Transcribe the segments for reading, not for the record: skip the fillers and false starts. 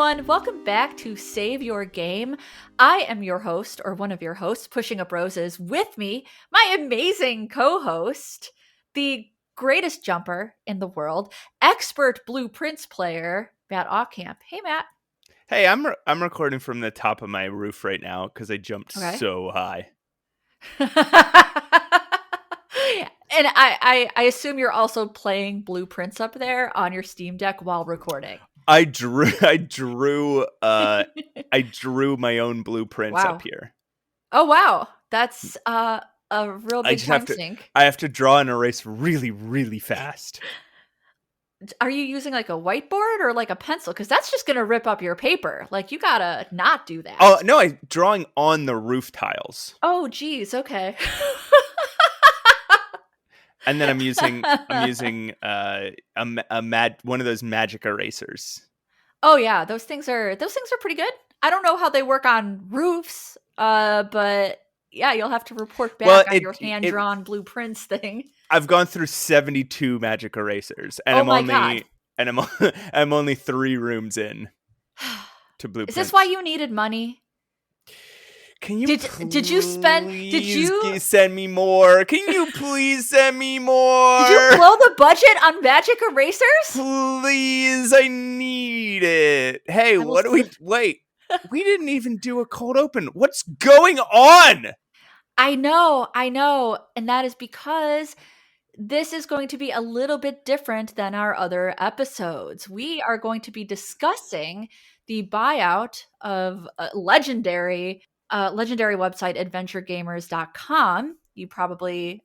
everyone. Welcome back to Save Your Game. I am your host, or one of your hosts, Pushing Up Roses. With me, my amazing co-host, the greatest jumper in the world, expert Blueprints player, Matt Ocamp. Hey, Matt. Hey, I'm recording from the top of my roof right now because I jumped so high. And I assume you're also playing Blueprints up there on your Steam Deck while recording. I drew my own blueprints up here. Oh wow, that's a real big time sink. I have to draw and erase really, really fast. Are you using like a whiteboard or like a pencil? Because that's just gonna rip up your paper. Like you gotta not do that. Oh no, I'm drawing on the roof tiles. Oh geez, okay. And then I'm using one of those magic erasers. Oh yeah, those things are pretty good. I don't know how they work on roofs, but yeah, you'll have to report back on your hand-drawn blueprints thing. I've gone through 72 magic erasers, and I'm only 3 rooms in to blueprints. Is this why you needed money? Can you did you send me more? Can you please send me more? Did you blow the budget on magic erasers? Please, I need it. Hey, wait, we didn't even do a cold open. What's going on? I know. And that is because this is going to be a little bit different than our other episodes. We are going to be discussing the buyout of legendary website AdventureGamers.com. You probably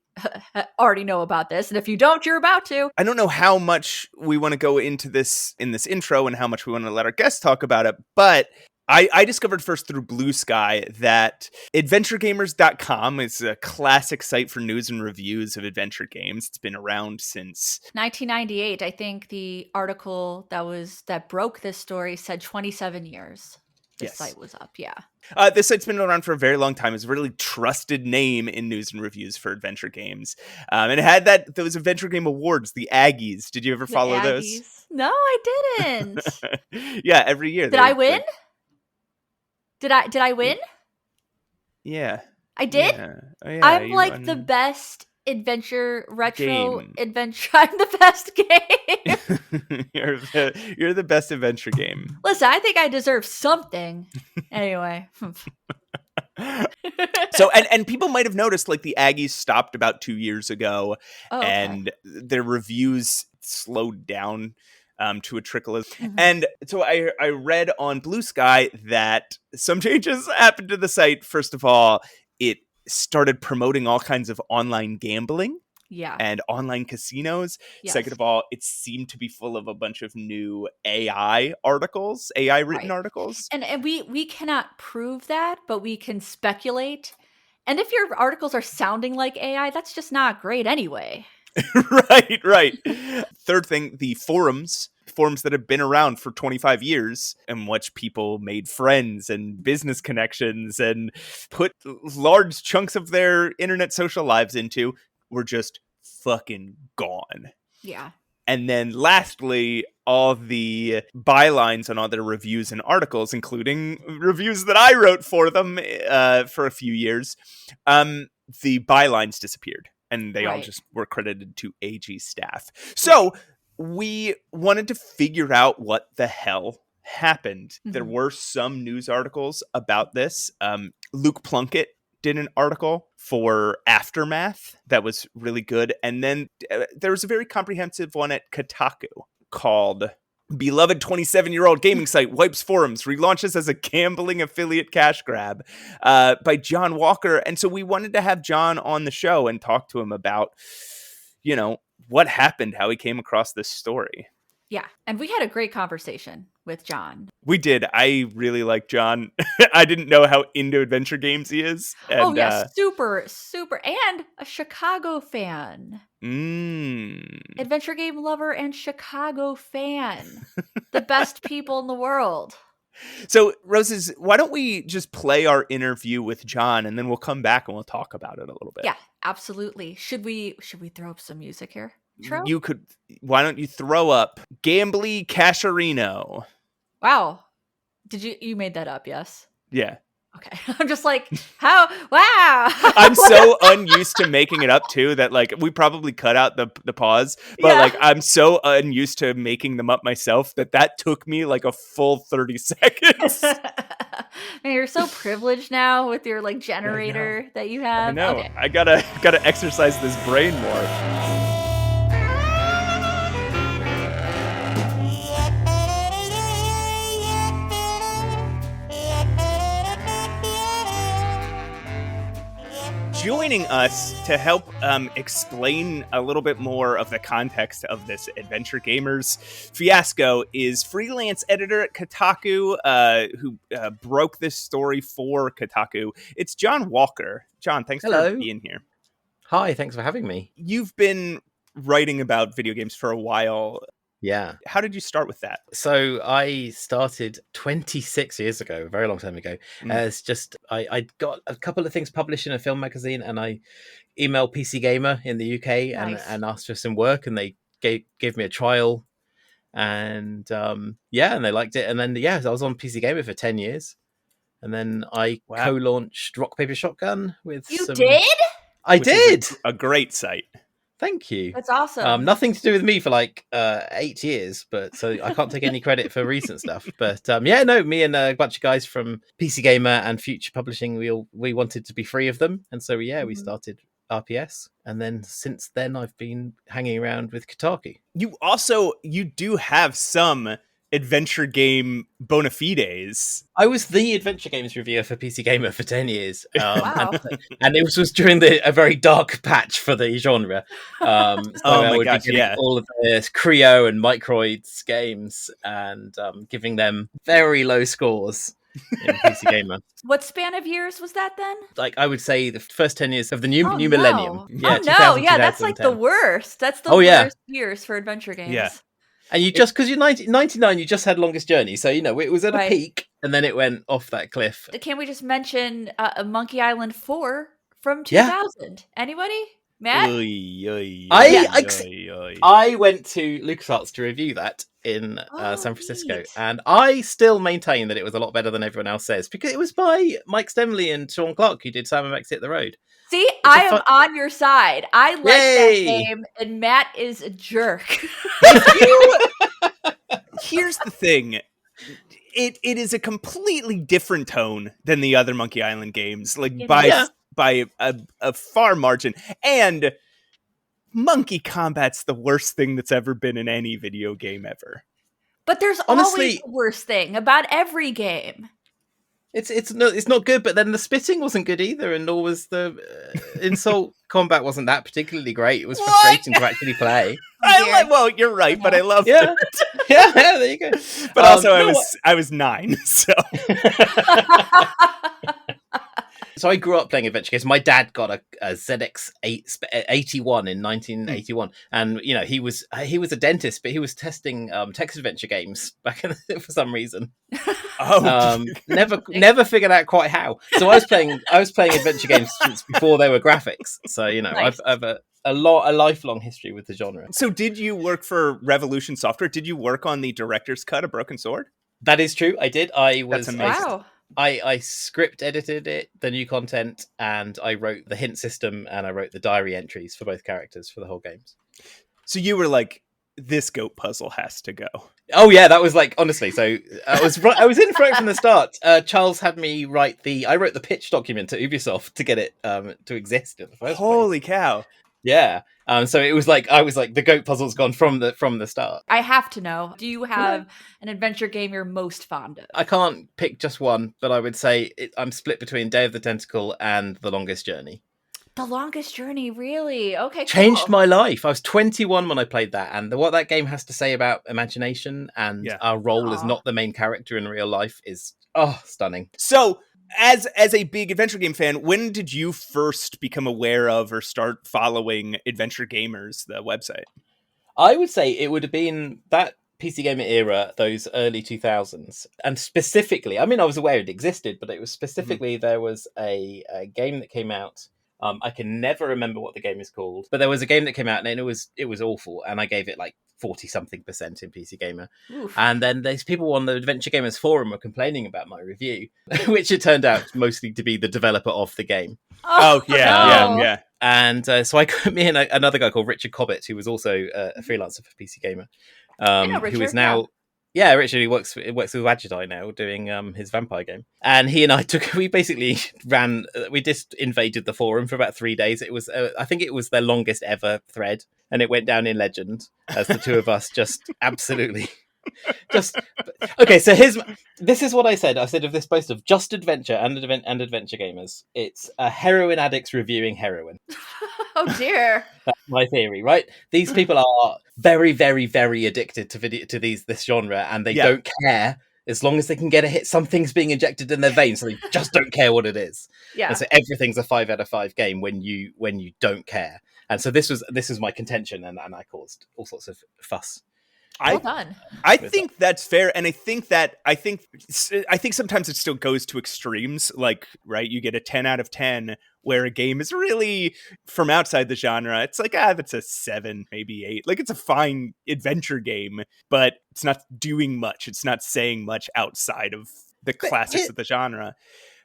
already know about this, and if you don't, you're about to. I don't know how much we want to go into this in this intro and how much we want to let our guests talk about it, but I discovered first through Blue Sky that AdventureGamers.com is a classic site for news and reviews of adventure games. It's been around since 1998. I think the article that broke this story said 27 years. This site was up, yeah. This site's been around for a very long time. It's a really trusted name in news and reviews for adventure games. And it had those adventure game awards, the Aggies. Did you ever follow those? No, I didn't. Yeah, every year. Did I win? Did I win? Yeah. I did? Yeah. Oh, yeah, I'm like the best adventure retro adventure. I'm the best game. You're the best adventure game. Listen, I think I deserve something. Anyway. So and people might have noticed like the Aggies stopped about 2 years ago, and their reviews slowed down to a trickle. Mm-hmm. And so I read on Blue Sky that some changes happened to the site. First of all, it started promoting all kinds of online gambling and online casinos. Yes. Second of all, it seemed to be full of a bunch of new AI articles, AI written articles. And we cannot prove that, but we can speculate. And if your articles are sounding like AI, that's just not great anyway. Right. Third thing, the forums that have been around for 25 years in which people made friends and business connections and put large chunks of their internet social lives into were just fucking gone. Yeah. And then lastly, all the bylines on all their reviews and articles, including reviews that I wrote for them for a few years, the bylines disappeared. And they all just were credited to AG staff. So we wanted to figure out what the hell happened. Mm-hmm. There were some news articles about this. Luke Plunkett did an article for Aftermath that was really good. And then there was a very comprehensive one at Kotaku called Beloved 27-year-old gaming site wipes forums, relaunches as a gambling affiliate cash grab, by John Walker. And so we wanted to have John on the show and talk to him about, what happened, how he came across this story. Yeah. And we had a great conversation with John. We did. I really like John. I didn't know how into adventure games he is. And, super, super. And a Chicago fan. Adventure game lover and Chicago fan. The best people in the world. So, Roses, why don't we just play our interview with John and then we'll come back and we'll talk about it a little bit. Yeah, absolutely. Should we throw up some music here? True. Why don't you throw up Gambly Casharino? Wow. You made that up, yes? Yeah. Okay. I'm just like, how? Wow. I'm so unused to making it up too that like we probably cut out the pause, but Yeah. like I'm so unused to making them up myself that took me like a full 30 seconds. Man, you're so privileged now with your like I know. generator that you I have. know. Okay. I gotta exercise this brain more. Joining us to help explain a little bit more of the context of this Adventure Gamers fiasco is freelance editor at Kotaku, who broke this story for Kotaku. It's John Walker. John, thanks for Hello. being here. Hi, thanks for having me. You've been writing about video games for a while. Yeah. How did you start with that? So I started 26 years ago, a very long time ago. As just I got a couple of things published in a film magazine, and I emailed PC Gamer in the UK Nice. and asked for some work, and they gave me a trial, and and they liked it. And then I was on PC Gamer for 10 years, and then I co-launched Rock Paper Shotgun with You did? I did. A great site. Thank you. That's awesome. Nothing to do with me for like 8 years, but so I can't take any credit for recent stuff. But me and a bunch of guys from PC Gamer and Future Publishing, we wanted to be free of them, and so we started RPS, and then since then I've been hanging around with Kotaku. You do have some adventure game bona fides. I was the adventure games reviewer for PC Gamer for 10 years. Wow. And it was during a very dark patch for the genre. So I would be getting all of the Creo and Microids games and giving them very low scores in PC Gamer. What span of years was that then? Like I would say the first 10 years of the new millennium. Yeah, that's like the worst. That's the worst years for adventure games. Yeah. And you just, because you're 99, you just had Longest Journey. So, it was at a peak and then it went off that cliff. Can we just mention Monkey Island 4 from 2000? Anybody? Matt? I went to LucasArts to review that in San Francisco. Neat. And I still maintain that it was a lot better than everyone else says, because it was by Mike Stemley and Sean Clark, who did Sam Max Hit the Road. See, I am on your side. I like that game, and Matt is a jerk. Here's the thing. It is a completely different tone than the other Monkey Island games, by a far margin. And monkey combat's the worst thing that's ever been in any video game ever. But there's always the worst thing about every game. It's not good, but then the spitting wasn't good either, and nor was the insult combat wasn't that particularly great. It was frustrating to actually play. You're right, but I loved it. Yeah, there you go. But also, I was 9, so. So I grew up playing adventure games. My dad got a ZX81 in 1981, and he was a dentist, but he was testing text adventure games back in for some reason. Never figured out quite how. So I was playing adventure games since before there were graphics. So nice. I've a lifelong history with the genre. So did you work for Revolution Software? Did you work on the director's cut of Broken Sword? That is true. I did. That's amazing. Wow. I script edited it, the new content, and I wrote the hint system, and I wrote the diary entries for both characters for the whole games. So you were like, this goat puzzle has to go. Oh yeah, that was like, honestly. So I was in front from the start. Charles had me I wrote the pitch document to Ubisoft to get it to exist in the first place. Holy cow! Yeah. So it was like I was like, the goat puzzle's gone from the start. I have to know, do you have an adventure game you're most fond of? I can't pick just one, but I would say I'm split between Day of the Tentacle and The Longest Journey. The Longest Journey, really? Okay, changed my life. I was 21 when I played that, and what that game has to say about imagination and our role as not the main character in real life is stunning. So, as a big adventure game fan, when did you first become aware of or start following Adventure Gamers, the website? I would say it would have been that PC Gamer era, those early 2000s. And specifically, I mean, I was aware it existed, but it was specifically, there was a game that came out. I can never remember what the game is called, but there was a game that came out and it was awful. And I gave it like 40-something% in PC Gamer. Oof. And then there's people on the Adventure Gamers forum were complaining about my review, which it turned out mostly to be the developer of the game. Oh, yeah, no. yeah. And so me and another guy called Richard Cobbett, who was also a freelancer for PC Gamer, Richard, who is now... Yeah, Richard, he works with Wadgedeye now, doing his vampire game. And he and I we basically we just invaded the forum for about 3 days. It was, I think it was their longest ever thread, and it went down in legend as the two of us just absolutely... Okay, so this is what I said. I said of this post of Just Adventure and Adventure Gamers, it's a heroin addicts reviewing heroin. Oh dear. That's my theory, right? These people are very, very, very addicted to this genre, and they don't care as long as they can get a hit. Something's being injected in their veins, so they just don't care what it is. Yeah. And so everything's a 5 out of 5 game when you don't care. And so this was my contention, and I caused all sorts of fuss. Well done. I think that's fair, and I think sometimes it still goes to extremes. Like, right, you get a 10 out of 10 where a game is really from outside the genre. It's like, it's a 7, maybe 8. Like, it's a fine adventure game, but it's not doing much. It's not saying much outside of the classics of the genre.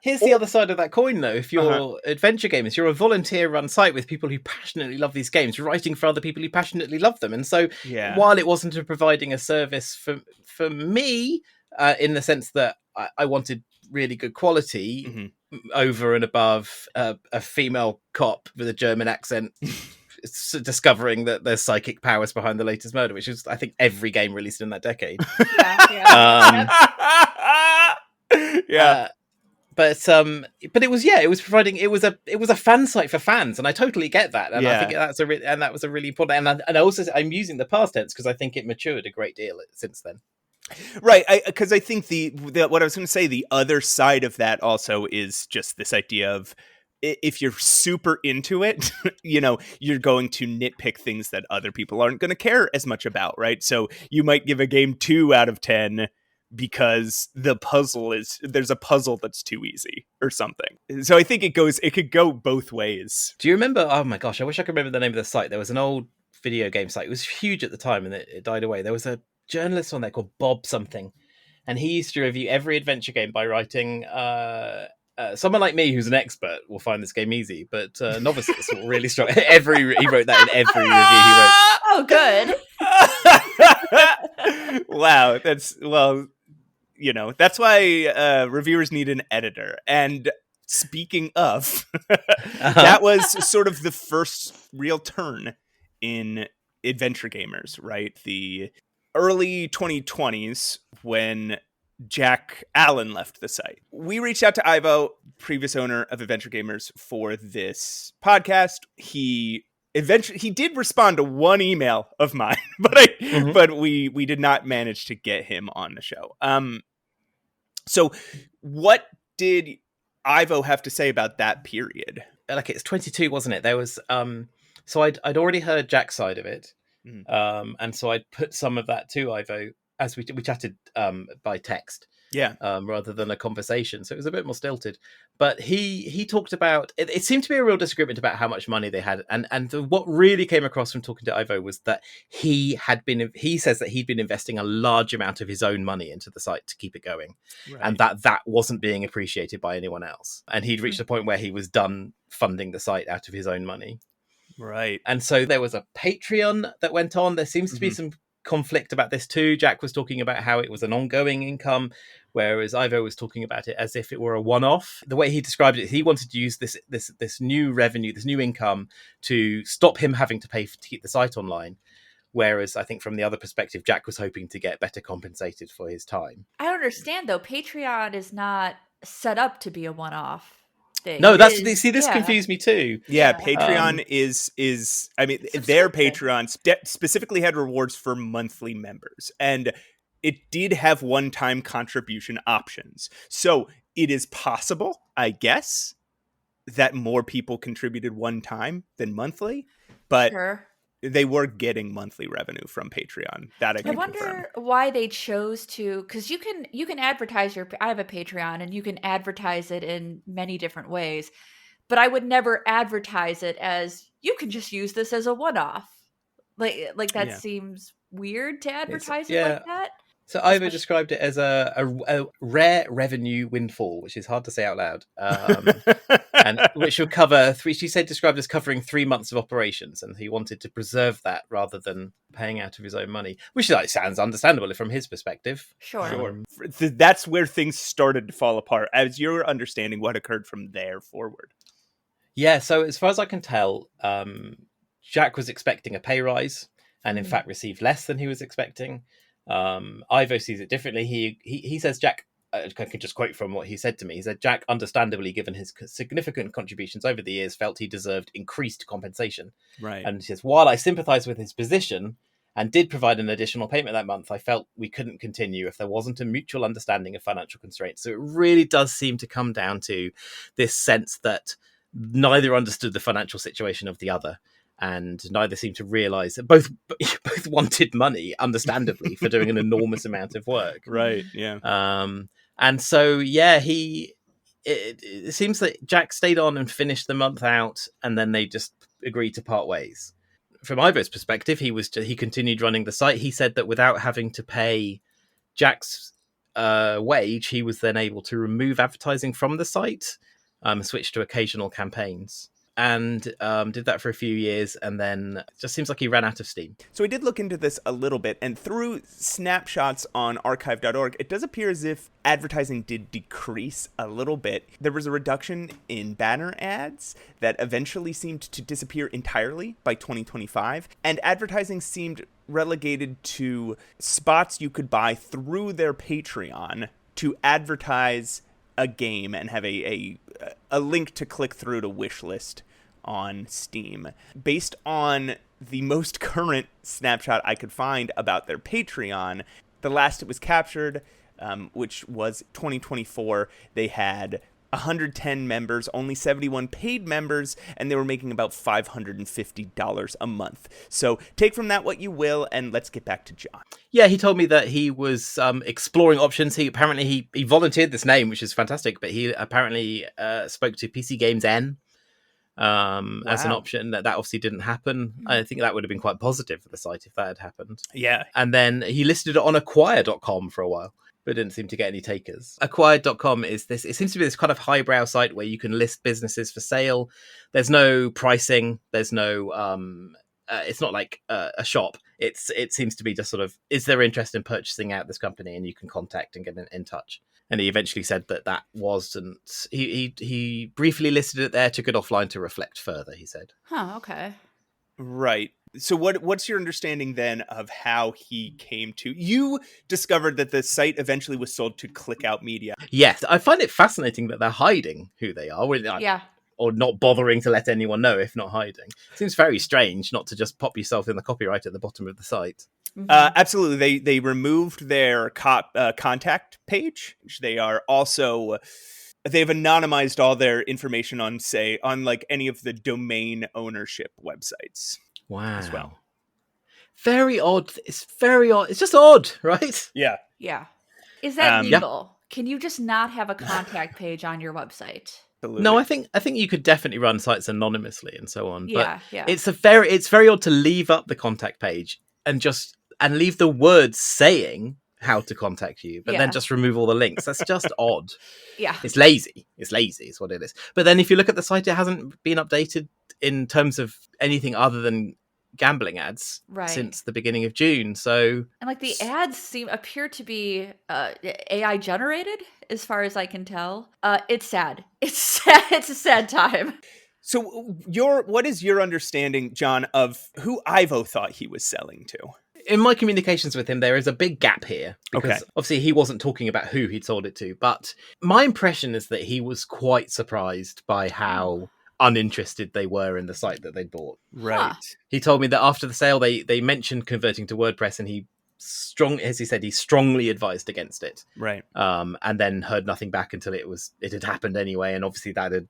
Here's the other side of that coin, though. If you're adventure gamers, you're a volunteer-run site with people who passionately love these games, writing for other people who passionately love them. And so while it wasn't providing a service for me, in the sense that I wanted really good quality over and above a female cop with a German accent discovering that there's psychic powers behind the latest murder, which is, I think, every game released in that decade. But it was providing, it was a fan site for fans, and I totally get that, and I think that was a really important, and I also, I'm using the past tense because I think it matured a great deal since then. Right, because I think the what I was going to say, the other side of that also is just this idea of, if you're super into it, you're going to nitpick things that other people aren't going to care as much about, right? So you might give a game 2 out of 10 because there's a puzzle that's too easy or something. So I think it could go both ways. Do you remember, oh my gosh, I wish I could remember the name of the site. There was an old video game site. It was huge at the time and it died away. There was a journalist on there called Bob something, and he used to review every adventure game by writing, someone like me who's an expert will find this game easy, but novices will really struggle. He wrote that in every review he wrote. Oh, good. Wow, that's why reviewers need an editor. And speaking of, that was sort of the first real turn in adventure gamers, right? The early 2020s, when Jack Allin left the site. We reached out to Ivo, previous owner of Adventure Gamers, for this podcast. He did respond to one email of mine, but we did not manage to get him on the show. So what did Ivo have to say about that period? Like, it's 22, wasn't it? There was so I'd already heard Jack's side of it. And so I'd put some of that to Ivo as we chatted by text, rather than a conversation. So it was a bit more stilted. But he talked about it. It seemed to be a real disagreement about how much money they had, and what really came across from talking to Ivo was that he says that he'd been investing a large amount of his own money into the site to keep it going, and that wasn't being appreciated by anyone else. And he'd reached a point where he was done funding the site out of his own money. Right. And so there was a Patreon that went on. There seems to be some conflict about this too. Jack was talking about how it was an ongoing income, whereas Ivo was talking about it as if it were a one-off. The way he described it, he wanted to use this new revenue, this new income, to stop him having to pay to keep the site online. Whereas I think from the other perspective, Jack was hoping to get better compensated for his time. I don't understand, though. Patreon is not set up to be a one-off thing. No, this confused me too. Yeah, Patreon is I mean, their Patreon specifically had rewards for monthly members, and it did have one-time contribution options. So it is possible, I guess, that more people contributed one time than monthly, but they were getting monthly revenue from Patreon. That I wonder why they chose to, because you can advertise I have a Patreon and you can advertise it in many different ways, but I would never advertise it as, you can just use this as a one-off. Like that Yeah. seems weird to It's, advertise it yeah. like that. So Ivo Especially- described it as a rare revenue windfall, which is hard to say out loud, and which would cover three. She said described as covering 3 months of operations, and he wanted to preserve that rather than paying out of his own money, which like sounds understandable from his perspective. Sure. Sure. That's where things started to fall apart. As you're understanding what occurred from there forward. Yeah. So as far as I can tell, Jack was expecting a pay rise, and in fact received less than he was expecting. Ivo sees it differently. He says Jack. I can just quote from what he said to me. He said Jack, understandably, given his significant contributions over the years, felt he deserved increased compensation. Right. And he says, while I sympathise with his position and did provide an additional payment that month, I felt we couldn't continue if there wasn't a mutual understanding of financial constraints. So it really does seem to come down to this sense that neither understood the financial situation of the other. And neither seemed to realise that both wanted money, understandably, for doing an enormous amount of work. Right. Yeah. And so, yeah, it seems that Jack stayed on and finished the month out, and then they just agreed to part ways. From Ivo's perspective, he continued running the site. He said that without having to pay Jack's wage, he was then able to remove advertising from the site, switch to occasional campaigns. And did that for a few years, and then it just seems like he ran out of steam. So I did look into this a little bit, and through snapshots on archive.org, it does appear as if advertising did decrease a little bit. There was a reduction in banner ads that eventually seemed to disappear entirely by 2025, and advertising seemed relegated to spots you could buy through their Patreon to advertise a game and have a link to click through to wishlist on Steam. Based on the most current snapshot I could find about their Patreon, the last it was captured, which was 2024, they had 110 members, only 71 paid members, and they were making about $550 a month. So take from that what you will, and let's get back to John. Yeah, he told me that he was exploring options. He volunteered this name, which is fantastic, but he apparently spoke to PC Games N as an option. That obviously didn't happen. I think that would have been quite positive for the site if that had happened. Yeah. And then he listed it on acquire.com for a while, but didn't seem to get any takers. Acquired.com is this, it seems to be this kind of highbrow site where you can list businesses for sale. There's no pricing. There's no, it's not like a shop. It seems to be just sort of, is there interest in purchasing out this company? And you can contact and get in touch. And he eventually said that wasn't, he briefly listed it there, took it offline to reflect further, he said. Huh, okay. Right. So what's your understanding then of how he came to... You discovered that the site eventually was sold to Clickout Media. Yes, I find it fascinating that they're hiding who they are. Yeah. Or not bothering to let anyone know, if not hiding. Seems very strange not to just pop yourself in the copyright at the bottom of the site. Absolutely. They removed their contact page. They are also... They've anonymized all their information on like any of the domain ownership websites. Wow. As well. Very odd. It's very odd. It's just odd, right? Yeah. Yeah. Is that legal? Can you just not have a contact page on your website? Absolutely. No, I think you could definitely run sites anonymously and so on. Yeah, but yeah. It's very odd to leave up the contact page and leave the words saying how to contact you, but then just remove all the links. That's just odd. Yeah. It's lazy. It's lazy is what it is. But then if you look at the site, it hasn't been updated in terms of anything other than gambling ads since the beginning of June. So, and like the ads appear to be AI generated, as far as I can tell. It's sad. It's sad. It's a sad time. So what is your understanding, John, of who Ivo thought he was selling to? In my communications with him, there is a big gap here because obviously he wasn't talking about who he'd sold it to. But my impression is that he was quite surprised by how uninterested they were in the site that they'd bought. Right. Huh. He told me that after the sale, they mentioned converting to WordPress, and he strongly advised against it. Right. And then heard nothing back until it had happened anyway. And obviously that had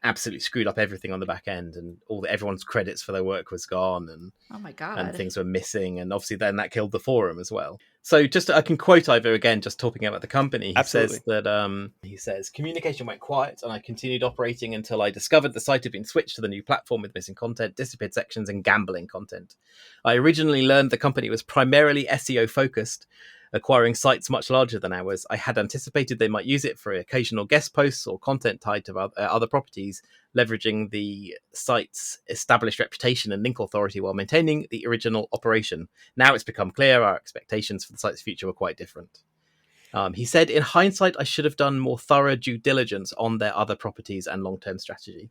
absolutely screwed up everything on the back end, and everyone's credits for their work was gone, and Oh my God. things were missing, and obviously then that killed the forum as well. So just I can quote Ivo again, just talking about the company. He Absolutely. says that he says communication went quiet, and I continued operating until I discovered the site had been switched to the new platform with missing content, disappeared sections, and gambling content. I originally learned the company was primarily SEO focused, acquiring sites much larger than ours. I had anticipated they might use it for occasional guest posts or content tied to other properties, leveraging the site's established reputation and link authority while maintaining the original operation. Now it's become clear our expectations for the site's future were quite different. He said, in hindsight, I should have done more thorough due diligence on their other properties and long-term strategy.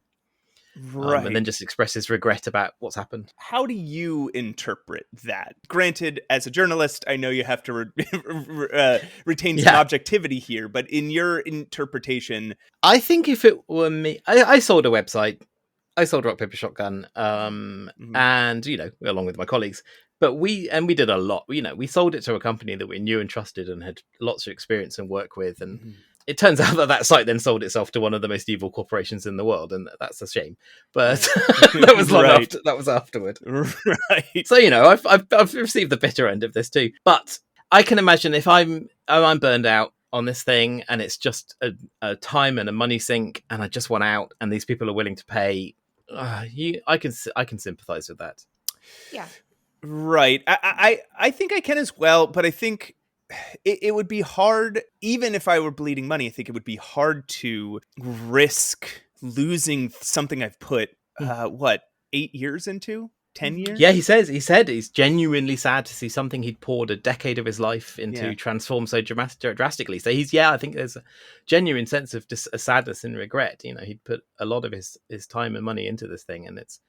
Right. And then just expresses regret about what's happened. How do you interpret that? Granted, as a journalist, I know you have to retain some objectivity here, but in your interpretation... I think if it were me... I sold a website. I sold Rock, Paper, Shotgun, and, you know, along with my colleagues. But we did a lot. You know, we sold it to a company that we knew and trusted and had lots of experience and work with, and... It turns out that site then sold itself to one of the most evil corporations in the world, and that's a shame. But that was long after. That was afterward. Right. So you know, I've received the bitter end of this too. But I can imagine if I'm burned out on this thing, and it's just a time and a money sink, and I just want out, and these people are willing to pay. I can sympathise with that. Yeah. Right. I think I can as well, but I think. It would be hard, even if I were bleeding money, I think it would be hard to risk losing something I've put, 8 years into? 10 years? Yeah, he said he's genuinely sad to see something he'd poured a decade of his life into transform so drastically. So I think there's a genuine sense of just a sadness and regret. You know, he'd put a lot of his time and money into this thing, and it's,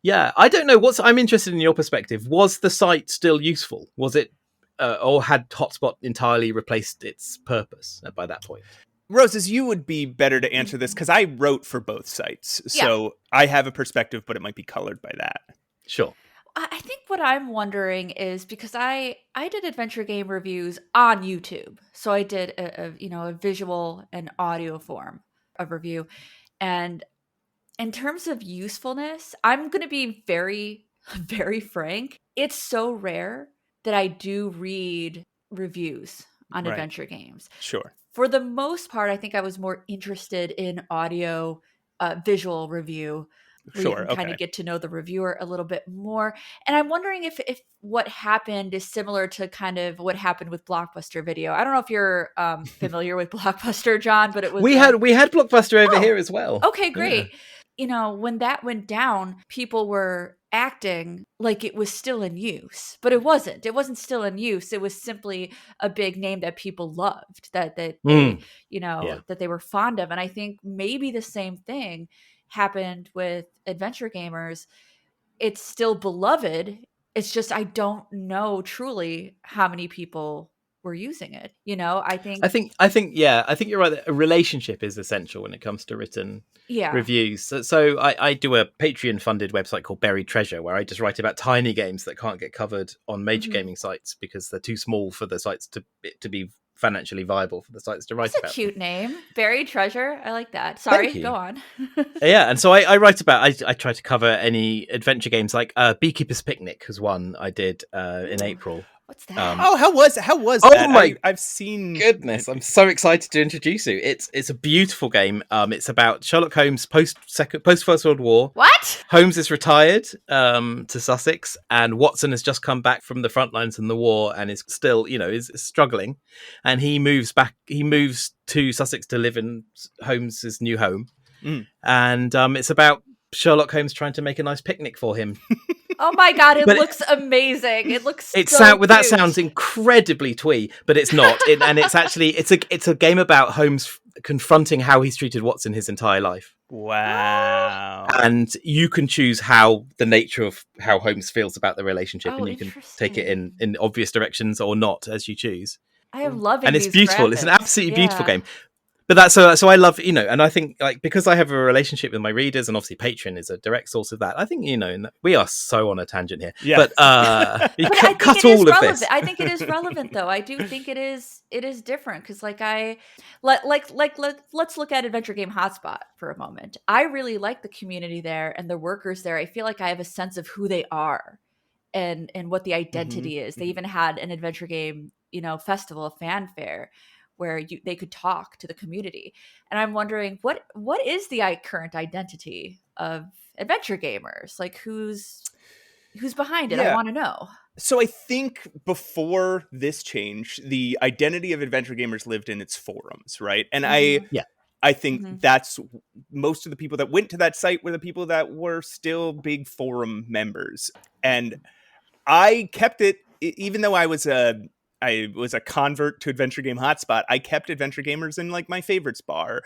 I don't know. I'm interested in your perspective. Was the site still useful? Was it, or had Hotspot entirely replaced its purpose by that point? Roses, you would be better to answer this because I wrote for both sites. So I have a perspective, but it might be colored by that. Sure. I think what I'm wondering is because I did adventure game reviews on YouTube. So I did a visual and audio form of review. And in terms of usefulness, I'm going to be very, very frank. It's so rare that I do read reviews on adventure games. Sure. For the most part, I think I was more interested in audio, visual review. Where you can kind of get to know the reviewer a little bit more. And I'm wondering if what happened is similar to kind of what happened with Blockbuster Video. I don't know if you're familiar with Blockbuster, John, but it was... We had Blockbuster over here as well. Okay, great. Yeah. You know, when that went down, people were acting like it was still in use, but it wasn't. It wasn't still in use. It was simply a big name that people loved, that they were fond of. And I think maybe the same thing happened with AdventureGamers. It's still beloved. It's just I don't know truly how many people were using it. You know, I think you're right. A relationship is essential when it comes to written reviews. So I do a Patreon funded website called Buried Treasure, where I just write about tiny games that can't get covered on major gaming sites because they're too small for the sites to be financially viable for the sites to write about. That's a cute name. Buried Treasure. I like that. Sorry, go on. And so I write about, I try to cover any adventure games like Beekeeper's Picnic was one I did in April. What's that? How was that? I've seen. Goodness, I'm so excited to introduce you. It's a beautiful game. It's about Sherlock Holmes post First World War. What? Holmes is retired to Sussex, and Watson has just come back from the front lines in the war and is still, is struggling. And he moves back. He moves to Sussex to live in Holmes's new home. And it's about Sherlock Holmes trying to make a nice picnic for him. Oh my god, it looks amazing. It looks so cute. That sounds incredibly twee, but it's not. And it's actually it's a game about Holmes confronting how he's treated Watson his entire life. Wow. And you can choose how the nature of how Holmes feels about the relationship, and you can take it in obvious directions or not as you choose. I am loving and it's these beautiful. graphics. It's an absolutely beautiful game. But that's so I love, and I think like because I have a relationship with my readers, and obviously Patreon is a direct source of that. I think we are so on a tangent here. Yeah. But you But I think cut it is all of relevant. this. I think it is relevant, though. I do think it is different because, let's look at Adventure Game Hotspot for a moment. I really like the community there and the workers there. I feel like I have a sense of who they are and what the identity is. They even had an adventure game, festival, a fanfare where they could talk to the community. And I'm wondering what is the current identity of adventure gamers? Like who's behind it? I Yeah. want to know. So I think before this change, the identity of adventure gamers lived in its forums, right? And I think that's most of the people that went to that site were the people that were still big forum members. And I kept it, even though I was a convert to Adventure Game Hotspot. I kept Adventure Gamers in like my favorites bar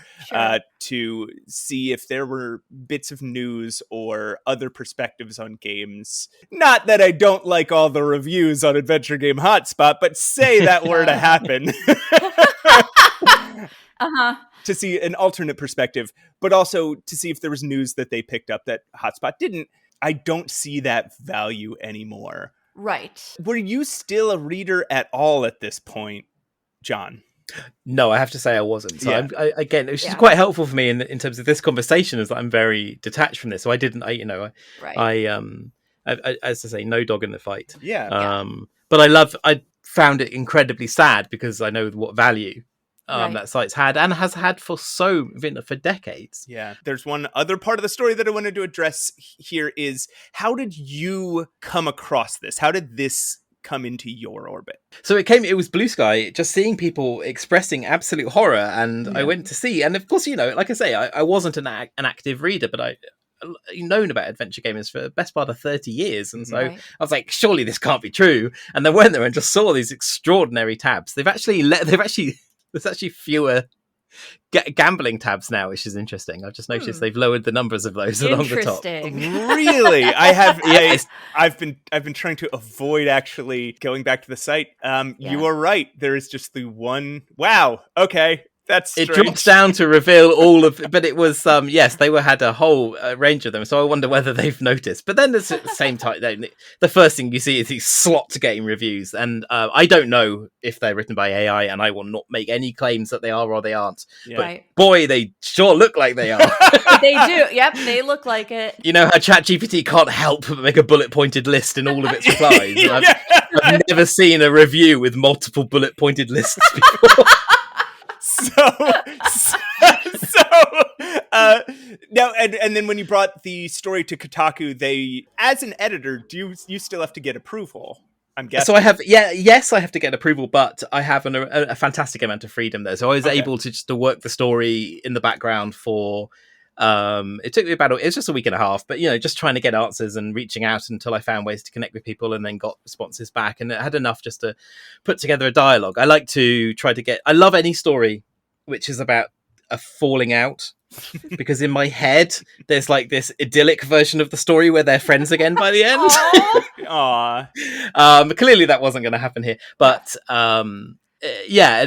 to see if there were bits of news or other perspectives on games. Not that I don't like all the reviews on Adventure Game Hotspot, but say that were to happen. To see an alternate perspective, but also to see if there was news that they picked up that Hotspot didn't. I don't see that value anymore. Right. Were you still a reader at all at this point, John? No, I have to say I wasn't. So again, which is Yeah. quite helpful for me in terms of this conversation, is that I'm very detached from this. So I didn't, as I say, no dog in the fight. Yeah. But I found it incredibly sad because I know what value that site's had and has had for decades. Yeah. There's one other part of the story that I wanted to address here is how did you come across this? How did this come into your orbit? So it was Blue Sky, just seeing people expressing absolute horror, and I went to see, and of course, like I say, I wasn't an active reader, but I've known about Adventure Gamers for the best part of 30 years, and so I was like, surely this can't be true. And then went there and just saw these extraordinary tabs. There's actually fewer gambling tabs now, which is interesting. I've just noticed they've lowered the numbers of those along the top. Really? I have. I've been trying to avoid actually going back to the site. You are right. There is just the one. Wow. Okay. That's strange. It drops down to reveal all of, but it was yes, they had a whole range of them. So I wonder whether they've noticed. But then at the same time, the first thing you see is these slot game reviews, and I don't know if they're written by AI, and I will not make any claims that they are or they aren't. Yeah. But boy, they sure look like they are. They do. Yep, they look like it. You know how ChatGPT can't help but make a bullet pointed list in all of its replies. I've never seen a review with multiple bullet pointed lists before. Now, and then when you brought the story to Kotaku, they, as an editor, do you still have to get approval? I'm guessing. So I have, I have to get approval, but I have a fantastic amount of freedom there. So I was able to just to work the story in the background for. It took me it's just a week and a half, but just trying to get answers and reaching out until I found ways to connect with people, and then got responses back, and it had enough just to put together a dialogue. I like to try to I love any story which is about a falling out, because in my head there's like this idyllic version of the story where they're friends again by the end. Aww. Clearly that wasn't going to happen here, but and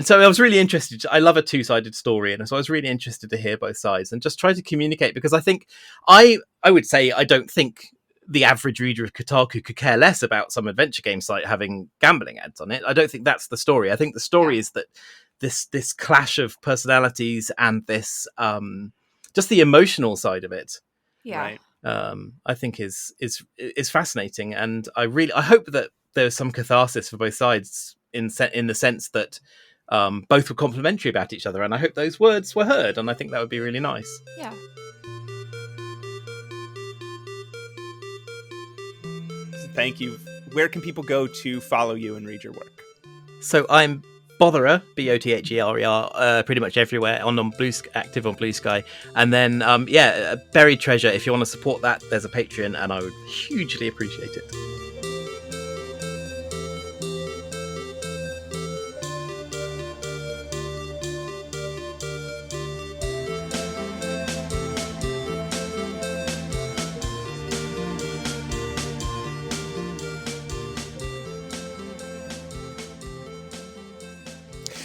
so I was really interested. I love a two-sided story, and so I was really interested to hear both sides and just try to communicate, because I think I would say I don't think the average reader of Kotaku could care less about some adventure game site having gambling ads on it. I don't think that's the story. I think the story is that this clash of personalities and this just the emotional side of it. Yeah. I think is fascinating, and I hope that there's some catharsis for both sides in the sense that both were complimentary about each other, and I hope those words were heard, and I think that would be really nice. Yeah. Thank you. Where can people go to follow you and read your work? So I'm Botherer, Botherer, pretty much everywhere active on Blue Sky. And then, Buried Treasure, if you want to support that, there's a Patreon, and I would hugely appreciate it.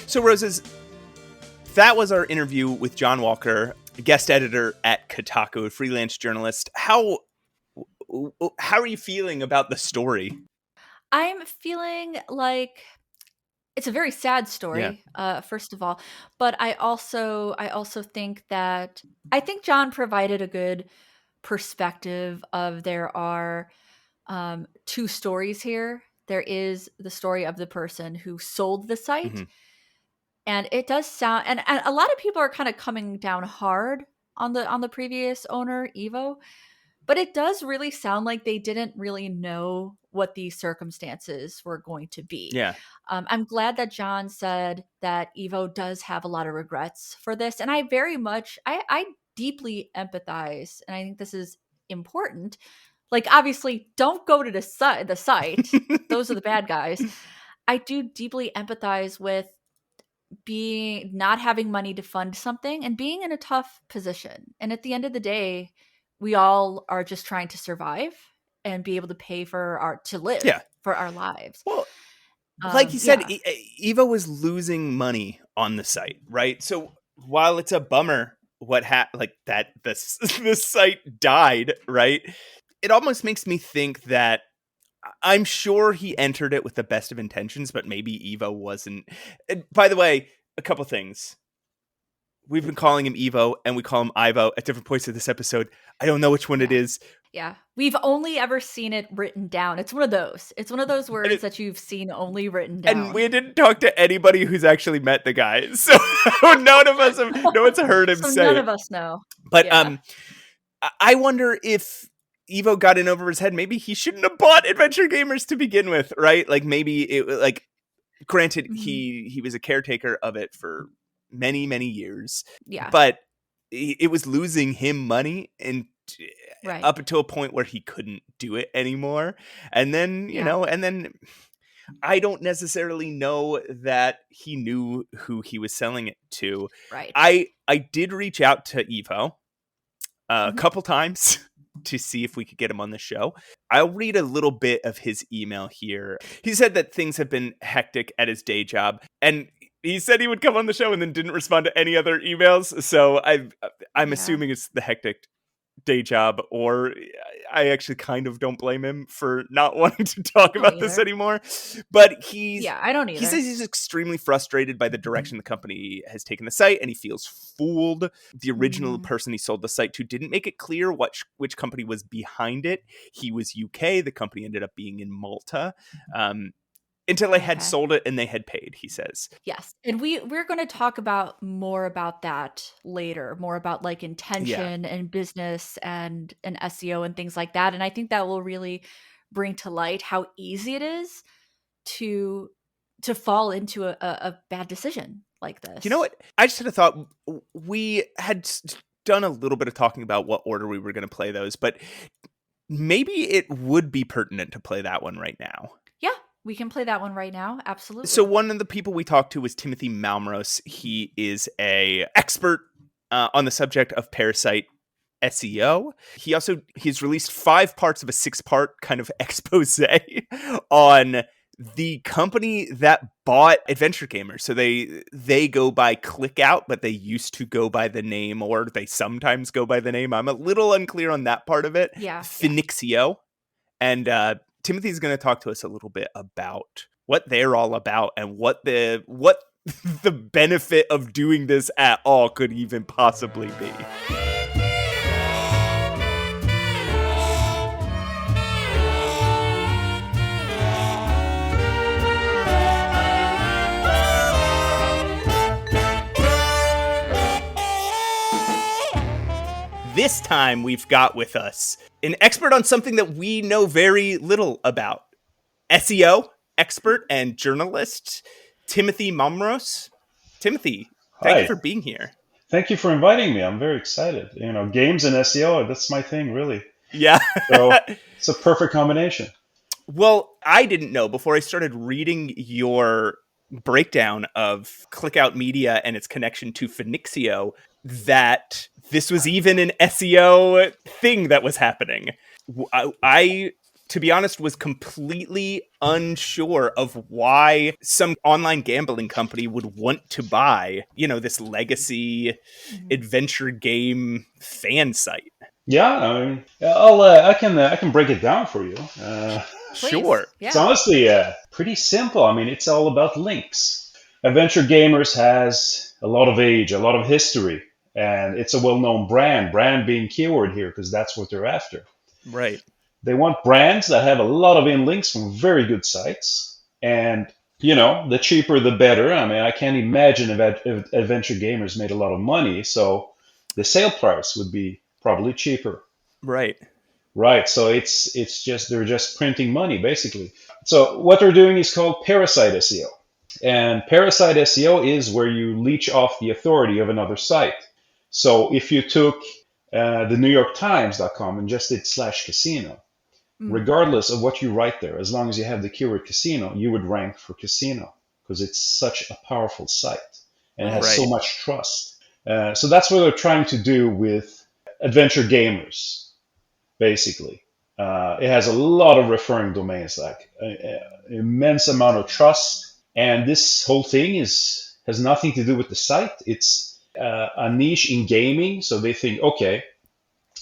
So, Roses, That was our interview with John Walker, guest editor at Kotaku, a freelance journalist. How are you feeling about the story? I'm feeling like it's a very sad story, first of all, but I also think that I think John provided a good perspective of there are two stories here. There is the story of the person who sold the site, Mm-hmm. and it does sound, and a lot of people are kind of coming down hard on the previous owner, Evo, but it does really sound like they didn't really know what these circumstances were going to be. Yeah. I'm glad that John said that Evo does have a lot of regrets for this, and I very much, I deeply empathize, and I think this is important. Like, obviously, don't go to the site. Those are the bad guys. I do deeply empathize with being not having money to fund something and being in a tough position. And at the end of the day, we all are just trying to survive and be able to pay for to live for our lives. Well, like you said, Evo was losing money on the site, right? So while it's a bummer like that this site died, right? It almost makes me think that I'm sure he entered it with the best of intentions, but maybe Evo wasn't. And by the way, a couple things. We've been calling him Evo and we call him Ivo at different points of this episode. I don't know which one it is. Yeah. We've only ever seen it written down. It's one of those. It's one of those words that you've seen only written down. And we didn't talk to anybody who's actually met the guy. So none of us have, no one's heard him say none it. of us know. But I wonder if Evo got in over his head. Maybe he shouldn't have bought AdventureGamers to begin with, right? Like maybe it, like, granted, he was a caretaker of it for many, many years. Yeah. But it was losing him money and up until a point where he couldn't do it anymore. And then, you know, and then I don't necessarily know that he knew who he was selling it to. Right. I did reach out to Evo a couple times to see if we could get him on the show. I'll read a little bit of his email here. He said that things have been hectic at his day job, and he said he would come on the show and then didn't respond to any other emails. So I'm assuming it's the hectic day job, or I actually kind of don't blame him for not wanting to talk about this anymore. But I don't either. He says he's extremely frustrated by the direction the company has taken the site, and he feels fooled. The original person he sold the site to didn't make it clear which company was behind it. He was UK. The company ended up being in Malta. Until I had sold it and they had paid, he says. Yes. And we're going to talk more about that later, more about like intention and business and SEO and things like that. And I think that will really bring to light how easy it is to fall into a bad decision like this. You know what? I just had a thought. We had done a little bit of talking about what order we were going to play those, but maybe it would be pertinent to play that one right now. Yeah. We can play that one right now. Absolutely. So one of the people we talked to was Timothy Malmros. He is a expert on the subject of Parasite SEO. He's released 5 parts of a 6-part kind of expose on the company that bought AdventureGamers. So they go by Clickout, but they used to go by the name, or they sometimes go by the name. I'm a little unclear on that part of it. Yeah. Finixio. And Timothy's going to talk to us a little bit about what they're all about and what the benefit of doing this at all could even possibly be. This time we've got with us an expert on something that we know very little about. SEO expert and journalist, Timothy Malmros. Timothy, thank you for being here. Thank you for inviting me. I'm very excited. You know, games and SEO, that's my thing, really. Yeah. So it's a perfect combination. Well, I didn't know before I started reading your breakdown of Clickout Media and its connection to Finixio that this was even an SEO thing that was happening. I to be honest, was completely unsure of why some online gambling company would want to buy, this legacy adventure game fan site. Yeah, I mean, I can break it down for you. Please. Sure. It's Yeah. honestly pretty simple. I mean, it's all about links. Adventure Gamers has a lot of age, a lot of history, and it's a well-known brand. Brand being keyword here because that's what they're after. Right. They want brands that have a lot of in-links from very good sites, and the cheaper the better. I mean, I can't imagine if Adventure Gamers made a lot of money, so the sale price would be probably cheaper. Right. Right. So it's just they're just printing money basically. So what they're doing is called parasite SEO. And parasite SEO is where you leech off the authority of another site. So if you took the New York Times.com and just did /casino, regardless of what you write there, as long as you have the keyword casino, you would rank for casino because it's such a powerful site and it has so Right. much trust. So that's what they're trying to do with Adventure Gamers. Basically, it has a lot of referring domains, like immense amount of trust. And this whole thing has nothing to do with the site. It's a niche in gaming. So they think, okay,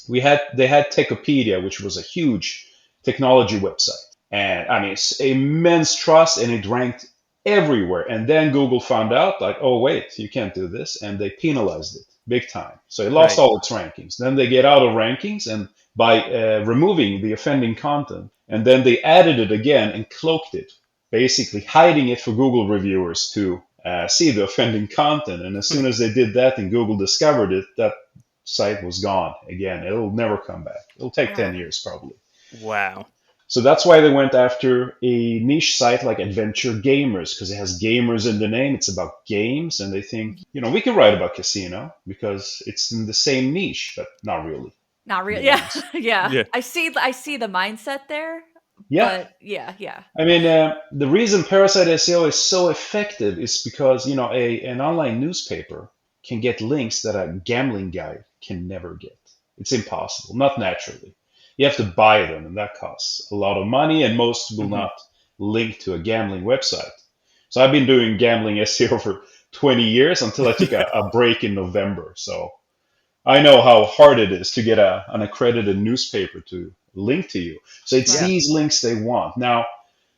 they had Techopedia, which was a huge technology website, and I mean, it's immense trust, and it ranked everywhere. And then Google found out, like, oh wait, you can't do this, and they penalized it big time. So it lost Right. all its rankings. Then they get out of rankings, and by removing the offending content, and then they added it again and cloaked it, basically hiding it for Google reviewers to see the offending content. And as soon as they did that and Google discovered it, that site was gone again. It'll never come back. It'll take 10 years probably. Wow. So that's why they went after a niche site like Adventure Gamers, because it has gamers in the name. It's about games, and they think, we can write about casino because it's in the same niche, but not really. Not really. Yeah. Yeah. Yeah. I see the mindset there. Yeah. But yeah. I mean, the reason Parasite SEO is so effective is because, an online newspaper can get links that a gambling guide can never get. It's impossible, not naturally. You have to buy them, and that costs a lot of money, and most will not link to a gambling website. So I've been doing gambling SEO for 20 years until I took a break in November. So I know how hard it is to get an accredited newspaper to link to you. So it's Right. these links they want. Now,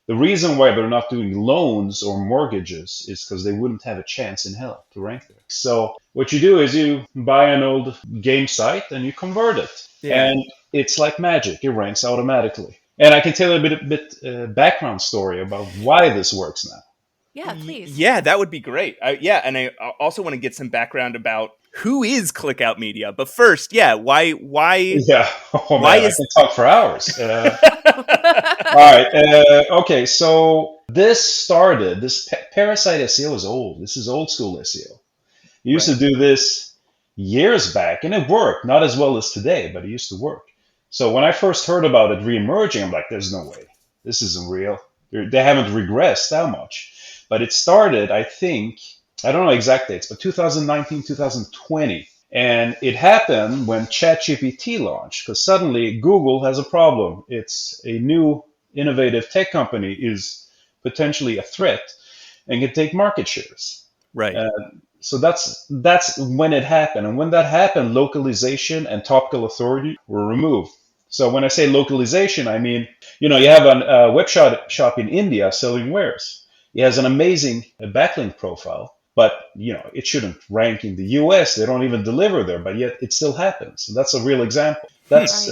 the reason why they're not doing loans or mortgages is because they wouldn't have a chance in hell to rank there. So what you do is you buy an old game site and you convert it. Yeah. And it's like magic. It ranks automatically. And I can tell you a bit background story about why this works now. Yeah, please. Yeah, that would be great. And I also want to get some background about who is Clickout Media. But first, why? Yeah. Oh, Why man, is- I can talk for hours. All right. Okay. So this Parasite SEO is old. This is old school SEO. You used to do this years back, and it worked. Not as well as today, but it used to work. So when I first heard about it re-emerging, I'm like, there's no way. This isn't real. They haven't regressed that much. But it started, I think, I don't know exact dates, but 2019, 2020. And it happened when ChatGPT launched, because suddenly Google has a problem. It's a new innovative tech company is potentially a threat and can take market shares. Right. So that's when it happened. And when that happened, localization and topical authority were removed. So when I say localization, I mean, you have a web shop in India selling wares. It has an amazing backlink profile, but it shouldn't rank in the US. They don't even deliver there, but yet it still happens. And that's a real example. That's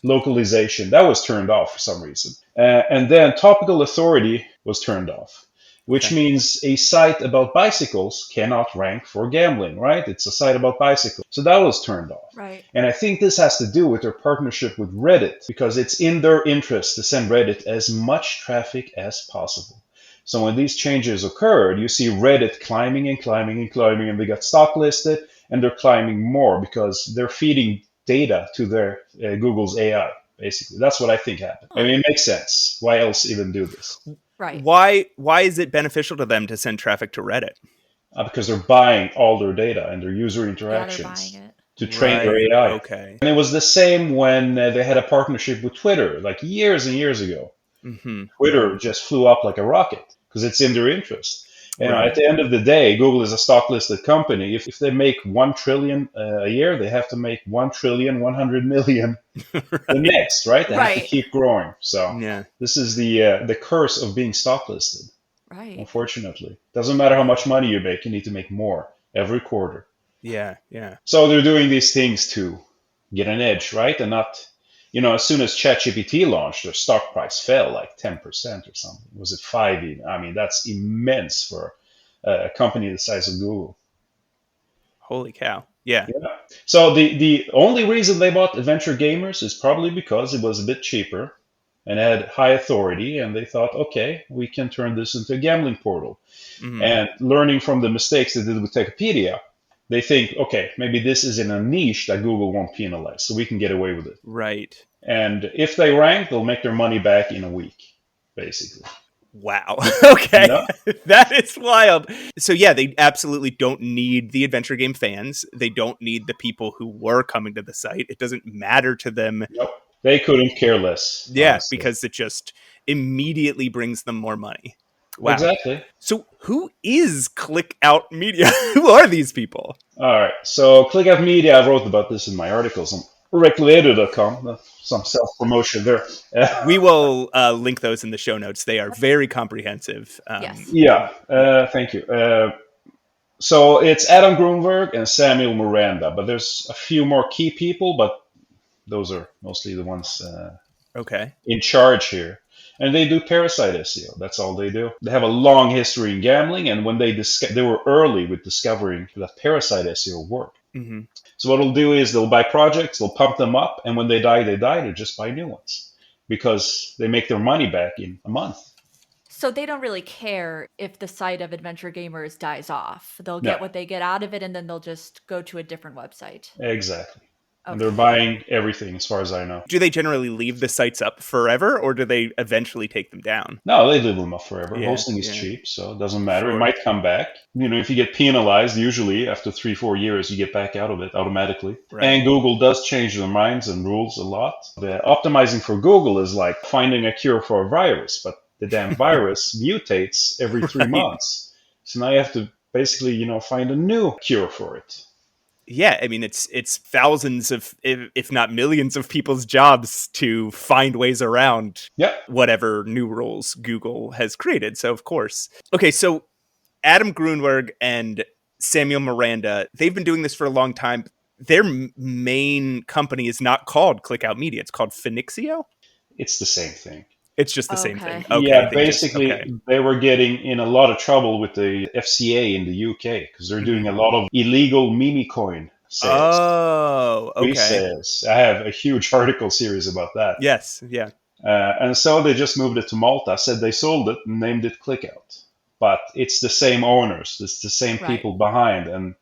localization. That was turned off for some reason. And then topical authority was turned off, which means a site about bicycles cannot rank for gambling, right? It's a site about bicycles. So that was turned off. Right. And I think this has to do with their partnership with Reddit, because it's in their interest to send Reddit as much traffic as possible. So when these changes occurred, you see Reddit climbing and climbing and climbing, and they got stock listed, and they're climbing more because they're feeding data to their Google's AI. Basically, that's what I think happened. I mean, it makes sense. Why else even do this? Right. Why is it beneficial to them to send traffic to Reddit? Because they're buying all their data and their user Yeah, they're interactions. buying it. to train their Right. AI. Okay. And it was the same when they had a partnership with Twitter, like years and years ago. Mm-hmm. Twitter just flew up like a rocket because it's in their interest. You know, Right. at the end of the day, Google is a stock listed company. If they make 1 trillion a year, they have to make 1,100,000,000 the Right. next, right? They have to Right. keep growing. So Yeah. this is the curse of being stock listed. Right. Unfortunately, doesn't matter how much money you make; you need to make more every quarter. Yeah. Yeah. So they're doing these things to get an edge, right? And not, as soon as ChatGPT launched, their stock price fell like 10% or something. Was it 5 even? I mean, that's immense for a company the size of Google. Holy cow. Yeah. Yeah. So the only reason they bought AdventureGamers is probably because it was a bit cheaper and had high authority, and they thought, okay, we can turn this into a gambling portal. Mm-hmm. And learning from the mistakes they did with Wikipedia, they think, okay, maybe this is in a niche that Google won't penalize, so we can get away with it. Right. And if they rank, they'll make their money back in a week, basically. Wow. Okay. Yeah. That is wild. So yeah, they absolutely don't need the adventure game fans. They don't need the people who were coming to the site. It doesn't matter to them. Nope. They couldn't care less. Yeah, honestly. because it just immediately brings them more money. Wow. Exactly. So who is Click Out Media? Who are these people? All right. So Click Out Media, I wrote about this in my articles on recreator.com. Some self-promotion there. We will link those in the show notes. They are very comprehensive. Yes. Yeah. Thank you. So it's Adam Grunberg and Samuel Miranda, but there's a few more key people, but those are mostly the ones Okay. in charge here. And they do parasite SEO. That's all they do. They have a long history in gambling, and when they were early with discovering that parasite SEO worked. Mm-hmm. So what they'll do is they'll buy projects, they'll pump them up, and when they die, they just buy new ones because they make their money back in a month. So they don't really care if the site of Adventure Gamers dies off. They'll No. get what they get out of it, and then they'll just go to a different website. Exactly. And Okay. they're buying everything, as far as I know. Do they generally leave the sites up forever, or do they eventually take them down? No, they leave them up forever. Yeah, Hosting is yeah. cheap, so it doesn't matter. Sure. It might come back. If you get penalized, usually after 3-4 years, you get back out of it automatically. Right. And Google does change their minds and rules a lot. The optimizing for Google is like finding a cure for a virus, but the damn virus mutates every 3 Right. months. So now you have to basically, find a new cure for it. Yeah, I mean, it's thousands of, if not millions of people's jobs to find ways around Yep. whatever new rules Google has created. So, of course. Okay, so Adam Grunberg and Samuel Miranda, they've been doing this for a long time. Their main company is not called Click Out Media. It's called Phoenixio. It's the same thing. It's just the same Okay. thing. Okay, Yeah, they just- basically, okay. they were getting in a lot of trouble with the FCA in the UK because they're doing a lot of illegal meme coin sales. Oh, okay. Resales. I have a huge article series about that. Yes, yeah. And so they just moved it to Malta, said they sold it, and named it ClickOut. But it's the same owners, it's the same Right. people behind, and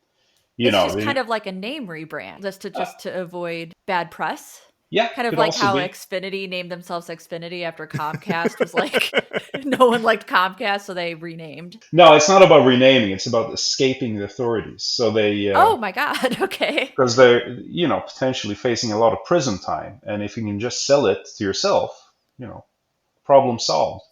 It's just kind of like a name rebrand, just to avoid bad press. yeah, Kind of could like also how be. Xfinity named themselves Xfinity after Comcast was like, no one liked Comcast, so they renamed. No, it's not about renaming; it's about escaping the authorities. So they, Oh my God. Okay. because they're potentially facing a lot of prison time, and if you can just sell it to yourself, problem solved.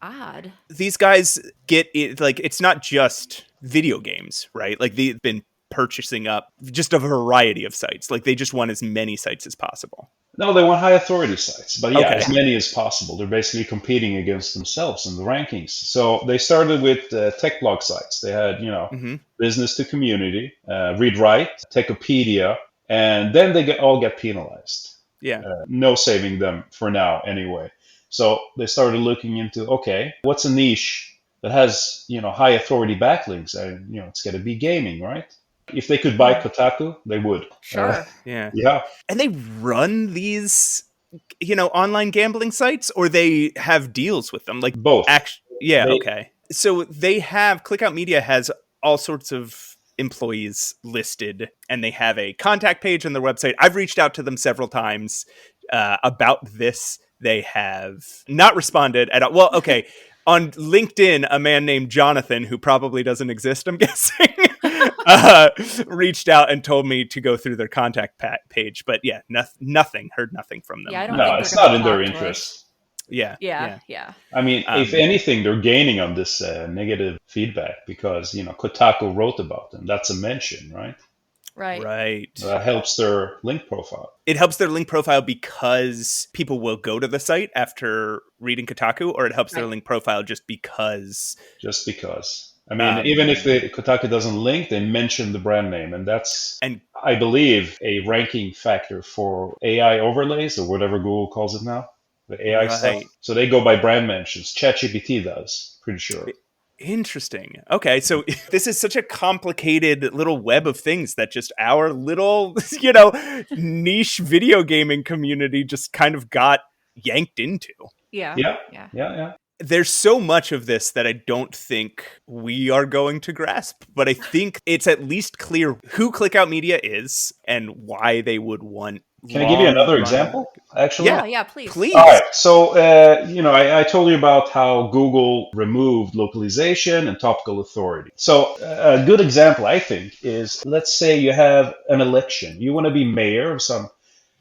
Odd. These guys get it, like, it's not just video games, right? Like, they've been purchasing up just a variety of sites. Like, they just want as many sites as possible. No, they want high authority sites, but yeah, Okay. as many as possible. They're basically competing against themselves in the rankings. So they started with tech blog sites. They had, Mm-hmm. business to community, read write, Techopedia, and then they all get penalized. Yeah. No saving them for now, anyway. So they started looking into, okay, what's a niche that has, high authority backlinks? And, it's got to be gaming, right? If they could buy Kotaku, they would. Sure. Yeah. Yeah. And they run these, online gambling sites, or they have deals with them? Like, Both. yeah, They- okay. So they have, Clickout Media has all sorts of employees listed, and they have a contact page on their website. I've reached out to them several times about this. They have not responded at all. Well, okay. On LinkedIn, a man named Jonathan, who probably doesn't exist, I'm guessing, reached out and told me to go through their contact page. But yeah, nothing. Heard nothing from them. Yeah, I don't No, think they're it's gonna not in their talk to us. interest. Yeah. Yeah. I mean, if anything, they're gaining on this negative feedback because, Kotaku wrote about them. That's a mention, right? Right. That helps their link profile. It helps their link profile because people will go to the site after reading Kotaku, or it helps their link profile just because. Just because. I mean, even if Kotaku doesn't link, they mention the brand name. And that's, I believe, a ranking factor for AI overlays or whatever Google calls it now. The AI stuff. So they go by brand mentions. ChatGPT does, pretty sure. Interesting. Okay, so this is such a complicated little web of things that just our little, niche video gaming community just kind of got yanked into. Yeah. There's so much of this that I don't think we are going to grasp, but I think it's at least clear who Clickout Media is and why they would want. Can I give you another example, actually? Yeah, please. All right. So, I told you about how Google removed localization and topical authority. So, a good example, I think, is let's say you have an election. You want to be mayor of some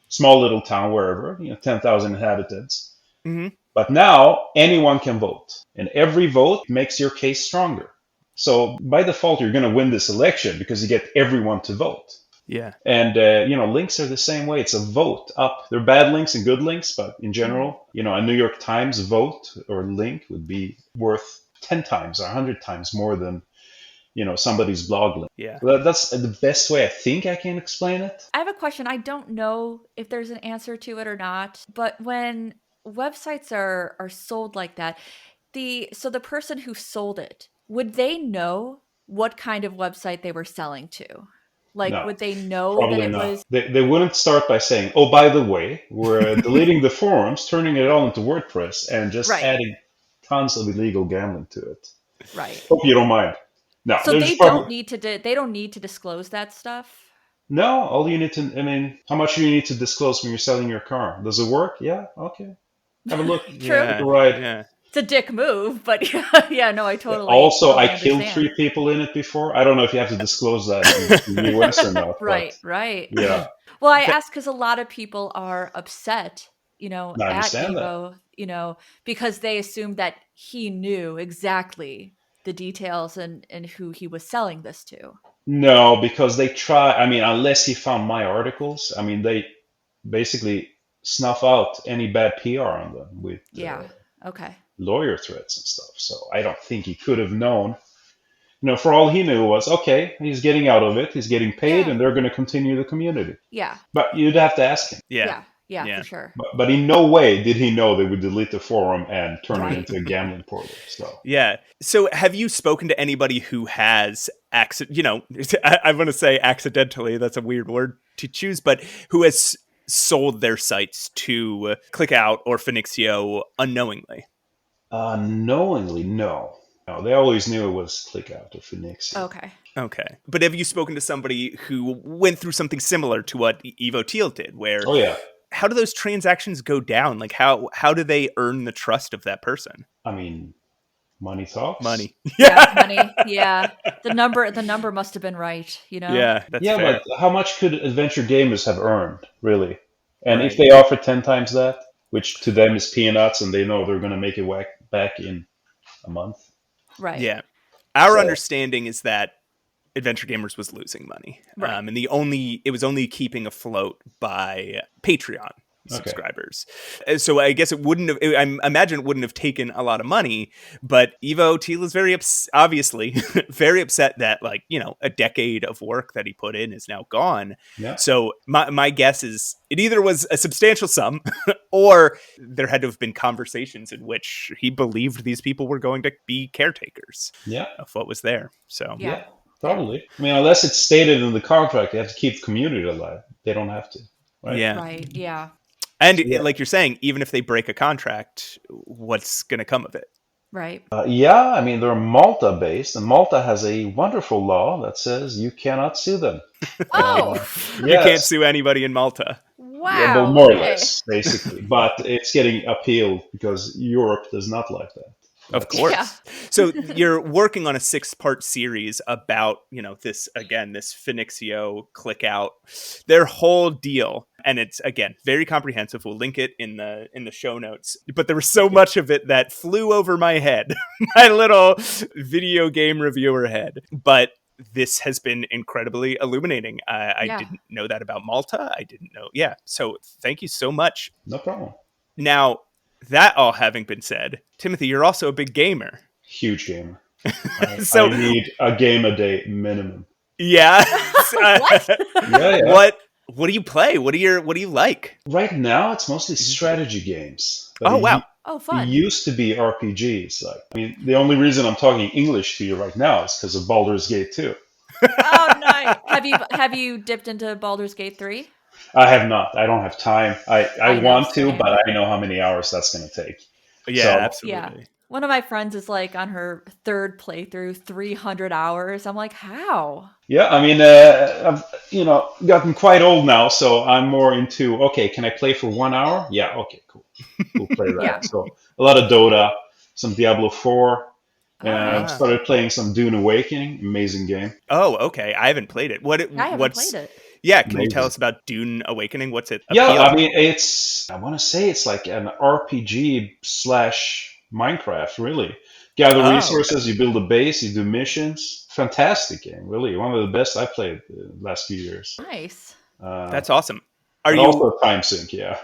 small little town, wherever, 10,000 inhabitants. Mm-hmm. But now anyone can vote, and every vote makes your case stronger. So, by default, you're going to win this election because you get everyone to vote. Yeah. And, links are the same way. It's a vote up. There are bad links and good links, but in general, a New York Times vote or link would be worth 10 times or 100 times more than, somebody's blog link. Yeah. That's the best way I think I can explain it. I have a question. I don't know if there's an answer to it or not, but when websites are sold like that, the person who sold it, would they know what kind of website they were selling to? Like, No, would they know probably that it not. was? They wouldn't start by saying, oh, by the way, we're deleting the forums, turning it all into WordPress, and just adding tons of illegal gambling to it. Right. Hope you don't mind. No, So they don't need to. They don't need to disclose that stuff. No, all you need to. How much do you need to disclose when you're selling your car? Does it work? Yeah. Okay. Have a look. True. Right. Yeah. It's a dick move, but yeah, no, I totally. Also, totally I killed 3 people in it before. I don't know if you have to disclose that in the US or not. Right. Yeah. Well, I ask because a lot of people are upset, at understand Evo, because they assumed that he knew exactly the details and who he was selling this to. No, because they try. Unless he found my articles, they basically snuff out any bad PR on them with lawyer threats and stuff. So I don't think he could have known. For all he knew was, okay, he's getting out of it, he's getting paid, and they're going to continue the community. Yeah. But you'd have to ask him. Yeah, for sure. But in no way did he know they would delete the forum and turn it into a gambling portal. So yeah. So have you spoken to anybody who has I want to say accidentally, that's a weird word to choose, but who has sold their sites to Clickout or Finixio unknowingly? Unknowingly, no. No, they always knew it was Clickout or Finixio. Okay. But have you spoken to somebody who went through something similar to what Evo Teal did, where how do those transactions go down? Like how do they earn the trust of that person? Money talks. Money. Money. Yeah. The number must have been right, Yeah, that's fair. But how much could AdventureGamers have earned, really? And if they offer 10 times that, which to them is peanuts, and they know they're going to make it back in a month. Right. Yeah. Our understanding is that AdventureGamers was losing money. Right. And it was only keeping afloat by Patreon subscribers. So I guess I imagine it wouldn't have taken a lot of money, but Evo Teal is obviously very upset that a decade of work that he put in is now gone. Yeah. So my guess is it either was a substantial sum or there had to have been conversations in which he believed these people were going to be caretakers of what was there. So yeah, probably. Unless it's stated in the contract, they have to keep the community alive. They don't have to. Right? Yeah. Right. Yeah. And like you're saying, even if they break a contract, what's going to come of it? Right. They're Malta-based, and Malta has a wonderful law that says you cannot sue them. You can't sue anybody in Malta. Wow. Yeah, more or less, basically. But it's getting appealed because Europe does not like that. Of That's- course. Yeah. So you're working on a 6-part series about, this Phoenixio click out, their whole deal. And it's, again, very comprehensive. We'll link it in the show notes. But there was so much of it that flew over my head, my little video game reviewer head. But this has been incredibly illuminating. I Yeah. didn't know that about Malta. I didn't know. Yeah. So thank you so much. No problem. Now, that all having been said, Timothy, you're also a big gamer. Huge gamer. So- I need a game a day minimum. Yeah. What? Yeah. What do you play? What do you like? Right now, it's mostly strategy games. But Oh, wow. Oh, It fun. used to be RPGs. The only reason I'm talking English to you right now is because of Baldur's Gate 2. Oh, nice. Have you dipped into Baldur's Gate 3? I have not. I don't have time. I I know, want to, same. but I know how many hours that's going to take. Yeah, So- absolutely. Yeah. One of my friends is like on her 3rd playthrough, 300 hours. I'm like, how? Yeah, I've gotten quite old now, so I'm more into, okay, can I play for 1 hour? Yeah, okay, cool. We'll play that. Yeah. So a lot of Dota, some Diablo 4. Oh, I've nice. started playing some Dune Awakening. Amazing game. Oh, okay. I haven't played it. I haven't played it. Yeah, can you Amazing. tell us about Dune Awakening? What's it? Yeah, appeal? I want to say it's like an RPG / Minecraft, really. Gather Oh, resources, you build a base, you do missions. Fantastic game, really. One of the best I've played the last few years. Nice. That's awesome. Are But you also a time sink, yeah.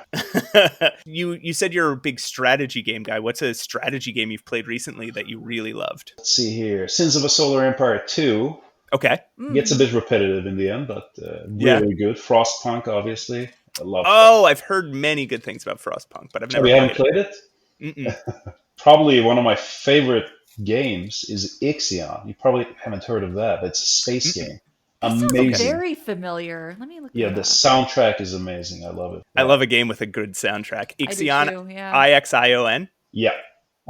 you said you're a big strategy game guy. What's a strategy game you've played recently that you really loved? Let's see here. Sins of a Solar Empire 2 Okay. gets a bit repetitive in the end, but Yeah. really good. Frostpunk, obviously. I love Oh, I've heard many good things about Frostpunk, but I've that. never You haven't played played it? it. Mm-mm. Probably one of my favorite games is Ixion. You probably haven't heard of that. It's a space game. That sounds Amazing. very familiar. Let me look Yeah, that the up. soundtrack is amazing. I love it. I love a game with a good soundtrack. I do Ixion, too, yeah. Ixion. Yeah.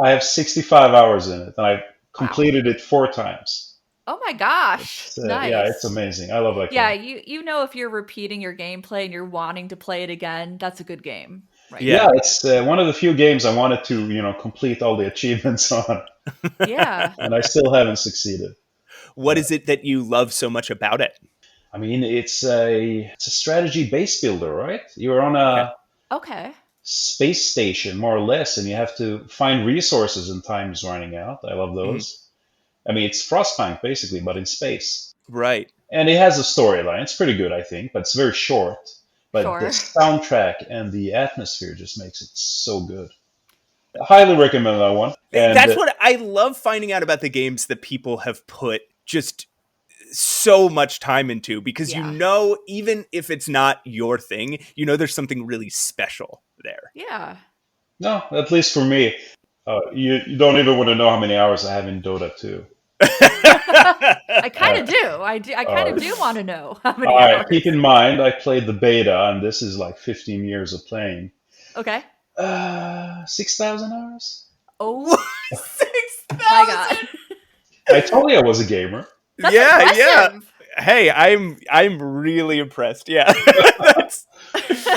I have 65 hours in it, and I've completed it 4 times. Oh my gosh. So, Nice. Yeah, it's amazing. I love that game. Yeah, you know if you're repeating your gameplay and you're wanting to play it again, that's a good game. Right. Yeah. Yeah, it's one of the few games I wanted to, complete all the achievements on, Yeah. and I still haven't succeeded. What is it that you love so much about it? It's a strategy base builder, right? You're on a Okay. space station, more or less, and you have to find resources and time is running out. I love those. It's Frostpunk, basically, but in space. Right. And it has a storyline. It's pretty good, I think, but it's very short. But Sure. the soundtrack and the atmosphere just makes it so good. I highly recommend that one. And, That's what I love finding out about the games that people have put just so much time into, because Yeah. even if it's not your thing, there's something really special there. Yeah. No, at least for me. You don't even want to know how many hours I have in Dota 2. I kind of do. I kind of do want to know how many All right, hours. keep in mind, I played the beta, and this is like 15 years of playing. Okay. 6,000 hours? Oh 6,000. my god. I told you I was a gamer. That's Yeah. impressive. Hey, I'm really impressed. Yeah. That's-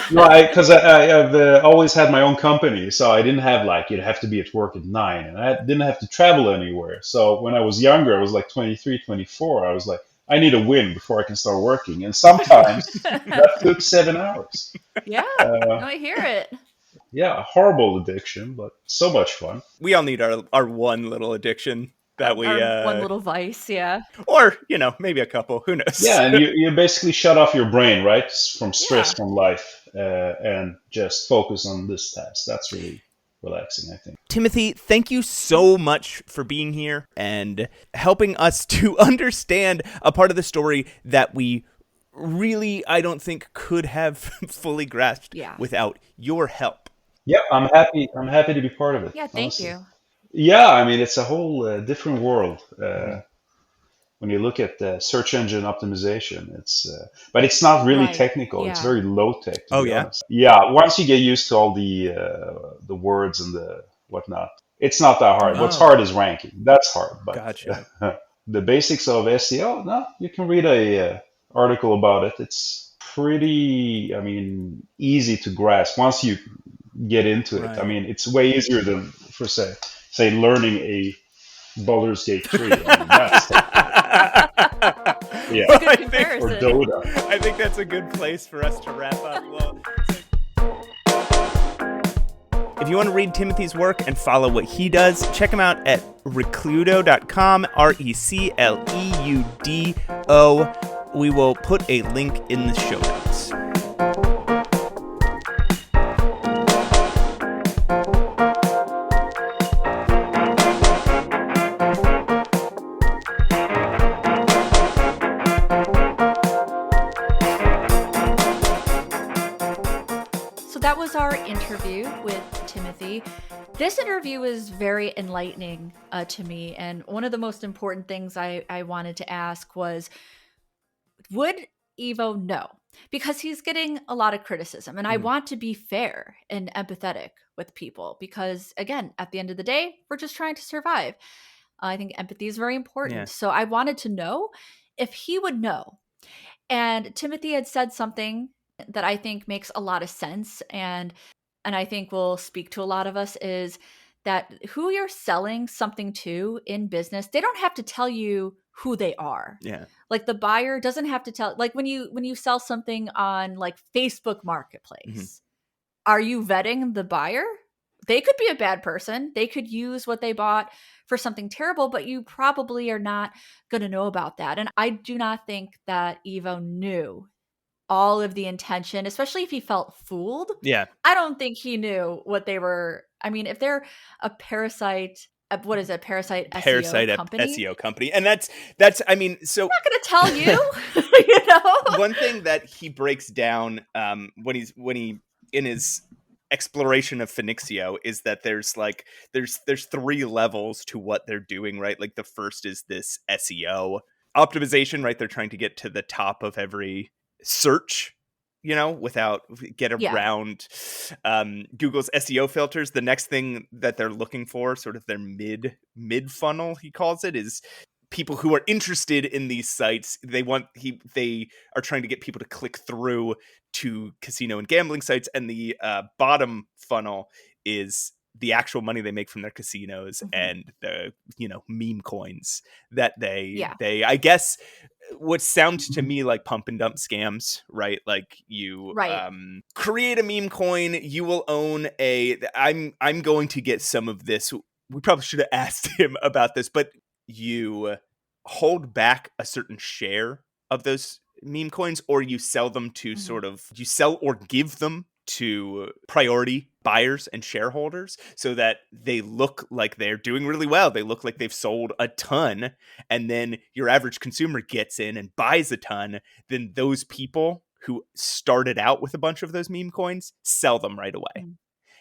Because I've always had my own company, so I didn't have you'd have to be at work at 9, and I didn't have to travel anywhere. So when I was younger, I was like 23, 24. I was like, I need a win before I can start working, and sometimes that took 7 hours. Yeah. No, I hear it. Yeah, a horrible addiction, but so much fun. we all need our one little addiction that we Our one little vice, yeah. or maybe a couple, who knows. Yeah, and you basically shut off your brain, right, from stress Yeah. from life, and just focus on this task. That's really relaxing, I think. Timothy, thank you so much for being here and helping us to understand a part of the story that we really, I don't think, could have fully grasped without your help. Yeah, I'm happy. I'm happy to be part of it. Yeah, thank honestly. you. Yeah, it's a whole different world when you look at search engine optimization. But it's not really Right, technical. It's yeah. very low tech. Oh, To be yeah? honest. Yeah. Once you get used to all the words and the whatnot, it's not that hard. What's Oh. hard is ranking. That's hard. But Gotcha. the basics of SEO, no, you can read a article about it. It's pretty, easy to grasp once you get into it. Right. It's way easier than, for say say, learning a Baldur's Gate 3. I mean, that's yeah. It's a good I comparison. Or Dota. I think that's a good place for us to wrap up. Well, if you want to read Timothy's work and follow what he does, check him out at recludo.com, RECLEUDO. We will put a link in the show notes. So that was our interview with Timothy. This interview was very enlightening to me. And one of the most important things I wanted to ask was, would Evo know? Because he's getting a lot of criticism. And I want to be fair and empathetic with people. Because, again, at the end of the day, we're just trying to survive. I think empathy is very important. Yeah. So I wanted to know if he would know. And Timothy had said something that I think makes a lot of sense, and I think will speak to a lot of us, is that who you're selling something to in business, they don't have to tell you who they are. Yeah. Like the buyer doesn't have to tell, like when you sell something on like Facebook Marketplace, are you vetting the buyer? They could be a bad person. They could use what they bought for something terrible, but you probably are not going to know about that. And I do not think that Evo knew all of the intention, especially if he felt fooled. Yeah. I don't think he knew what they were. I mean, if they're a parasite, what is it? Parasite SEO company? SEO company. And that's, I mean, so I'm not going to tell you, you know? one thing that he breaks down when he in his exploration of Phoenixio is that there's three levels to what they're doing, right? Like the first is this SEO optimization, right? They're trying to get to the top of every search, without get around Google's SEO filters. The next thing that they're looking for, sort of their mid funnel, he calls it, is people who are interested in these sites. They are trying to get people to click through to casino and gambling sites, and the bottom funnel is the actual money they make from their casinos and the meme coins that they I guess what sounds to me like pump and dump scams, right? Like you create a meme coin, you will own I'm going to get some of this. We probably should have asked him about this, but you hold back a certain share of those meme coins, or you sell them to you sell or give them to priority buyers and shareholders so that they look like they're doing really well. They look like they've sold a ton, and then your average consumer gets in and buys a ton. Then those people who started out with a bunch of those meme coins sell them right away.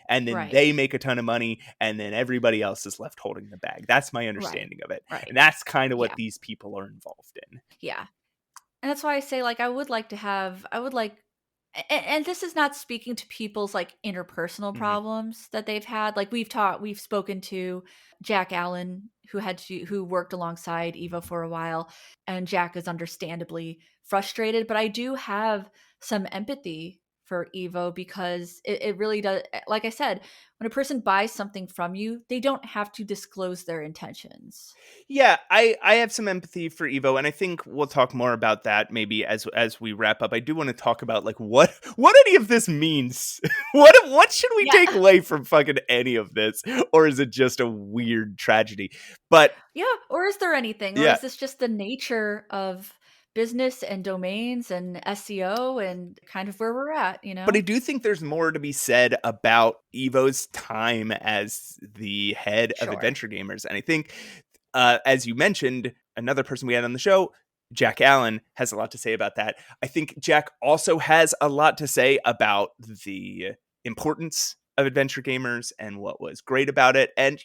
And then they make a ton of money, and then everybody else is left holding the bag. That's my understanding of it. Right. And that's kind of what these people are involved in. Yeah. And that's why I say, like, I would like, and this is not speaking to people's like interpersonal problems that they've had. Like we've spoken to Jack Allin, who worked alongside Evo for a while, and Jack is understandably frustrated, but I do have some empathy for Evo because it really does. Like I said, when a person buys something from you, they don't have to disclose their intentions. Yeah, I have some empathy for Evo, and I think we'll talk more about that maybe as we wrap up. I do want to talk about like what any of this means. What should we take away from fucking any of this, or is it just a weird tragedy? But or is there anything, or is this just the nature of business and domains and SEO and kind of where we're at, But I do think there's more to be said about Evo's time as the head of AdventureGamers. And I think, as you mentioned, another person we had on the show, Jack Allin, has a lot to say about that. I think Jack also has a lot to say about the importance of AdventureGamers and what was great about it, and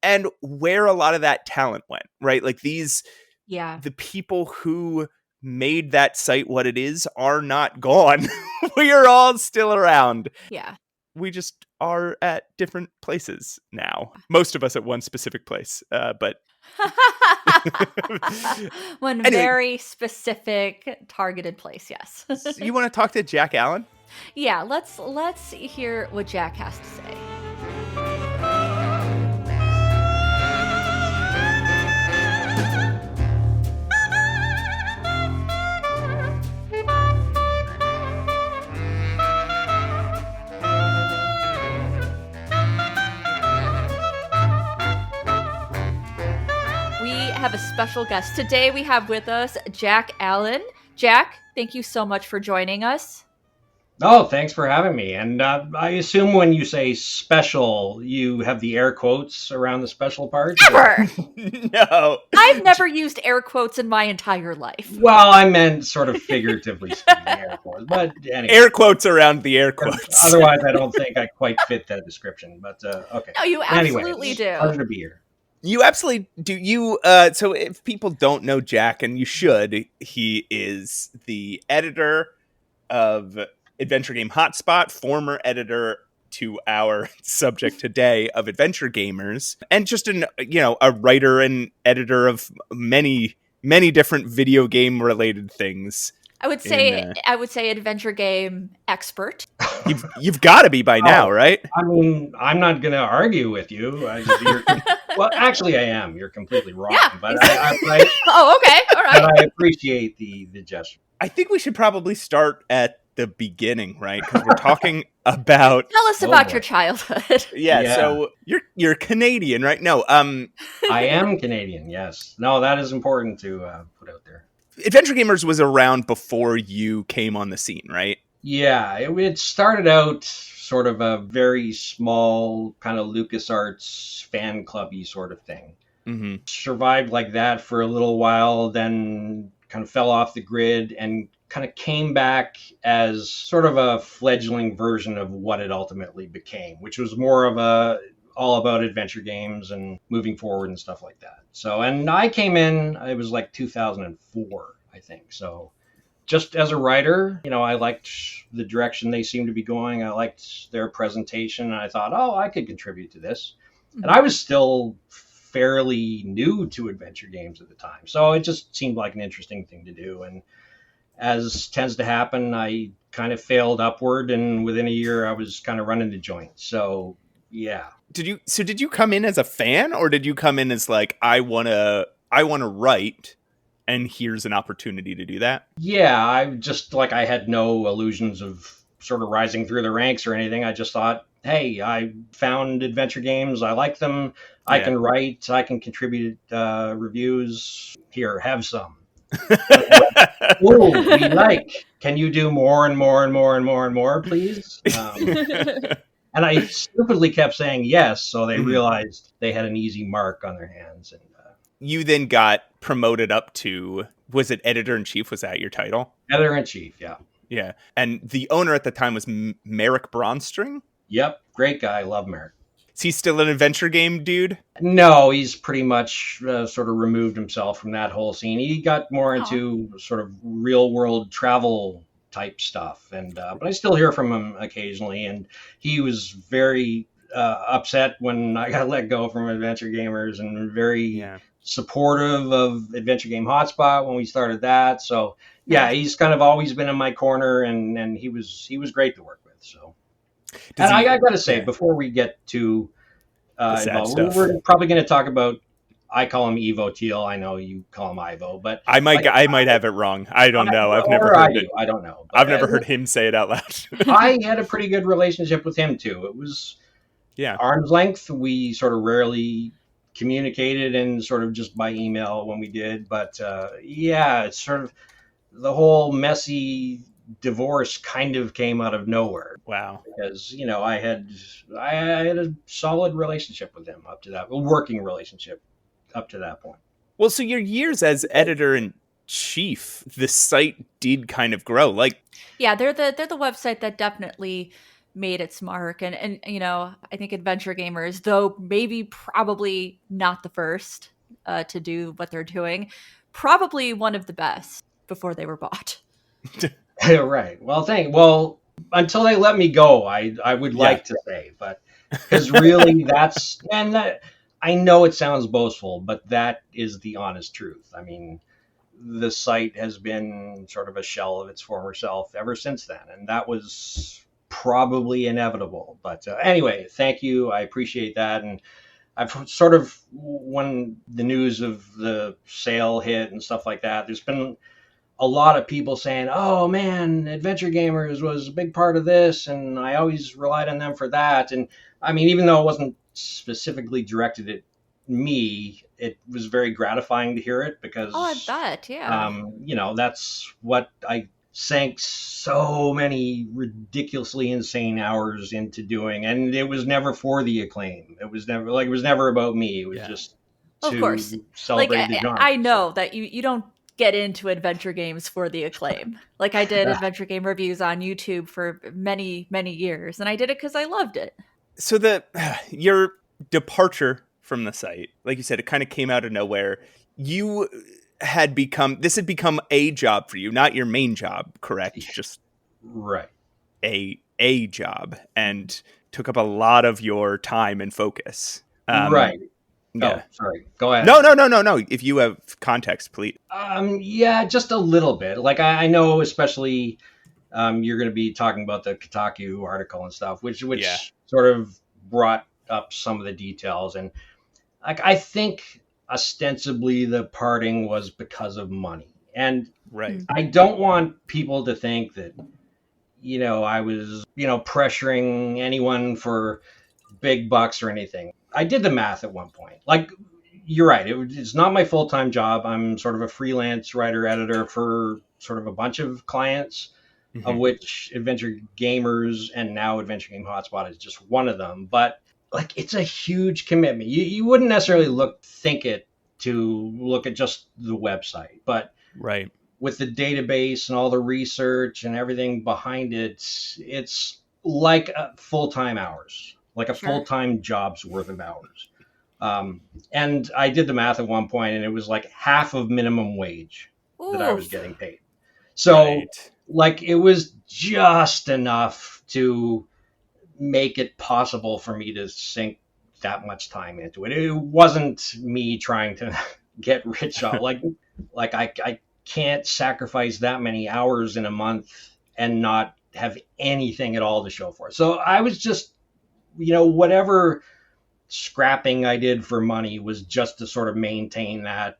and where a lot of that talent went, right? Like the people who made that site what it is are not gone. We are all still around. Yeah. We just are at different places now. Most of us at one specific place, but one very specific targeted place. Yes. So you want to talk to Jack Allin? Yeah, let's hear what Jack has to say. special guest. Today we have with us Jack Allin. Jack, thank you so much for joining us. Oh, thanks for having me. And I assume when you say special, you have the air quotes around the special part? Never! No. I've never used air quotes in my entire life. Well, I meant sort of figuratively speaking air quotes. But anyway. Air quotes around the air quotes. Otherwise, I don't think I quite fit that description. But okay. No, you absolutely do. Pleasure to be here. You absolutely do. You so if people don't know Jack, and you should, he is the editor of Adventure Game Hotspot, former editor to our subject today of AdventureGamers, and just a writer and editor of many different video game related things. I would say adventure game expert. You've got to be by now, right? I mean, I'm not going to argue with you. Well, actually, I am. You're completely wrong. Yeah, but exactly. Oh, okay, all right. But I appreciate the gesture. I think we should probably start at the beginning, right? Because we're talking about. Tell us about your childhood. Yeah, so you're Canadian, right? No, I am Canadian. Yes. No, that is important to put out there. AdventureGamers was around before you came on the scene, right? Yeah, it started out sort of a very small kind of LucasArts fan clubby sort of thing. Mm-hmm. Survived like that for a little while, then kind of fell off the grid and kind of came back as sort of a fledgling version of what it ultimately became, which was more of all about adventure games and moving forward and stuff like that. So, and I came in, it was like 2004, I think. So just as a writer, I liked the direction they seemed to be going. I liked their presentation. And I thought, I could contribute to this. Mm-hmm. And I was still fairly new to adventure games at the time. So it just seemed like an interesting thing to do. And as tends to happen, I kind of failed upward. And within a year, I was kind of running the joint. So, yeah. Did you come in as a fan, or did you come in as like, I want to write, and here's an opportunity to do that? Yeah, I had no illusions of sort of rising through the ranks or anything. I just thought, hey, I found adventure games. I like them. I can write. I can contribute reviews. Here, have some. Oh, we like. Can you do more and more and more and more and more, please? And I stupidly kept saying yes, so they realized they had an easy mark on their hands. And you then got promoted up to, was it editor-in-chief? Was that your title? Editor-in-chief, yeah. Yeah. And the owner at the time was Merrick Braunstring? Yep, great guy. Love Merrick. Is he still an adventure game dude? No, he's pretty much sort of removed himself from that whole scene. He got more into sort of real-world travel type stuff, and but I still hear from him occasionally, and he was very upset when I got let go from AdventureGamers, and very supportive of Adventure Game Hotspot when we started that. So yeah, he's kind of always been in my corner, and he was great to work with. So, I got to say, before we get to we're probably going to talk about. I call him Evo Teal. I know you call him Ivo, but I might have it wrong. I don't know. I've never heard it. I don't know. I've never heard him say it out loud. I had a pretty good relationship with him too. It was arm's length. We sort of rarely communicated, and sort of just by email when we did. But it's sort of the whole messy divorce kind of came out of nowhere. Wow. Because I had a solid relationship with him up to that, a working relationship up to that point. Well, so your years as editor-in-chief, the site did kind of grow. They're the website that definitely made its mark, and I think AdventureGamers, though maybe probably not the first to do what they're doing, probably one of the best before they were bought. Right. Well, until they let me go, I would like to say, but because really I know it sounds boastful, but that is the honest truth. I mean, the site has been sort of a shell of its former self ever since then, and that was probably inevitable. But anyway, thank you. I appreciate that. And I've sort of, when the news of the sale hit and stuff like that, there's been a lot of people saying, oh man, AdventureGamers was a big part of this, and I always relied on them for that. And I mean, even though it wasn't specifically directed at me, it was very gratifying to hear it because, Oh, I bet, yeah. That's what I sank so many ridiculously insane hours into doing, and it was never for the acclaim. It was never about me. It was just Of course. to Like, celebrate the genre. I know that you don't get into adventure games for the acclaim. Like, I did adventure game reviews on YouTube for many, many years, and I did it because I loved it. So your departure from the site, like you said, it kind of came out of nowhere. This had become a job for you, not your main job, correct? Just right. A job, and took up a lot of your time and focus. Right. Yeah. Oh, sorry. Go ahead. No. If you have context, please. Yeah, just a little bit. Like I know, especially, you're going to be talking about the Kotaku article and stuff, which sort of brought up some of the details, and like I think ostensibly the parting was because of money, and right. I don't want people to think that I was pressuring anyone for big bucks or anything. I did the math at one point. Like, you're right. It's not my full-time job. I'm sort of a freelance writer, editor for sort of a bunch of clients, of which Adventure Gamers and now Adventure Game Hotspot is just one of them. But like, it's a huge commitment. You wouldn't necessarily think it to look at just the website, but right. With the database and all the research and everything behind it, it's like full-time hours. Like a full-time job's worth of hours. And I did the math at one point, and it was like half of minimum wage that I was getting paid. So like, it was just enough to make it possible for me to sink that much time into it. It wasn't me trying to get rich off. Like I can't sacrifice that many hours in a month and not have anything at all to show for it. So I was just, whatever scrapping I did for money was just to sort of maintain that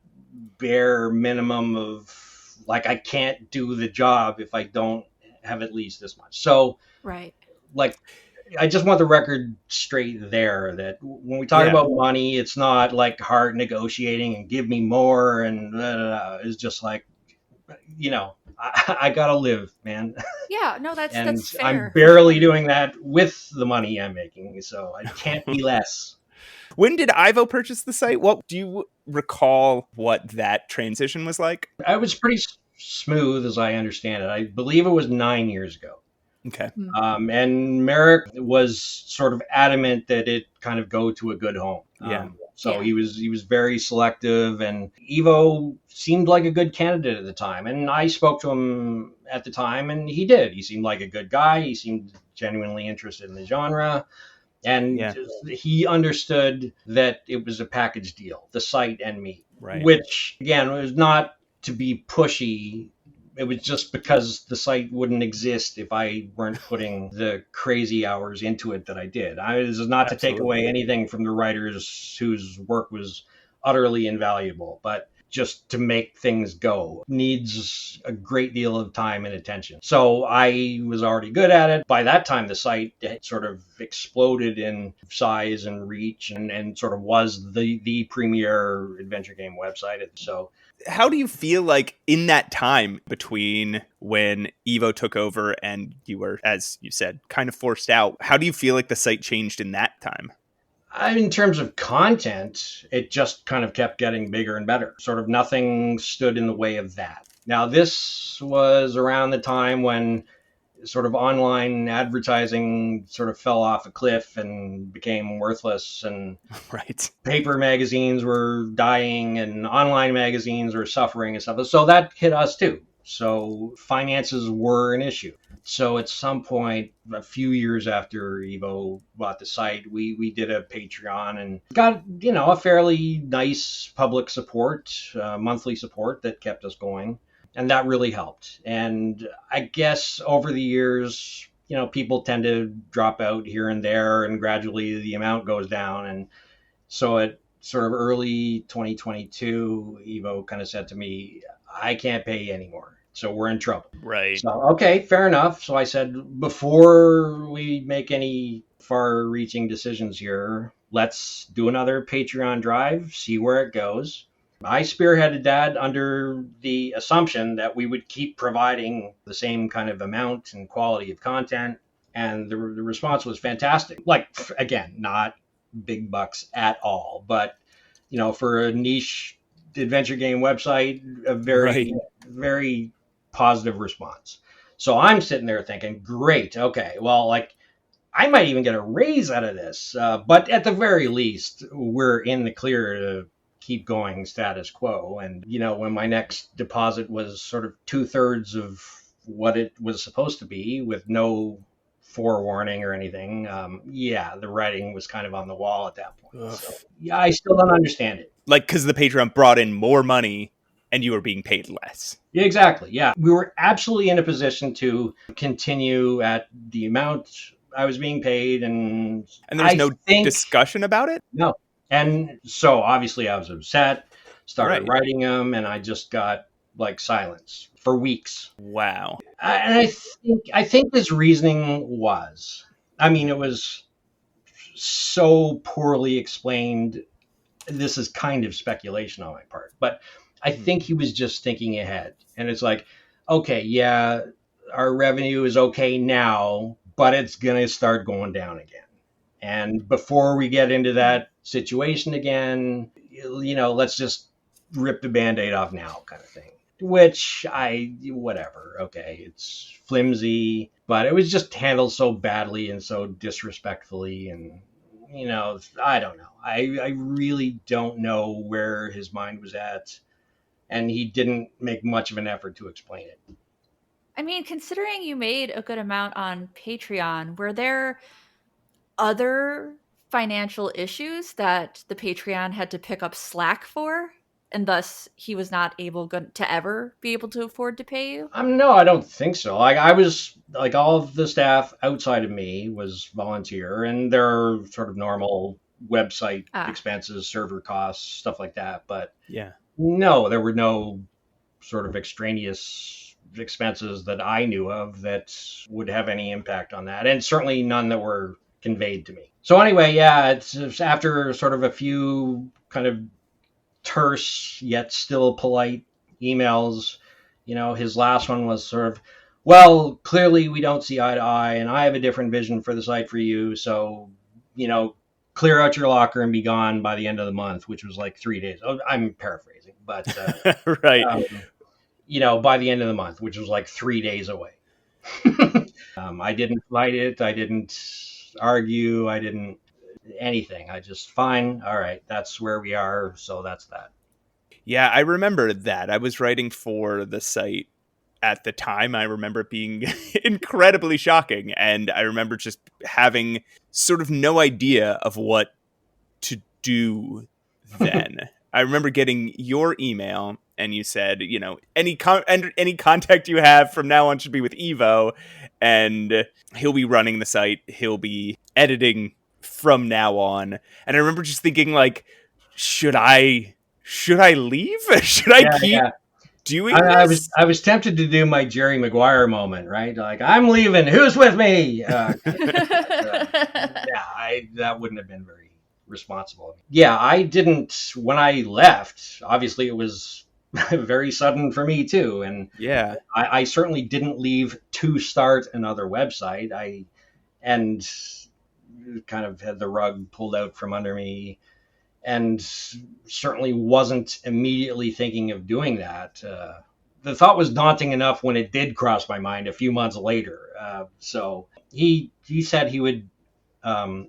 bare minimum of, like, I can't do the job if I don't have at least this much. So, like, I just want the record straight there that when we talk about money, it's not like hard negotiating and give me more and blah, blah, blah. It's just like, I gotta live, man. Yeah, no, that's fair. I'm barely doing that with the money I'm making, so I can't be less. When did Ivo purchase the site? What do you recall what that transition was like? I was pretty smooth, as I understand it. I believe it was 9 years ago. Okay. And Merrick was sort of adamant that it kind of go to a good home. So he was very selective, and Evo seemed like a good candidate at the time. And I spoke to him at the time, and he did. He seemed like a good guy. He seemed genuinely interested in the genre. And he understood that it was a package deal, the site and me. Right. Which, again, was not to be pushy. It was just because the site wouldn't exist if I weren't putting the crazy hours into it that I did. This is not to take away anything from the writers whose work was utterly invaluable, but just to make things go needs a great deal of time and attention. So I was already good at it. By that time, the site had sort of exploded in size and reach and sort of was the premier adventure game website. So how do you feel like in that time between when Evo took over and you were, as you said, kind of forced out? How do you feel like the site changed in that time? In terms of content, it just kind of kept getting bigger and better. Sort of nothing stood in the way of that. Now, this was around the time when sort of online advertising sort of fell off a cliff and became worthless, and paper magazines were dying and online magazines were suffering and stuff. So that hit us too. So finances were an issue. So at some point, a few years after Evo bought the site, we did a Patreon and got, a fairly nice public support, monthly support that kept us going. And that really helped. And I guess over the years, people tend to drop out here and there, and gradually the amount goes down. And so at sort of early 2022, Evo kind of said to me, I can't pay you anymore. So we're in trouble. Right. So, okay, fair enough. So I said, before we make any far-reaching decisions here, let's do another Patreon drive, see where it goes. I spearheaded that under the assumption that we would keep providing the same kind of amount and quality of content. And the response was fantastic. Like, again, not big bucks at all, but, for a niche adventure game website, a very, very positive response. So I'm sitting there thinking, great, okay, well, like, I might even get a raise out of this. But at the very least, we're in the clear to keep going status quo. And, when my next deposit was sort of 2/3 of what it was supposed to be with no forewarning or anything, the writing was kind of on the wall at that point. So, I still don't understand it. Like, because the Patreon brought in more money and you were being paid less. Yeah, exactly. Yeah. We were absolutely in a position to continue at the amount I was being paid. And there's no discussion about it? No. And so obviously I was upset, started writing them, and I just got like silence for weeks. Wow. And I think his reasoning was, it was so poorly explained. This is kind of speculation on my part, but I think he was just thinking ahead. And it's like, okay, yeah, our revenue is okay now, but it's going to start going down again. And before we get into that situation again, let's just rip the Band-Aid off now kind of thing. Which whatever, okay, it's flimsy, but it was just handled so badly and so disrespectfully. And, I don't know. I really don't know where his mind was at. And he didn't make much of an effort to explain it. I mean, considering you made a good amount on Patreon, were there other financial issues that the Patreon had to pick up slack for, and thus he was not able to ever be able to afford to pay you? No, I don't think so. Like, I was like, all of the staff outside of me was volunteer, and there are sort of normal website expenses, server costs, stuff like that. But no, there were no sort of extraneous expenses that I knew of that would have any impact on that, and certainly none that were conveyed to me. So anyway, it's after sort of a few kind of terse yet still polite emails. His last one was sort of, well, clearly we don't see eye to eye, and I have a different vision for the site for you, so clear out your locker and be gone by the end of the month, which was like 3 days. I'm paraphrasing, but right. By the end of the month, which was like 3 days away. I didn't fight it. I didn't argue. I didn't anything. I just, fine. All right. That's where we are. So that's that. Yeah, I remember that. I was writing for the site at the time. I remember it being incredibly shocking. And I remember just having sort of no idea of what to do then. I remember getting your email and you said, any contact you have from now on should be with Evo, and he'll be running the site. He'll be editing from now on. And I remember just thinking, like, should I leave? Should I keep doing this? I was tempted to do my Jerry Maguire moment, right? Like, I'm leaving. Who's with me? That wouldn't have been very responsible. Yeah, I didn't, when I left, obviously it was very sudden for me too. And I certainly didn't leave to start another website. I kind of had the rug pulled out from under me, and certainly wasn't immediately thinking of doing that. The thought was daunting enough when it did cross my mind a few months later. So he said he would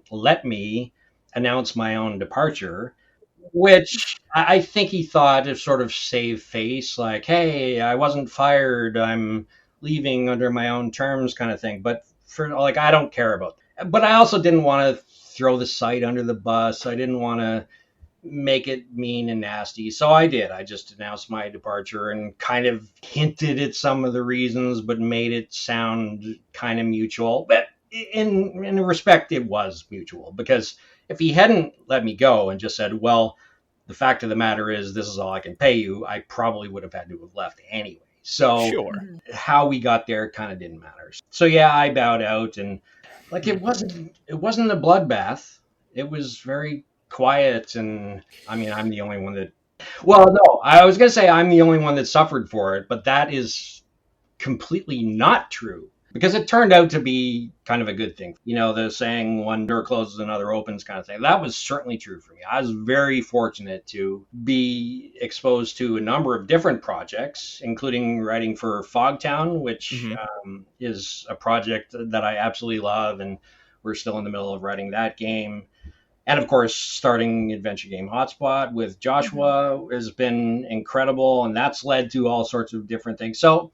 let me announce my own departure, which I think he thought to sort of save face, like, hey, I wasn't fired, I'm leaving under my own terms kind of thing. But for like, I don't care about that. But I also didn't want to throw the site under the bus. I didn't want to make it mean and nasty. So I did. I just announced my departure and kind of hinted at some of the reasons, but made it sound kind of mutual. But in respect, it was mutual, because if he hadn't let me go and just said, well, the fact of the matter is this is all I can pay you, I probably would have had to have left anyway. So how we got there kind of didn't matter. So yeah, I bowed out, and like, it wasn't a bloodbath. It was very quiet, and I mean, I'm the only one that. Well, no, I was gonna say I'm the only one that suffered for it, but that is completely not true because it turned out to be kind of a good thing. You know, the saying one door closes, another opens kind of thing. That was certainly true for me. I was very fortunate to be exposed to a number of different projects, including writing for Fogtown, which is a project that I absolutely love. And we're still in the middle of writing that game. And of course, starting Adventure Game Hotspot with Joshua has been incredible. And that's led to all sorts of different things. So,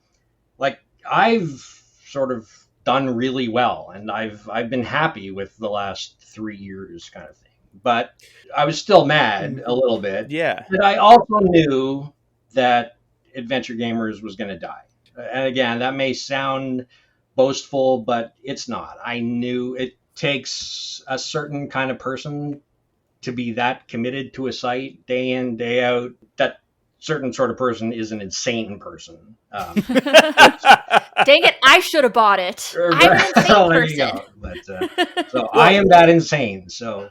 like, I've sort of done really well, and I've been happy with the last 3 years kind of thing. But I was still mad a little bit. Yeah. But I also knew that Adventure Gamers was going to die. And again, that may sound boastful, but it's not. I knew it takes a certain kind of person to be that committed to a site day in, day out. That certain sort of person is an insane person. Dang it, I should have bought it. I'm an insane person. But, so I am that insane. So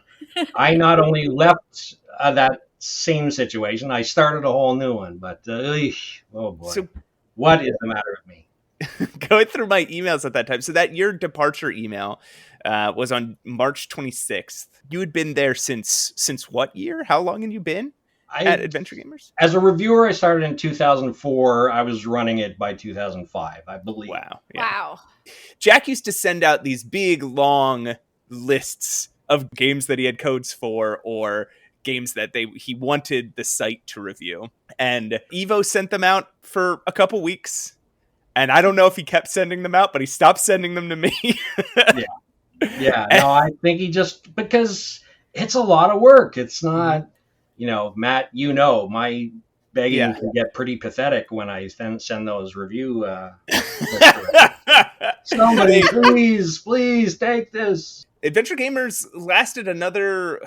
I not only left that same situation, I started a whole new one. But, oh boy, so, what is the matter with me? Going through my emails at that time. So that your departure email was on March 26th. You had been there since what year? How long had you been at Adventure Gamers? As a reviewer, I started in 2004. I was running it by 2005, I believe. Wow. Yeah. Wow. Jack used to send out these big, long lists of games that he had codes for or games that he wanted the site to review. And Evo sent them out for a couple weeks. And I don't know if he kept sending them out, but he stopped sending them to me. Yeah. No, I think he just, because it's a lot of work. It's not, Matt, my begging can get pretty pathetic when I then send those review. Somebody, please take this. Adventure Gamers lasted another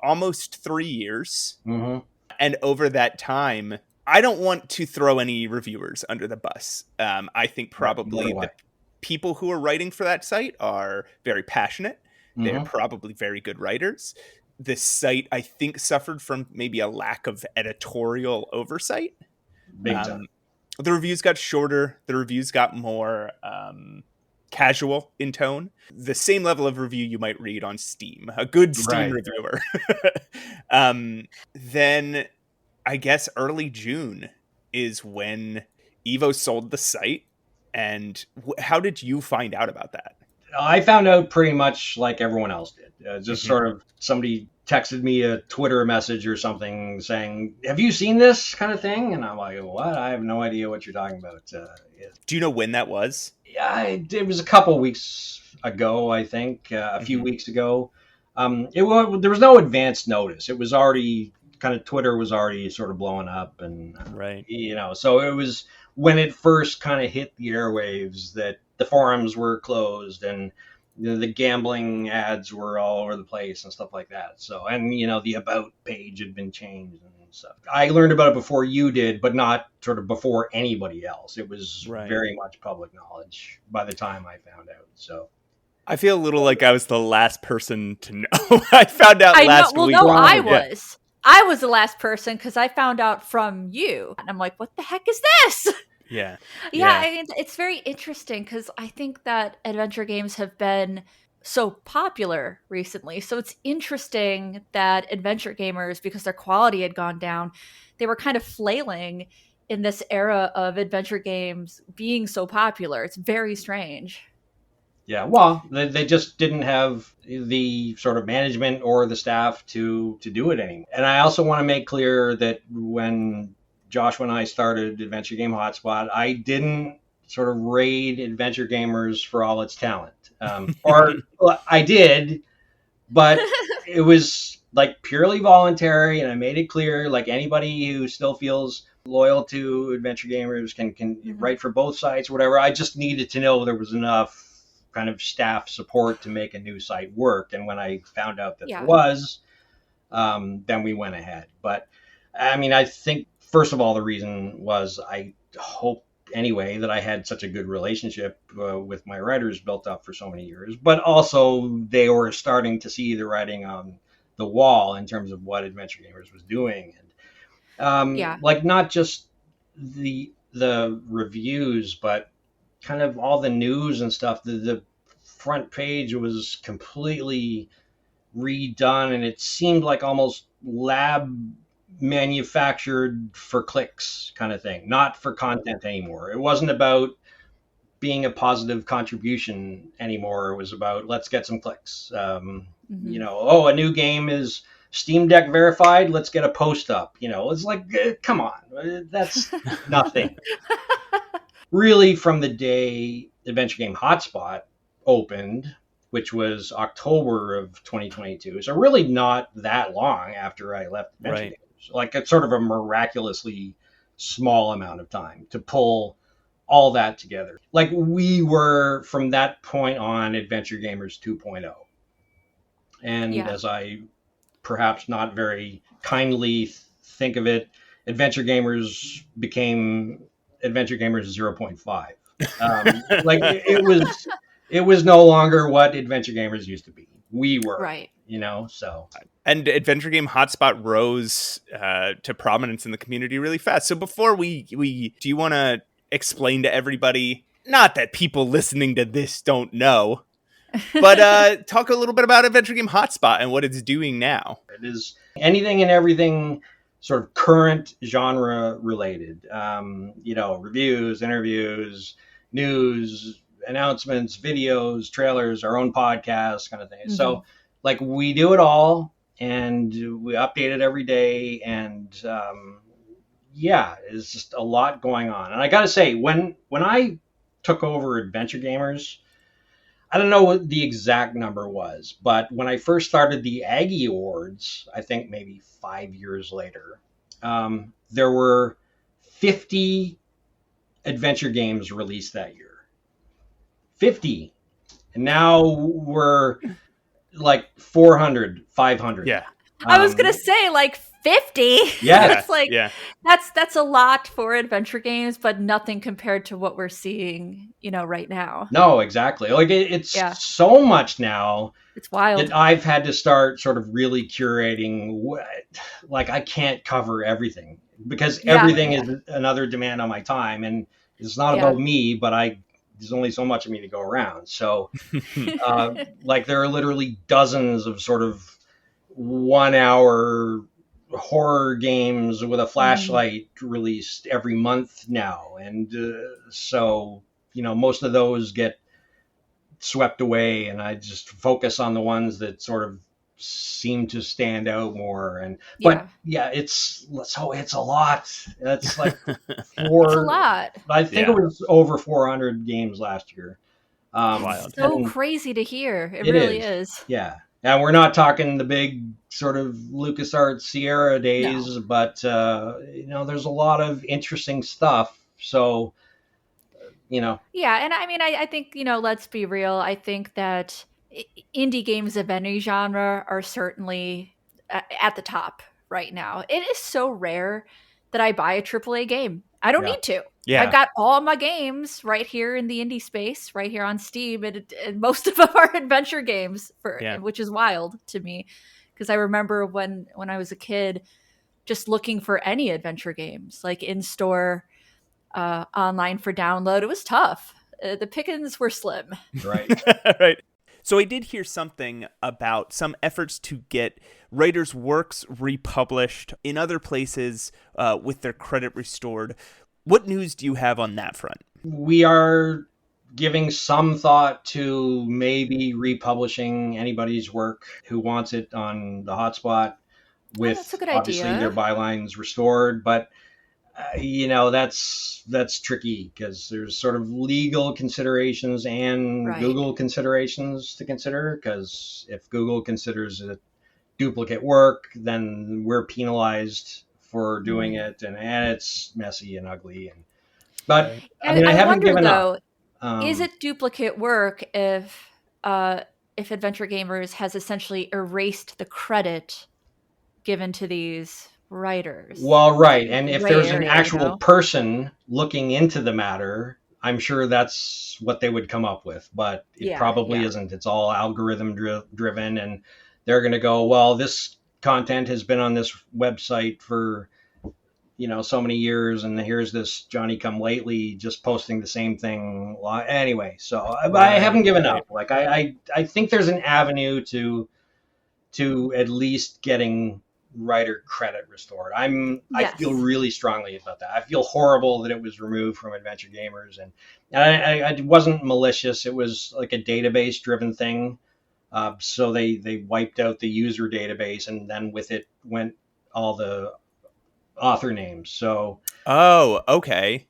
almost 3 years. Mm-hmm. And over that time, I don't want to throw any reviewers under the bus. I think probably the people who are writing for that site are very passionate. Mm-hmm. They're probably very good writers. The site, I think, suffered from maybe a lack of editorial oversight. Big time. The reviews got shorter. The reviews got more casual in tone. The same level of review you might read on Steam. A good Steam reviewer. Then I guess early June is when Evo sold the site. And how did you find out about that? I found out pretty much like everyone else did. Just sort of somebody texted me a Twitter message or something saying, "Have you seen this?" kind of thing. And I'm like, "What? I have no idea what you're talking about." Do you know when that was? Yeah, it was a couple weeks ago, I think, a few weeks ago. There was no advance notice. It was already Twitter was already sort of blowing up, and so it was when it first kind of hit the airwaves that the forums were closed and the gambling ads were all over the place and stuff like that. So, and the about page had been changed and stuff. I learned about it before you did, but not sort of before anybody else. It was very much public knowledge by the time I found out. So I feel a little like I was the last person to know. I found out last week. Well, no, I was. I was the last person because I found out from you. And I'm like, what the heck is this? Yeah. I mean, it's very interesting because I think that adventure games have been so popular recently. So it's interesting that adventure gamers, because their quality had gone down, they were kind of flailing in this era of adventure games being so popular. It's very strange. Yeah, well, they just didn't have the sort of management or the staff to do it anymore. And I also want to make clear that when Joshua and I started Adventure Game Hotspot, I didn't sort of raid Adventure Gamers for all its talent. Or I did, but it was like purely voluntary, and I made it clear, like anybody who still feels loyal to Adventure Gamers can write for both sites, whatever. I just needed to know there was enough kind of staff support to make a new site work. And when I found out that there was, then we went ahead. But I mean, I think, first of all, the reason was I hope anyway, that I had such a good relationship with my writers built up for so many years, but also they were starting to see the writing on the wall in terms of what Adventure Gamers was doing. And like not just the reviews, but kind of all the news and stuff. The front page was completely redone, and it seemed like almost lab manufactured for clicks kind of thing, not for content anymore. It wasn't about being a positive contribution anymore. It was about, let's get some clicks. Oh, a new game is Steam Deck verified. Let's get a post up. It's like, come on, that's nothing. Really, from the day Adventure Game Hotspot opened, which was October of 2022, so really not that long after I left Adventure Gamers. Like, it's sort of a miraculously small amount of time to pull all that together. Like, we were, from that point on, Adventure Gamers 2.0. And as I perhaps not very kindly think of it, Adventure Gamers became Adventure Gamers 0.5. Like, it was no longer what Adventure Gamers used to be. We were, so. And Adventure Game Hotspot rose to prominence in the community really fast. So before we do you want to explain to everybody, not that people listening to this don't know, but talk a little bit about Adventure Game Hotspot and what it's doing now. It is anything and everything sort of current genre related. Reviews, interviews, news, announcements, videos, trailers, our own podcast kind of thing. Mm-hmm. So like we do it all and we update it every day. And it's just a lot going on. And I got to say, when I took over Adventure Gamers, I don't know what the exact number was, but when I first started the Aggie Awards, I think maybe 5 years later, there were 50 adventure games released that year. 50. And now we're like 400, 500. Yeah. I was going to say like 50. Yeah. It's like, that's a lot for adventure games, but nothing compared to what we're seeing, right now. No, exactly. Like it's so much now. It's wild. That I've had to start sort of really curating like I can't cover everything because everything is another demand on my time. And it's not about me, but there's only so much of me to go around. So like there are literally dozens of sort of 1 hour horror games with a flashlight released every month now. And so, most of those get swept away and I just focus on the ones that sort of seem to stand out more. It's a lot. It's like it's a lot. I think it was over 400 games last year. So crazy to hear. It really is. Yeah. And we're not talking the big sort of LucasArts Sierra days, but there's a lot of interesting stuff. So, Yeah, and I mean, I think, let's be real. I think that indie games of any genre are certainly at the top right now. It is so rare that I buy a AAA game. I don't need to. Yeah. I've got all my games right here in the indie space, right here on Steam, and most of them are adventure games, which is wild to me. Because I remember when I was a kid, just looking for any adventure games, like in-store, online for download, it was tough. The pickings were slim. Right. Right. So I did hear something about some efforts to get writers' works republished in other places with their credit restored. What news do you have on that front? We are giving some thought to maybe republishing anybody's work who wants it on the hotspot with obviously their bylines restored. But that's tricky because there's sort of legal considerations and Google considerations to consider, because if Google considers it duplicate work, then we're penalized for doing it, and it's messy and ugly. But I haven't given up. Is it duplicate work if Adventure Gamers has essentially erased the credit given to these writers. Well, right. It's And a if gray there's an area, actual person looking into the matter, I'm sure that's what they would come up with. But it probably isn't. It's all algorithm driven. And they're going to go, well, this content has been on this website for, so many years. And here's this Johnny come lately just posting the same thing. Anyway, so I haven't given up. Like, I think there's an avenue to at least getting writer credit restored. I feel really strongly about that. I feel horrible that it was removed from Adventure Gamers, and I wasn't malicious. It was like a database driven thing. So they wiped out the user database, and then with it went all the author names. So okay.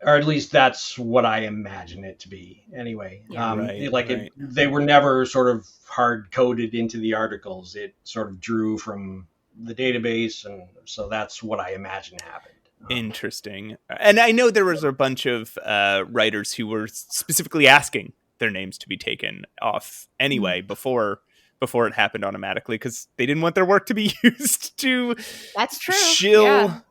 Or at least that's what I imagine it to be. Anyway, they were never sort of hard coded into the articles. It sort of drew from the database, and so that's what I imagine happened. Interesting. And I know there was a bunch of writers who were specifically asking their names to be taken off anyway before it happened automatically, because they didn't want their work to be used to shill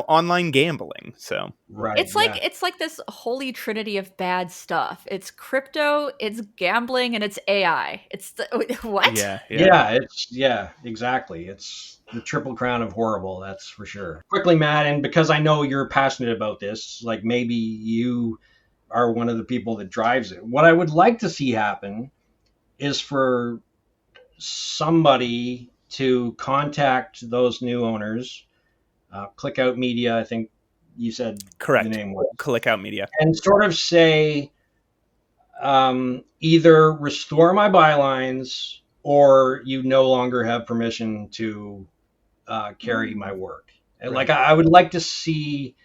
online gambling. So it's like this holy trinity of bad stuff. It's crypto, it's gambling, and it's AI. It's what? Yeah, exactly. It's the triple crown of horrible, that's for sure. Quickly, Matt, and because I know you're passionate about this, like maybe you are one of the people that drives it. What I would like to see happen is for somebody to contact those new owners. Click Out Media, I think you said correct. The name was Click Out Media, and sort of say either restore my bylines or you no longer have permission to carry my work. Right. Like I would like to see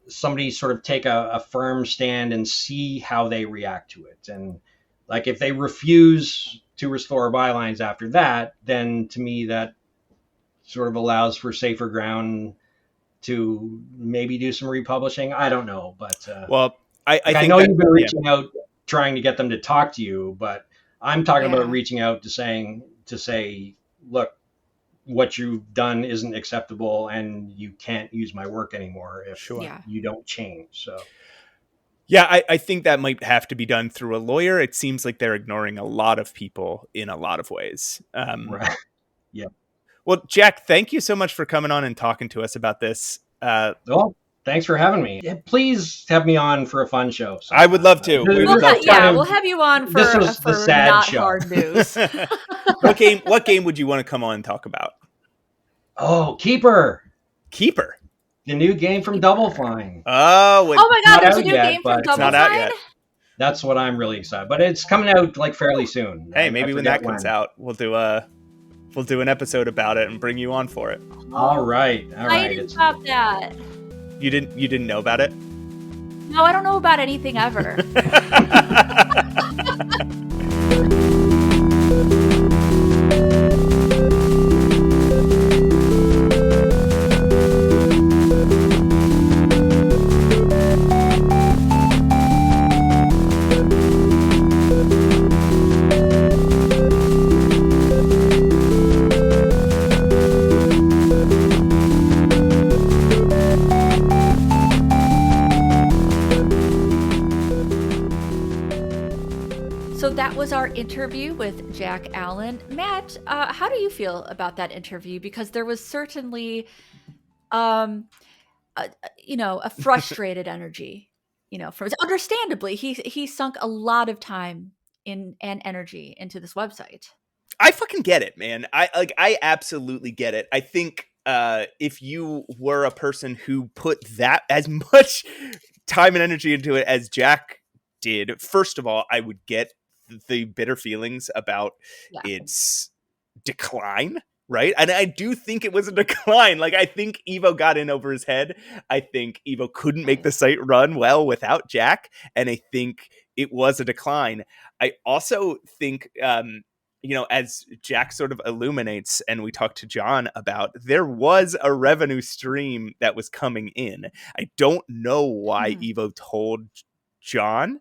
somebody sort of take a firm stand and see how they react to it. And like if they refuse to restore bylines after that, then to me that sort of allows for safer ground to maybe do some republishing. I don't know, but I know you've been reaching out trying to get them to talk to you, but I'm talking about reaching out to say, look, what you've done isn't acceptable and you can't use my work anymore if you don't change. So I think that might have to be done through a lawyer. It seems like they're ignoring a lot of people in a lot of ways. Right. Yeah. Well, Jack, thank you so much for coming on and talking to us about this. Well, thanks for having me. Please have me on for a fun show. I would love to. We'll have you on for the sad not show. Hard news. What game would you want to come on and talk about? Oh, Keeper. Keeper. The new game from Double Fine. Oh my God, there's a new game from Double Fine? It's not out yet. That's what I'm really excited. But it's coming out like fairly soon. Hey, maybe when that comes out, we'll do an episode about it and bring you on for it. All right. I didn't stop that. You didn't know about it? No, I don't know about anything ever. That was our interview with Jack Allin. Matt, how do you feel about that interview? Because there was certainly, a frustrated energy. Understandably, he sunk a lot of time and energy into this website. I fucking get it, man. I absolutely get it. I think if you were a person who put that as much time and energy into it as Jack did, first of all, I would get the bitter feelings about its decline, right? And I do think it was a decline. Like, I think Evo got in over his head. I think Evo couldn't make the site run well without Jack, and I think it was a decline. I also think, as Jack sort of illuminates, and we talked to John about, there was a revenue stream that was coming in. I don't know why Evo told John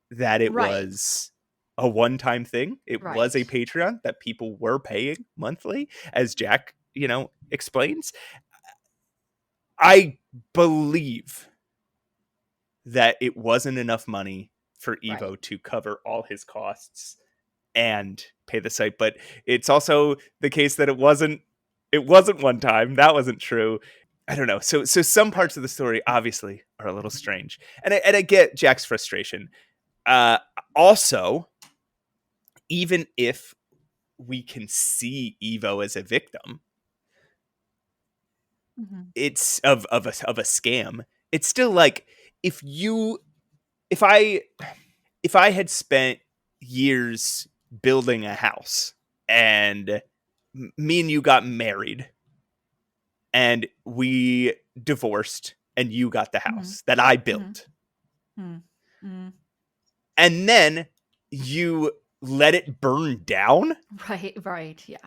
that it was a one-time thing. It was a Patreon that people were paying monthly, as Jack, explains. I believe that it wasn't enough money for Evo Right. to cover all his costs and pay the site, but it's also the case that it wasn't one time. That wasn't true. I don't know. So some parts of the story obviously are a little strange. And I get Jack's frustration. Also, even if we can see Evo as a victim, it's of a scam. It's still like if I had spent years building a house and me and you got married and we divorced and you got the house that I built. And then you let it burn down. Right. Yeah.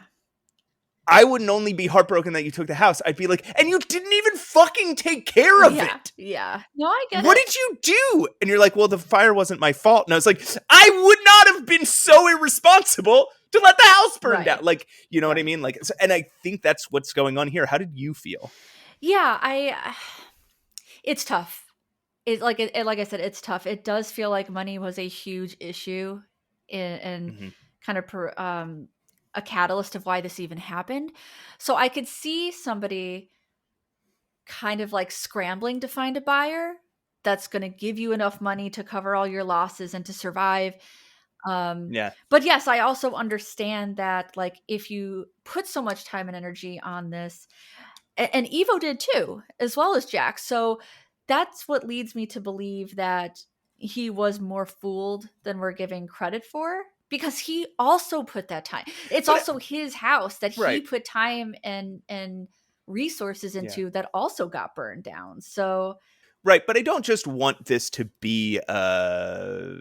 I wouldn't only be heartbroken that you took the house. I'd be like, and you didn't even fucking take care of it. Yeah. No, I get What it. did you do? And you're like, well, the fire wasn't my fault. And I was like, I would not have been so irresponsible to let the house burn down. Like, you know what I mean? Like, and I think that's what's going on here. How did you feel? Yeah, it's tough. Like I said, it's tough. It does feel like money was a huge issue and kind of a catalyst of why this even happened. So I could see somebody kind of like scrambling to find a buyer that's going to give you enough money to cover all your losses and to survive. But yes, I also understand that like if you put so much time and energy on this, and Evo did too, as well as Jack. So that's what leads me to believe that he was more fooled than we're giving credit for, because he also put that time. It's also his house that he put time and resources into that also got burned down. So right, but I don't just want this to be a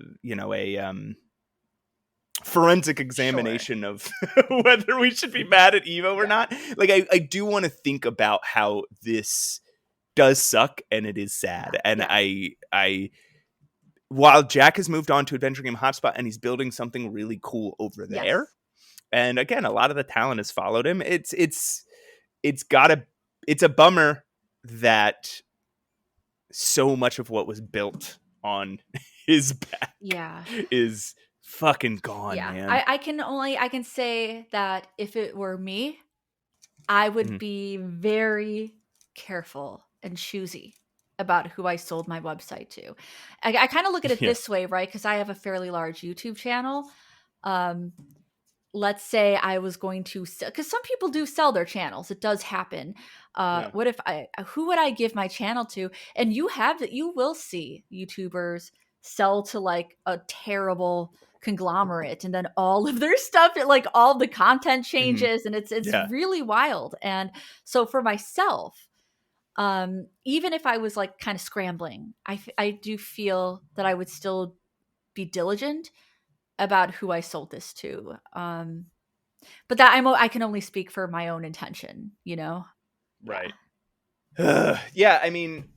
forensic examination of whether we should be mad at Evo or not. Like I do want to think about how this does suck and it is sad. And I while Jack has moved on to Adventure Game Hotspot and he's building something really cool over there. And again, a lot of the talent has followed him. It's a bummer that so much of what was built on his back is fucking gone, man. I can say that if it were me, I would be very careful and choosy about who I sold my website to. I kind of look at it this way, right? Because I have a fairly large YouTube channel. Let's say I was going to sell, because some people do sell their channels. It does happen. What if who would I give my channel to? And you will see YouTubers sell to like a terrible conglomerate, and then all of their stuff, like all the content changes, and it's really wild. And so for myself, even if I was like kind of scrambling, I do feel that I would still be diligent about who I sold this to. But that I can only speak for my own intention, you know? Right. Yeah, I mean,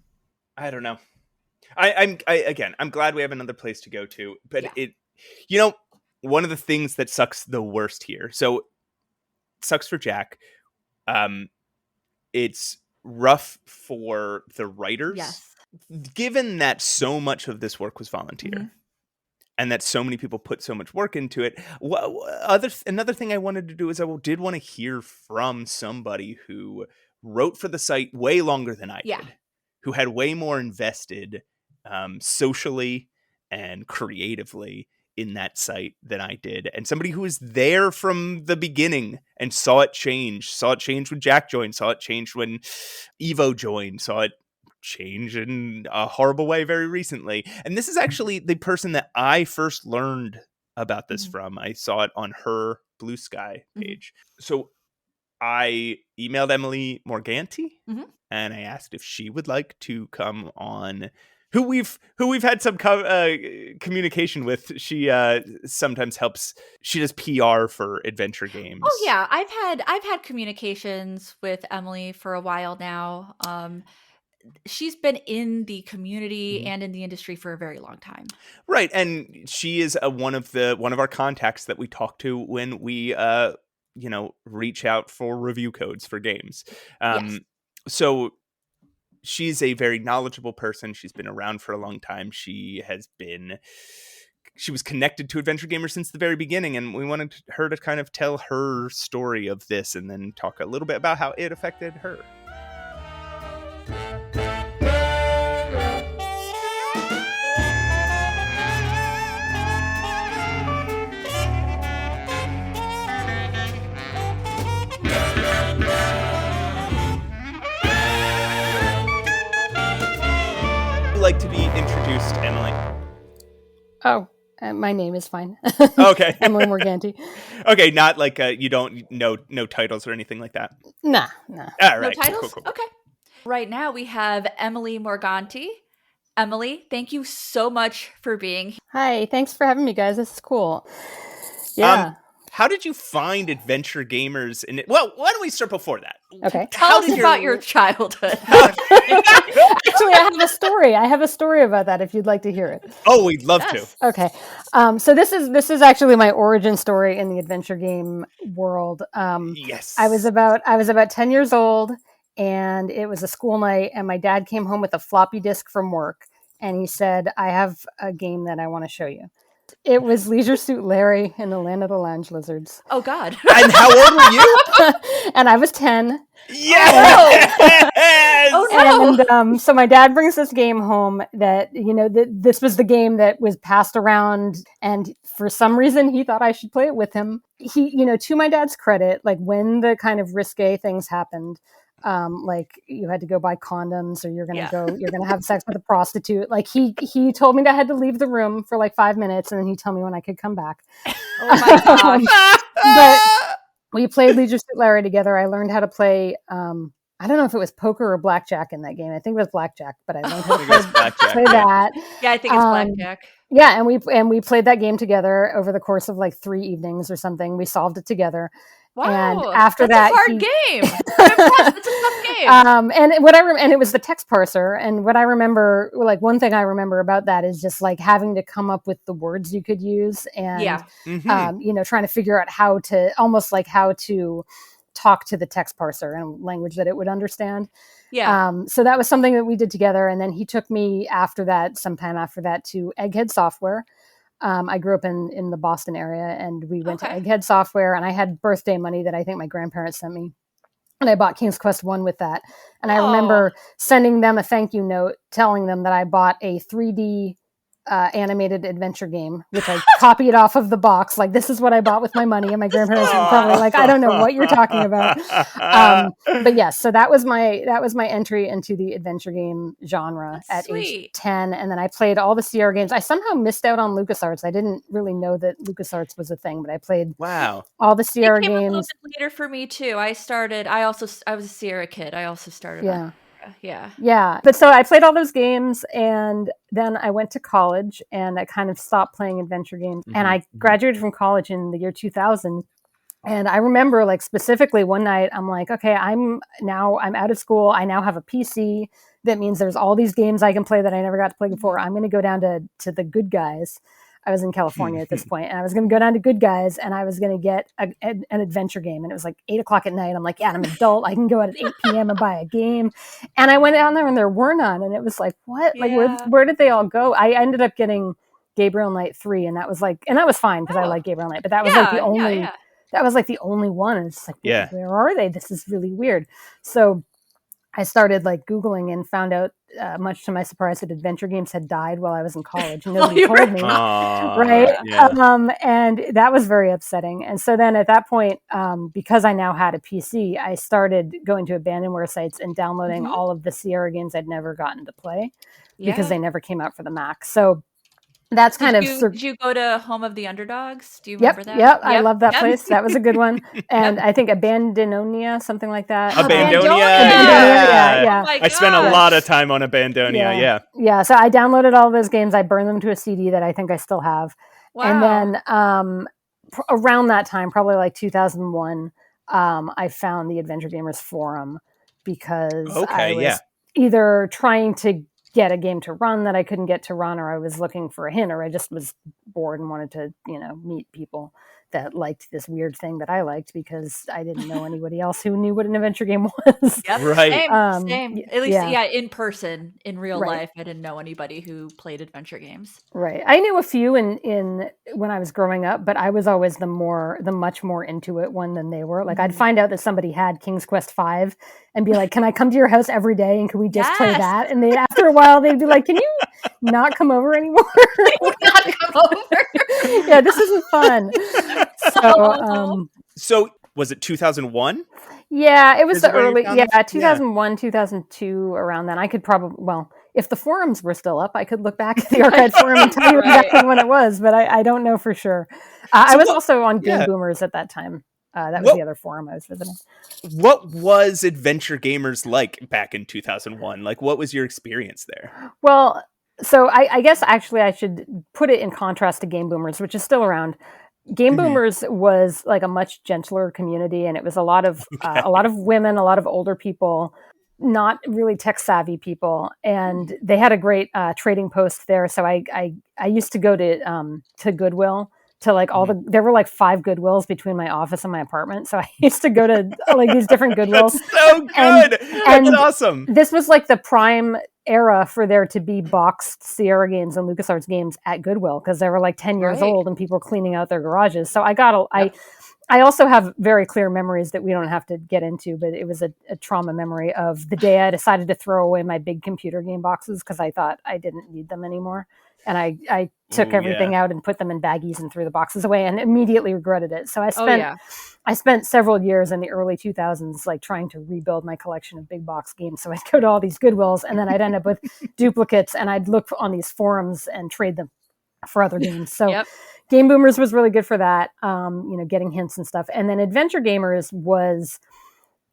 I don't know. I'm glad we have another place to go to, but one of the things that sucks the worst here. So it sucks for Jack. It's rough for the writers, given that so much of this work was volunteer. And that so many people put so much work into it. Another thing I wanted to do is I did want to hear from somebody who wrote for the site way longer than I did, who had way more invested socially and creatively in that site than I did, and somebody who was there from the beginning and saw it change when Jack joined, saw it change when Evo joined, saw it change in a horrible way very recently. And this is actually the person that I first learned about this from. I saw it on her Blue Sky page. So I emailed Emily Morganti and I asked if she would like to come on, who we've had some communication with. She sometimes helps. She does PR for Adventure Games. Oh yeah, I've had communications with Emily for a while now. She's been in the community and in the industry for a very long time. Right. And she is one of our contacts that we talked to when we reach out for review codes for games. Yes. So she's a very knowledgeable person. She's been around for a long time. She was connected to Adventure Gamers since the very beginning, and we wanted her to kind of tell her story of this and then talk a little bit about how it affected her. Like to be introduced, Emily? Oh, my name is fine. Okay. Emily Morganti. Okay, not like you don't know no titles or anything like that. Nah. All right. No titles? Cool. Okay. Right now we have Emily Morganti. Emily, thank you so much for being here. Hi, thanks for having me, guys. This is cool. Yeah. How did you find Adventure Gamers? Well, why don't we start before that? Okay. Tell us about your childhood. Actually, I have a story about that if you'd like to hear it. Oh, we'd love Yes. to. Okay. So this is actually my origin story in the adventure game world. Yes. I was about 10 years old, and it was a school night, and my dad came home with a floppy disk from work, and he said, "I have a game that I want to show you." It was Leisure Suit Larry in the Land of the Lounge Lizards. Oh, God. And how old were you? And I was 10. Yes! Oh, no! And so my dad brings this game home that, this was the game that was passed around. And for some reason, he thought I should play it with him. He, to my dad's credit, like when the kind of risque things happened, like you had to go buy condoms or you're going to have sex with a prostitute. Like he told me that I had to leave the room for like 5 minutes and then he'd tell me when I could come back. Oh, my gosh. But we played Leisure Suit Larry together. I learned how to play, I don't know if it was poker or blackjack in that game. I think it was blackjack, but I learned how to play that. Yeah, I think it's blackjack. Yeah, and we played that game together over the course of like 3 evenings or something. We solved it together. Wow, and after that's a hard game. I'm impressed. It's a tough game. And it was the text parser. And what I remember, like one thing I remember about that is just like having to come up with the words you could use, and trying to figure out how to talk to the text parser in a language that it would understand. Yeah. So that was something that we did together. And then he took me sometime after that, to Egghead Software. I grew up in the Boston area, and we went to Egghead Software, and I had birthday money that I think my grandparents sent me. And I bought King's Quest 1 with that. And I remember sending them a thank you note telling them that I bought a 3D animated adventure game, which I copied off of the box. Like, this is what I bought with my money. And my grandparents were probably like, I don't know what you're talking about. But yes, so that was my entry into the adventure game genre at age 10. And then I played all the Sierra games. I somehow missed out on LucasArts. I didn't really know that LucasArts was a thing, but I played all the Sierra games. It came a little bit later for me too. I was a Sierra kid. I also started. Yeah. But so I played all those games, and then I went to college, and I kind of stopped playing adventure games. And I graduated from college in the year 2000. And I remember, like, specifically one night, I'm like, okay, I'm out of school. I now have a PC. That means there's all these games I can play that I never got to play before. I'm going to go down to the Good Guys. I was in California at this point, and I was going to go down to Good Guys, and I was going to get an adventure game. And it was like 8:00 at night. I'm like, yeah, I'm an adult. I can go out at 8 p.m. and buy a game. And I went down there, and there were none. And it was like, what? Yeah. Like, where did they all go? I ended up getting Gabriel Knight 3, and that was like, and that was fine because I like Gabriel Knight, but that was like the only, that was like the only one. And it's like, where are they? This is really weird. So I started like Googling and found out, much to my surprise, that adventure games had died while I was in college. Nobody told me, right? Yeah. And that was very upsetting. And so then at that point, because I now had a PC, I started going to abandonware sites and downloading all of the Sierra games I'd never gotten to play because they never came out for the Mac. So that's did you go to Home of the Underdogs? Do you remember that? Yep. I love that place. That was a good one. And I think Abandonia, something like that. Abandonia. Yeah. Oh, I spent a lot of time on Abandonia. Yeah. So I downloaded all those games. I burned them to a CD that I think I still have. Wow. And then around that time, probably like 2001, I found the Adventure Gamers forum because I was either trying to get a game to run that I couldn't get to run, or I was looking for a hint, or I just was bored and wanted to, meet people that liked this weird thing that I liked because I didn't know anybody else who knew what an adventure game was. Yep. Right. Same. At least, in person, in real Right. life, I didn't know anybody who played adventure games. Right. I knew a few in when I was growing up, but I was always the much more into it one than they were. Like I'd find out that somebody had King's Quest V and be like, "Can I come to your house every day and can we just play that?" And they after a while they'd be like, "Can you not come over anymore?" Not come over. Yeah, this isn't fun. So was it 2001? Yeah, it was the early, 2001, 2002, around then. I could probably, if the forums were still up, I could look back at the archive forum and tell you exactly when it was, but I don't know for sure. I was also on Game Boomers at that time. That was the other forum I was visiting. What was Adventure Gamers like back in 2001? Like, what was your experience there? Well, so I guess actually I should put it in contrast to Game Boomers, which is still around. Game Boomers was like a much gentler community, and it was a lot of women, a lot of older people, not really tech savvy people, and they had a great trading post there. So I used to go to Goodwill to like there were like 5 Goodwills between my office and my apartment. So I used to go to like these different Goodwills. That's so good. That's awesome. This was like the prime era for there to be boxed Sierra games and LucasArts games at Goodwill because they were like 10 years old and people were cleaning out their garages. So I also have very clear memories that we don't have to get into, but it was a trauma memory of the day I decided to throw away my big computer game boxes because I thought I didn't need them anymore. And I took everything out and put them in baggies and threw the boxes away and immediately regretted it. So I spent several years in the early 2000s like trying to rebuild my collection of big box games. So I'd go to all these Goodwills and then I'd end up with duplicates and I'd look on these forums and trade them for other games. So Game Boomers was really good for that, getting hints and stuff. And then Adventure Gamers was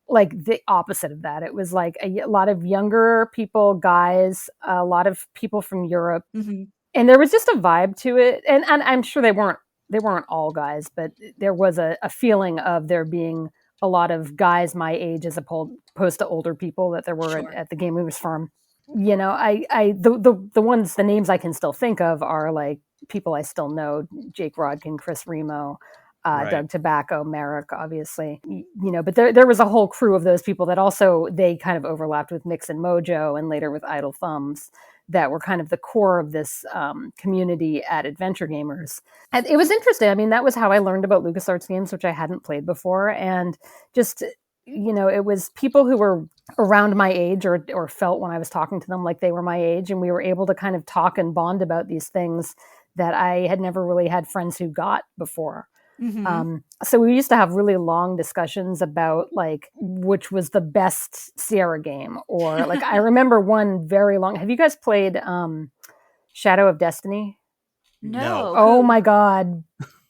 like the opposite of that. It was like a lot of younger people, guys, a lot of people from Europe. Mm-hmm. And there was just a vibe to it. And I'm sure they weren't all guys, but there was a feeling of there being a lot of guys my age as opposed to older people that there were at the Game Boomers farm. You know, the names I can still think of are like people I still know, Jake Rodkin, Chris Remo, Doug Tobacco, Merrick, obviously, but there was a whole crew of those people that also, they kind of overlapped with Mix and Mojo and later with Idle Thumbs that were kind of the core of this community at Adventure Gamers. And it was interesting. I mean, that was how I learned about LucasArts games, which I hadn't played before. And just, it was people who were around my age or felt when I was talking to them like they were my age. And we were able to kind of talk and bond about these things that I had never really had friends who got before. Mm-hmm. So we used to have really long discussions about like which was the best Sierra game, or like I remember one very long. Have you guys played Shadow of Destiny? No. Oh my God.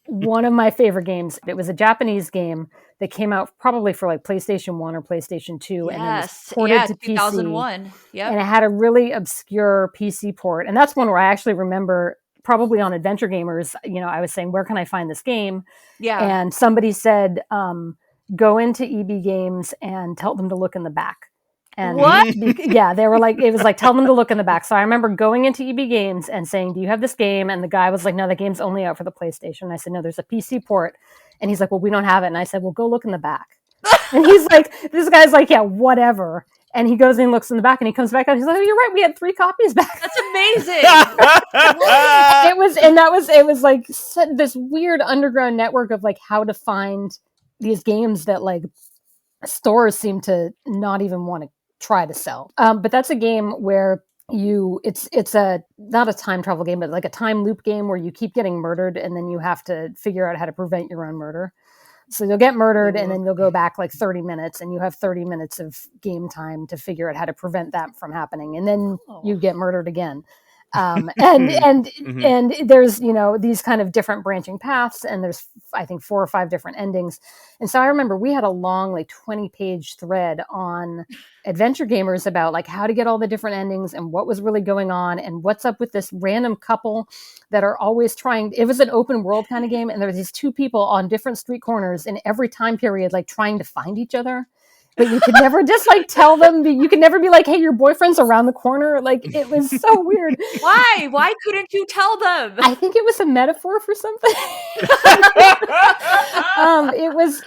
One of my favorite games. It was a Japanese game that came out probably for like PlayStation 1 or PlayStation 2 and then was ported to 2001. PC. Yep. And it had a really obscure PC port. And that's one where I actually remember probably on Adventure Gamers, I was saying, where can I find this game? Yeah. And somebody said, go into EB Games and tell them to look in the back. And what? They were like, it was like, tell them to look in the back. So I remember going into EB Games and saying, do you have this game? And the guy was like, no, the game's only out for the PlayStation. And I said, no, there's a PC port. And he's like, well, we don't have it. And I said, well, go look in the back. And he's like, this guy's like, yeah, whatever. And he goes and looks in the back and he comes back out. He's like, oh, you're right. We had 3 copies back. That's amazing. It was like this weird underground network of like how to find these games that like stores seem to not even want to try to sell. But that's a game where it's not a time travel game, but like a time loop game where you keep getting murdered and then you have to figure out how to prevent your own murder. So you'll get murdered and then you'll go back like 30 minutes and you have 30 minutes of game time to figure out how to prevent that from happening. And then you get murdered again. And there's, these kind of different branching paths and there's, I think 4 or 5 different endings. And so I remember we had a long, like 20-page thread on Adventure Gamers about like how to get all the different endings and what was really going on and what's up with this random couple that are always trying. It was an open world kind of game. And there were these 2 people on different street corners in every time period, like trying to find each other. but you could never just like tell them. You could never be like, "Hey, your boyfriend's around the corner." Like it was so weird. Why couldn't you tell them? I think it was a metaphor for something.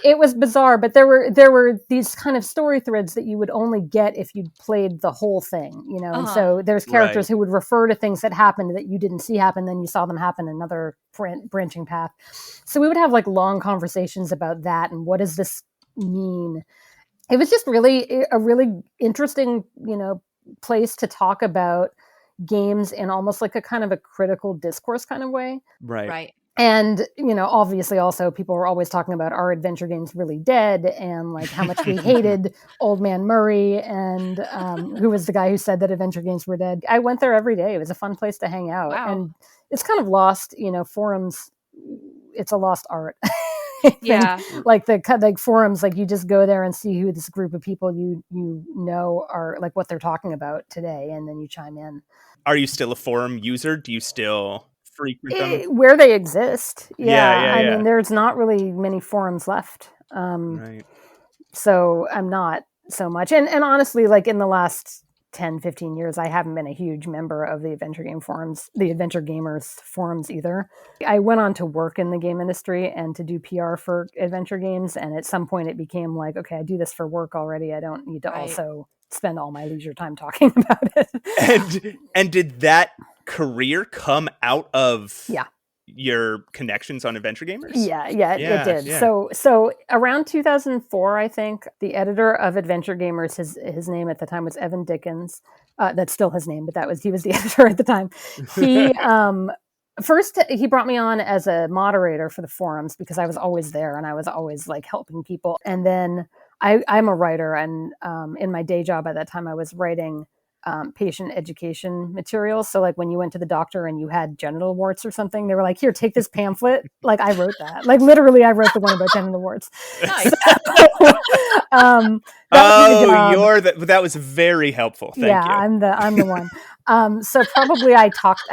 It was bizarre, but there were these kind of story threads that you would only get if you'd played the whole thing, you know. And so there's characters who would refer to things that happened that you didn't see happen, then you saw them happen in another branching path. So we would have like long conversations about that and what does this mean. It was just really a really interesting, you know, place to talk about games in almost like a kind of a critical discourse kind of way. Right. And, you know, obviously also people were always talking about our adventure games really dead and like how much we hated Old Man Murray and who was the guy who said that adventure games were dead. I went there every day. It was a fun place to hang out. Wow. And it's kind of lost, you know, forums. It's a lost art. Yeah. Like forums, like you just go there and see who this group of people you know are like what they're talking about today. And then you chime in. Are you still a forum user? Do you still frequent them? Where they exist. Yeah. I Yeah. mean, there's not really many forums left. Right. So I'm not so much. And honestly, like in the last 10, 15 years, I haven't been a huge member of the adventure game forums, the Adventure Gamers forums either. I went on to work in the game industry and to do PR for adventure games. And at some point it became like, okay, I do this for work already. I don't need to also spend all my leisure time talking about it. And did that career come out of Yeah. your connections on Adventure Gamers? Yeah, it did. Yeah. So around 2004, I think, the editor of Adventure Gamers, his name at the time was Evan Dickens. That's still his name, but he was the editor at the time. He first he brought me on as a moderator for the forums because I was always there and I was always like helping people. And then I'm a writer, and in my day job at that time, I was writing patient education materials. So like when you went to the doctor and you had genital warts or something, they were like, here, take this pamphlet. Like I wrote that. Like literally I wrote the one about genital warts. Nice. That was very helpful. Thank you. I'm the one. So probably I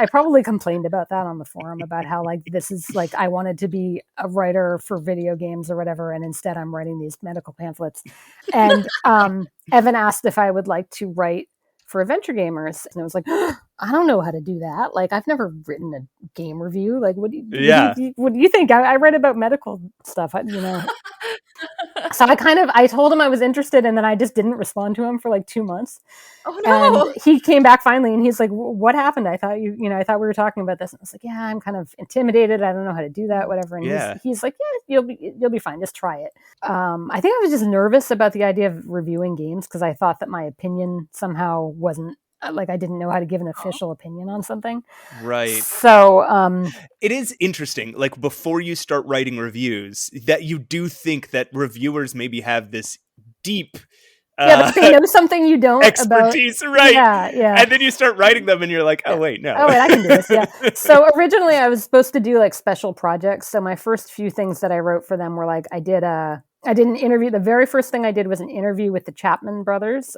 probably complained about that on the forum about how like this is like I wanted to be a writer for video games or whatever, and instead I'm writing these medical pamphlets. And Evan asked if I would like to write for Adventure Gamers, and I was like, I don't know how to do that. Like, I've never written a game review. Like, what do you think? I write about medical stuff, you know. So I told him I was interested, and then I just didn't respond to him for like 2 months. Oh no! And he came back finally, and he's like, "What happened? I thought I thought we were talking about this." And I was like, "Yeah, I'm kind of intimidated. I don't know how to do that, whatever." And he's like, "Yeah, you'll be fine. Just try it." I think I was just nervous about the idea of reviewing games because I thought that my opinion somehow wasn't like I didn't know how to give an official opinion on something. Right. So it is interesting, like before you start writing reviews, that you do think that reviewers maybe have this deep but they know something you don't expertise, about. right? Yeah. And then you start writing them and you're like, oh wait, no. Oh wait, I can do this. Yeah. So originally I was supposed to do like special projects. So my first few things that I wrote for them were like I did an interview. The very first thing I did was an interview with the Chapman brothers,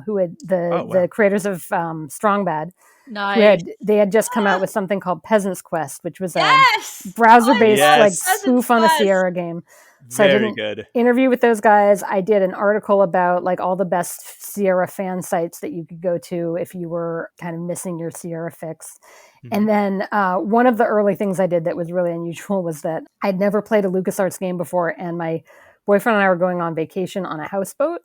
who had the creators of Strong Bad. Nice. They had just come out with something called Peasants Quest, which was a browser-based like spoof on a Sierra game. So Very I did an good interview with those guys. I did an article about like all the best Sierra fan sites that you could go to if you were kind of missing your Sierra fix. Mm-hmm. And then one of the early things I did that was really unusual was that I'd never played a LucasArts game before, and my boyfriend and I were going on vacation on a houseboat.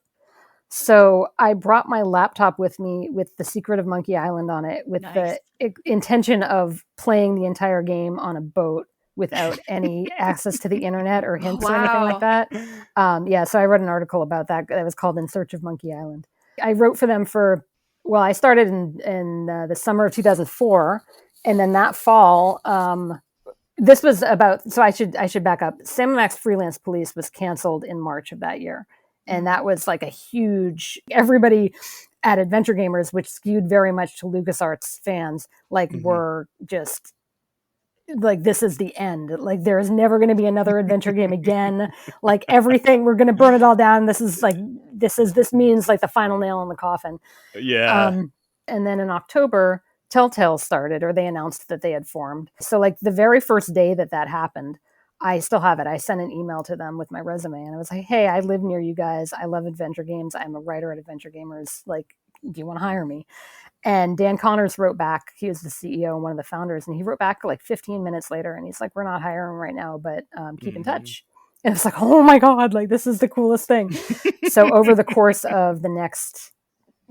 So I brought my laptop with me with The Secret of Monkey Island on it with the intention of playing the entire game on a boat without any access to the internet or hints or anything like that. So I wrote an article about that was called In Search of Monkey Island. I wrote for them I started in the summer of 2004, and then that fall, this was about, so I should back up. Sam & Max Freelance Police was canceled in March of that year. And that was like a huge, everybody at Adventure Gamers, which skewed very much to LucasArts fans, like were just like, this is the end. Like there is never going to be another adventure game again. Like everything, we're going to burn it all down. This means like the final nail in the coffin. Yeah. And then in October, Telltale started, or they announced that they had formed. So like the very first day that happened, I still have it. I sent an email to them with my resume, and I was like, "Hey, I live near you guys. I love adventure games. I'm a writer at Adventure Gamers. Like, do you want to hire me?" And Dan Connors wrote back. He was the CEO and one of the founders, and he wrote back like 15 minutes later, and he's like, "We're not hiring right now, but keep in touch." And it's like, "Oh my god, like this is the coolest thing." So over the course of the next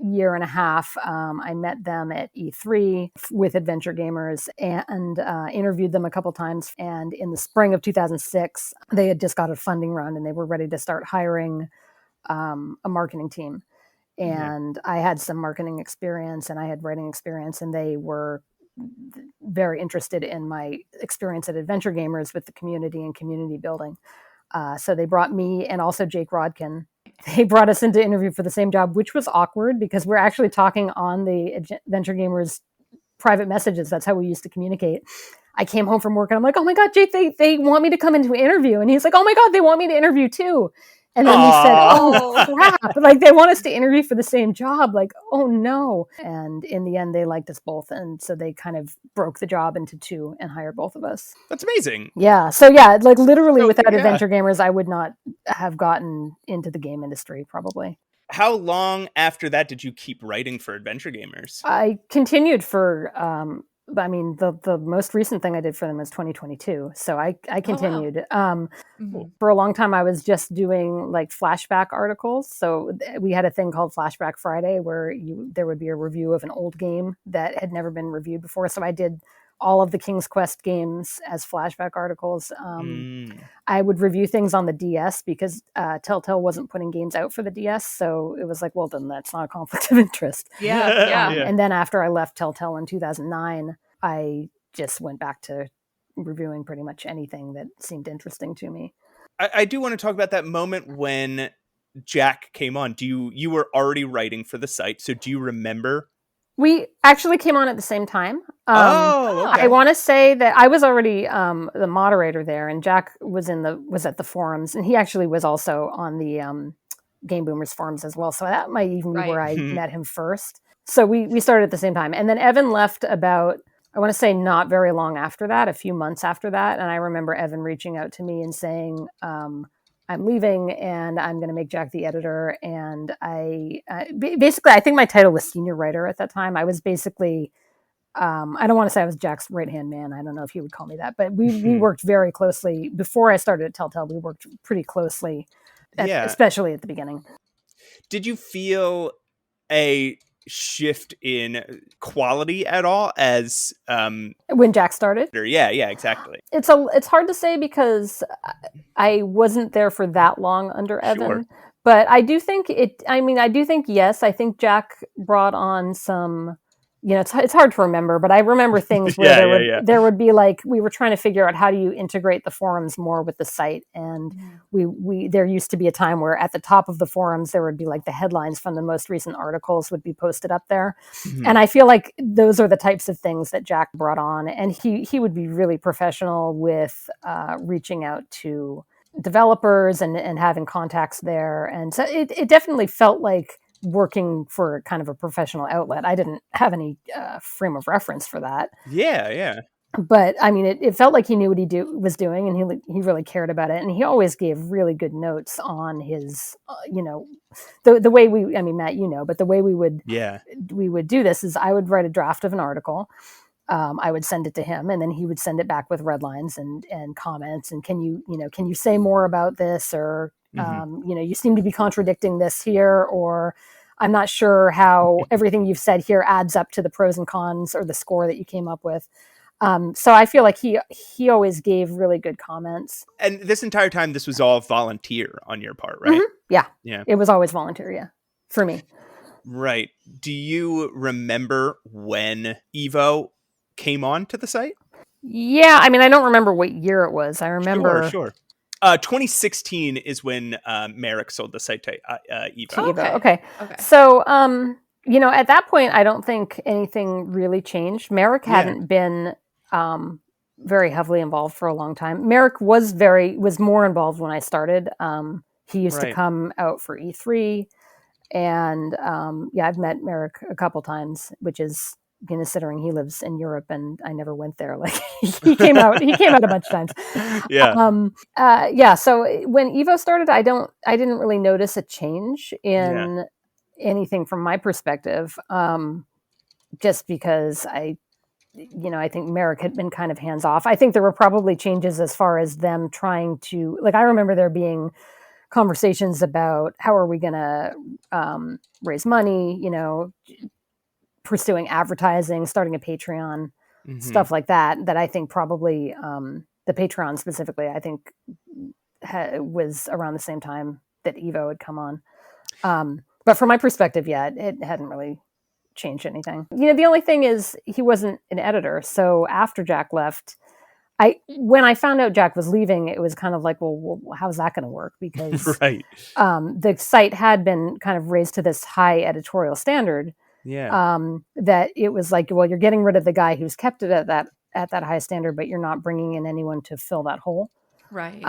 year and a half, I met them at E3 with Adventure Gamers and interviewed them a couple times. And in the spring of 2006, they had just got a funding round and they were ready to start hiring a marketing team. And I had some marketing experience and I had writing experience, and they were very interested in my experience at Adventure Gamers with the community and community building. So they brought me and also Jake Rodkin. They brought us in to interview for the same job, which was awkward because we're actually talking on the Adventure Gamers private messages. That's how we used to communicate. I came home from work and I'm like, "Oh my God, Jake, they want me to come into an interview." And he's like, "Oh my God, they want me to interview too." And then he said, "Oh crap, like they want us to interview for the same job." Like, "Oh no." And in the end, they liked us both. And so they kind of broke the job into two and hired both of us. That's amazing. Yeah. So yeah, like literally without Adventure Gamers, I would not have gotten into the game industry probably. How long after that did you keep writing for Adventure Gamers? I continued for, the most recent thing I did for them was 2022. So I continued. For a long time, I was just doing like flashback articles. So we had a thing called Flashback Friday where there would be a review of an old game that had never been reviewed before. So I did all of the King's Quest games as flashback articles. I would review things on the DS because Telltale wasn't putting games out for the DS. So it was like, well, then that's not a conflict of interest. Yeah. And then after I left Telltale in 2009, I just went back to reviewing pretty much anything that seemed interesting to me. I do want to talk about that moment when Jack came on. You were already writing for the site, so do you remember? We actually came on at the same time. Okay. I want to say that I was already the moderator there, and Jack was at the forums, and he actually was also on the Game Boomers forums as well. So that might even be where I met him first. So we started at the same time, and then Evan left about, I want to say, not very long after that, a few months after that. And I remember Evan reaching out to me and saying, "I'm leaving and I'm going to make Jack the editor." And basically, I think my title was senior writer at that time. I was basically, I don't want to say I was Jack's right-hand man. I don't know if he would call me that, but we worked very closely. Before I started at Telltale, we worked pretty closely, especially at the beginning. Did you feel a shift in quality at all as when Jack started? Yeah, exactly. It's hard to say because I wasn't there for that long under Evan. Sure. But I do think yes, I think Jack brought on some, it's hard to remember, but I remember things where there would be like, we were trying to figure out how do you integrate the forums more with the site. And there used to be a time where at the top of the forums, there would be like the headlines from the most recent articles would be posted up there. And I feel like those are the types of things that Jack brought on. And he would be really professional with reaching out to developers and having contacts there. And so it definitely felt like working for kind of a professional outlet. I didn't have any frame of reference for that. Yeah. But I mean, it felt like he knew what he was doing, and he really cared about it. And he always gave really good notes on his, the way Matt, but the way we would do this is I would write a draft of an article. I would send it to him, and then he would send it back with red lines and comments. And can you say more about this? Or, you seem to be contradicting this here, or I'm not sure how everything you've said here adds up to the pros and cons or the score that you came up with. So I feel like he always gave really good comments. And this entire time, this was all volunteer on your part, right? Yeah. It was always volunteer. Yeah. For me. Right. Do you remember when Evo came on to the site? Yeah. I mean, I don't remember what year it was. I remember. Sure. 2016 is when Merrick sold the site to Evo. Okay. So, at that point, I don't think anything really changed. Merrick hadn't been very heavily involved for a long time. Merrick was more involved when I started. He used to come out for E3, and I've met Merrick a couple times, which is considering he lives in Europe and I never went there. Like he came out a bunch of times. Yeah. So when Evo started, I didn't really notice a change in anything from my perspective. Just because I think Merrick had been kind of hands off. I think there were probably changes as far as them trying to, like, I remember there being conversations about how are we going to raise money, pursuing advertising, starting a Patreon, stuff like that. That I think probably the Patreon specifically, I think was around the same time that Evo had come on. But from my perspective, it hadn't really changed anything. The only thing is he wasn't an editor. So after Jack left, when I found out Jack was leaving, it was kind of like, well how's that going to work? Because Right. The site had been kind of raised to this high editorial standard. Yeah. That it was like, well, you're getting rid of the guy who's kept it at that high standard, but you're not bringing in anyone to fill that hole. Right.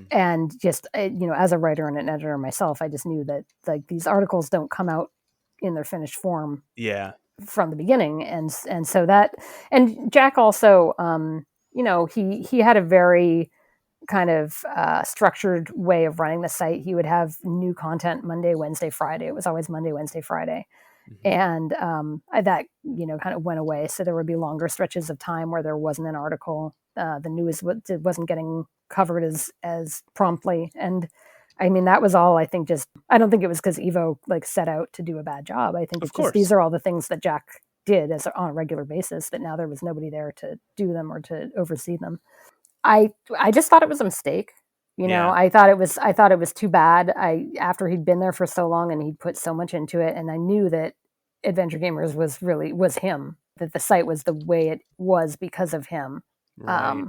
And just, as a writer and an editor myself, I just knew that like these articles don't come out in their finished form from the beginning. And so that, and Jack also, he had a very kind of structured way of running the site. He would have new content Monday, Wednesday, Friday. It was always Monday, Wednesday, Friday. And that, kind of went away. So there would be longer stretches of time where there wasn't an article. The news wasn't getting covered as promptly. And I mean, that was all, I think, I don't think it was because Evo like set out to do a bad job. I think it's just, these are all the things that Jack did on a regular basis, that now there was nobody there to do them or to oversee them. I just thought it was a mistake. I thought it was too bad. After he'd been there for so long and he'd put so much into it, and I knew that AdventureGamers was him, that the site was the way it was because of him. Right.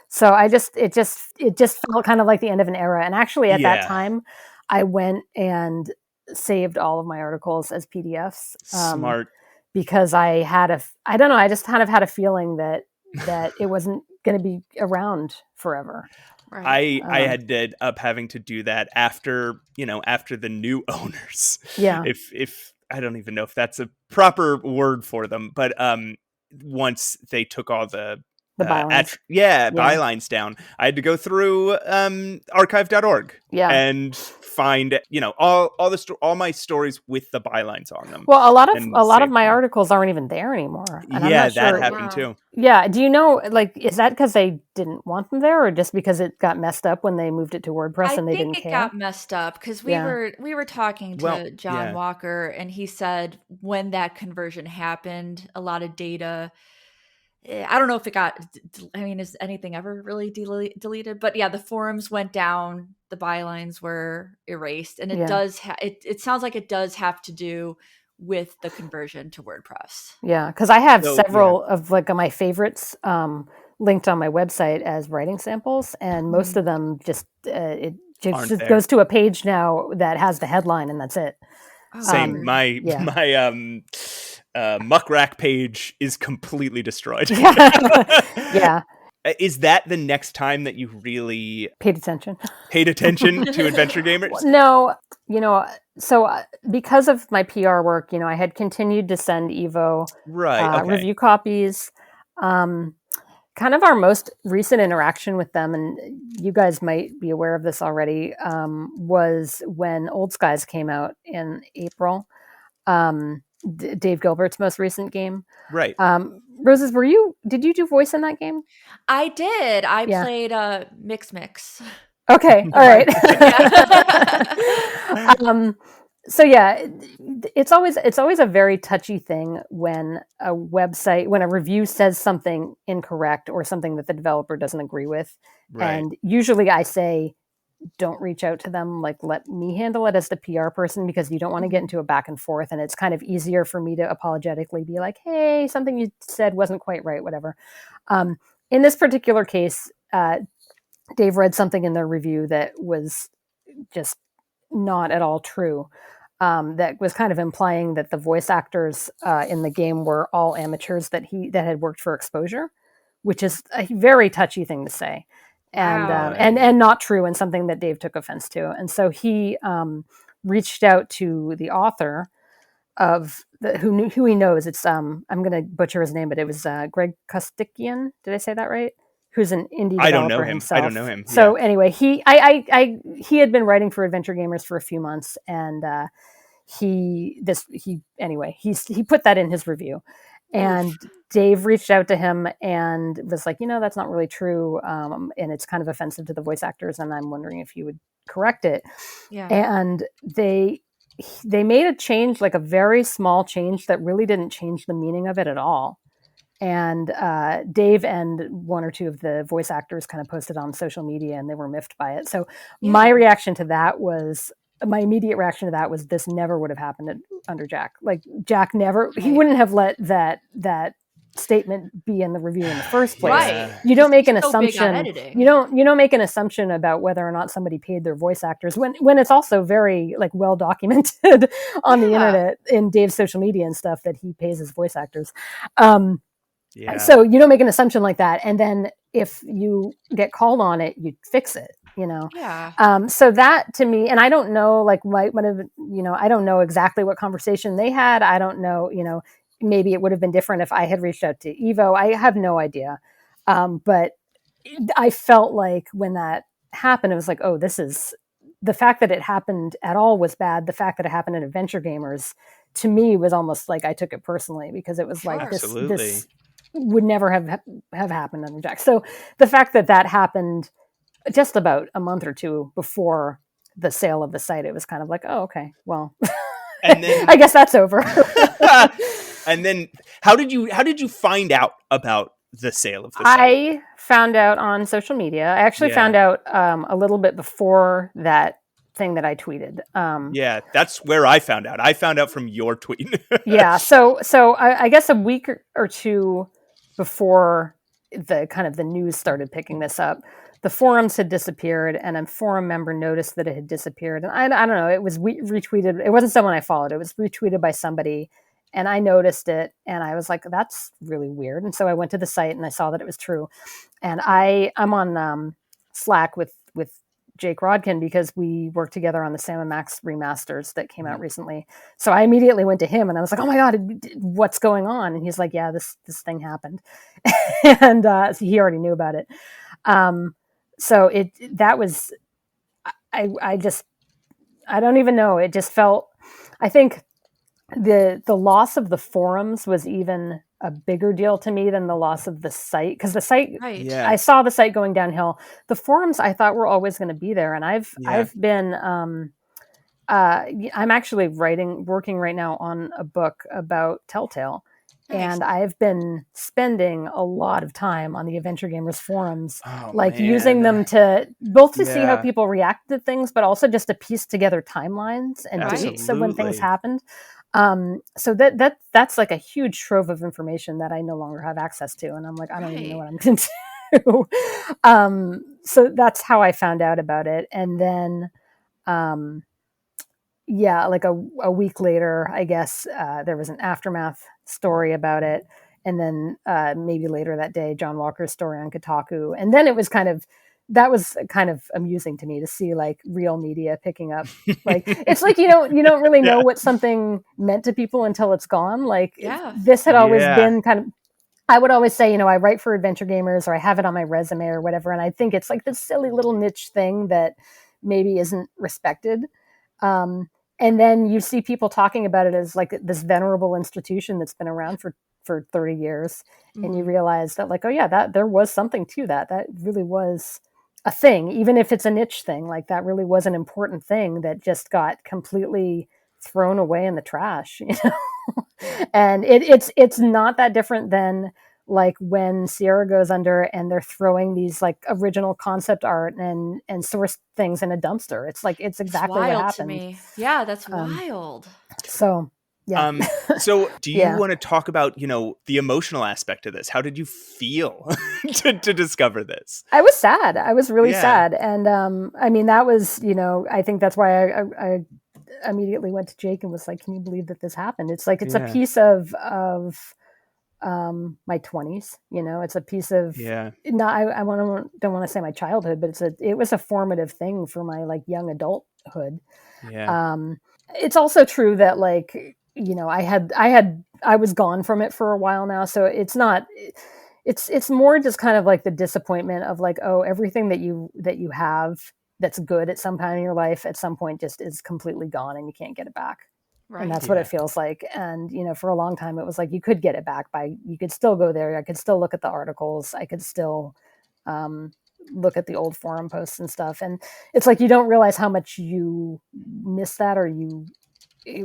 So it just felt kind of like the end of an era. And actually at that time, I went and saved all of my articles as PDFs. Smart. Because I just kind of had a feeling that it wasn't going to be around forever. Right. I had ended up having to do that after the new owners. Yeah. If I don't even know if that's a proper word for them, but once they took all the bylines. Bylines down, I had to go through archive.org and find all my stories with the bylines on them. Well, a lot of my articles aren't even there anymore. And I'm not sure. That happened too. Yeah, do you know, like, is that because they didn't want them there, or just because it got messed up when they moved it to WordPress and they didn't care? I think it got messed up because we were talking to John Walker, and he said when that conversion happened, a lot of data. I don't know if it got, is anything ever really deleted? But yeah, the forums went down, the bylines were erased, and it does, it sounds like it does have to do with the conversion to WordPress. Yeah, because I have several of like my favorites linked on my website as writing samples, and most of them just, it just goes to a page now that has the headline and that's it. Same. My muckrack page is completely destroyed. Yeah. Is that the next time that you really paid attention to AdventureGamers? No, so because of my PR work, I had continued to send Evo review copies. Kind of our most recent interaction with them, and you guys might be aware of this already, was when Old Skies came out in April. Dave Gilbert's most recent game. Right. Roses, did you do voice in that game? I did. I played Mix. Okay. All right. So yeah, it's always a very touchy thing when a review says something incorrect or something that the developer doesn't agree with. Right. And usually I say, don't reach out to them. Like, let me handle it as the PR person, because you don't want to get into a back and forth. And it's kind of easier for me to apologetically be like, hey, something you said wasn't quite right, whatever. In this particular case, Dave read something in their review that was just not at all true. That was kind of implying that the voice actors in the game were all amateurs that had worked for Exposure, which is a very touchy thing to say. And not true, and something that Dave took offense to. And so he reached out to the author who he knows. It's I'm going to butcher his name, but it was Greg Kostikian. Did I say that right? Who's an indie I don't know developer him. himself. I don't know him. So anyway, he had been writing for Adventure Gamers for a few months, and he put that in his review, and Dave reached out to him and was like, that's not really true, and it's kind of offensive to the voice actors, and I'm wondering if you would correct it. Yeah. And they made a change, like a very small change that really didn't change the meaning of it at all. And Dave and one or two of the voice actors kind of posted on social media, and they were miffed by it. So my immediate reaction to that was this never would have happened under Jack. Like Jack never, he wouldn't have let that statement be in the review in the first place. Right. You don't make an So big on assumption. editing. You don't make an assumption about whether or not somebody paid their voice actors when it's also very like well documented on the internet in Dave's social media and stuff that he pays his voice actors. So you don't make an assumption like that, and then if you get called on it, you fix it. Yeah. So that to me, and I don't know, like I don't know exactly what conversation they had. I don't know, maybe it would have been different if I had reached out to Evo. I have no idea. But I felt like when that happened, it was like, oh, this is the fact that it happened at all was bad. The fact that it happened at Adventure Gamers to me was almost like I took it personally, because it was like this would never have happened under Jack. So the fact that happened just about a month or two before the sale of the site, it was kind of like, oh, okay, well, and then, I guess that's over. And then how did you find out about the sale of the site? I found out on social media. I actually found out a little bit before that thing that I tweeted. That's where I found out. I found out from your tweet. So I guess a week or two before the news started picking this up, the forums had disappeared, and a forum member noticed that it had disappeared. And I don't know, it was retweeted. It wasn't someone I followed. It was retweeted by somebody, and I noticed it, and I was like, that's really weird. And so I went to the site, and I saw that it was true. And I'm on Slack with Jake Rodkin, because we worked together on the Sam & Max remasters that came out recently. So I immediately went to him, and I was like, oh my God, what's going on? And he's like, yeah, this thing happened. And so he already knew about it. So that was, I don't even know. It just felt, I think the loss of the forums was even a bigger deal to me than the loss of the site, because the site, I saw the site going downhill. The forums I thought were always going to be there, and I've been I'm actually working right now on a book about Telltale. Nice. And I've been spending a lot of time on the Adventure Gamers forums, using them to see how people react to things, but also just to piece together timelines and dates of when things happened. So that's like a huge trove of information that I no longer have access to, and I'm like, I don't even know what I'm going to do. So that's how I found out about it, and then, like a week later, I guess there was an aftermath story about it, and then maybe later that day, John Walker's story on Kotaku, and then it was kind of amusing to me to see like real media picking up. Like it's like you don't really know what something meant to people until it's gone. Like this had always been kind of. I would always say, I write for Adventure Gamers, or I have it on my resume or whatever, and I think it's like this silly little niche thing that maybe isn't respected. And then you see people talking about it as like this venerable institution that's been around for 30 years. Mm-hmm. And you realize that like, oh yeah, that there was something to that. That really was a thing, even if it's a niche thing, like that really was an important thing that just got completely thrown away in the trash, And it's not that different than like when Sierra goes under and they're throwing these like original concept art and source things in a dumpster. It's like, it's exactly what happened to me. Yeah, that's wild. So yeah. So do you want to talk about, the emotional aspect of this? How did you feel to discover this? I was sad. I was really sad. And I mean, that was, I think that's why I immediately went to Jake and was like, can you believe that this happened? It's like, it's a piece of my 20s, it's a piece of don't want to say my childhood, but it was a formative thing for my like young adulthood. It's also true that like I was gone from it for a while now, so it's not. It's more just kind of like the disappointment of like, oh, everything that you have that's good at some time in your life at some point just is completely gone and you can't get it back. Right. And that's what it feels like. And, for a long time it was like you could get it back you could still go there. I could still look at the articles. I could still look at the old forum posts and stuff. And it's like you don't realize how much you miss that or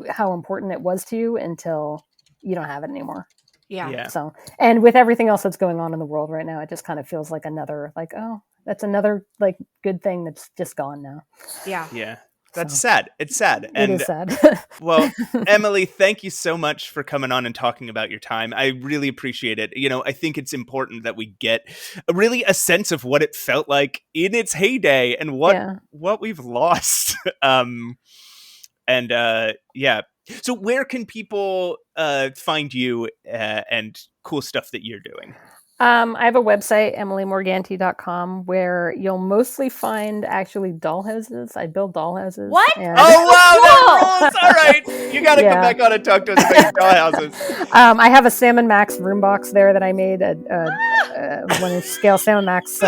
how important it was to you until you don't have it anymore. Yeah. So, and with everything else that's going on in the world right now, it just kind of feels like another, like, oh, that's another like good thing that's just gone now. Yeah. Yeah. That's sad. It's sad. And it is sad. Well, Emily, thank you so much for coming on and talking about your time. I really appreciate it. I think it's important that we get a sense of what it felt like in its heyday and what we've lost. So where can people find you and cool stuff that you're doing? I have a website, emilymorganti.com, where you'll mostly find actually doll houses. I build doll houses. What? And... Oh, wow, that rules! All right. You got to come back on and talk to us about your doll houses. I have a Salmon Max room box there that I made, a 1-inch scale Salmon Max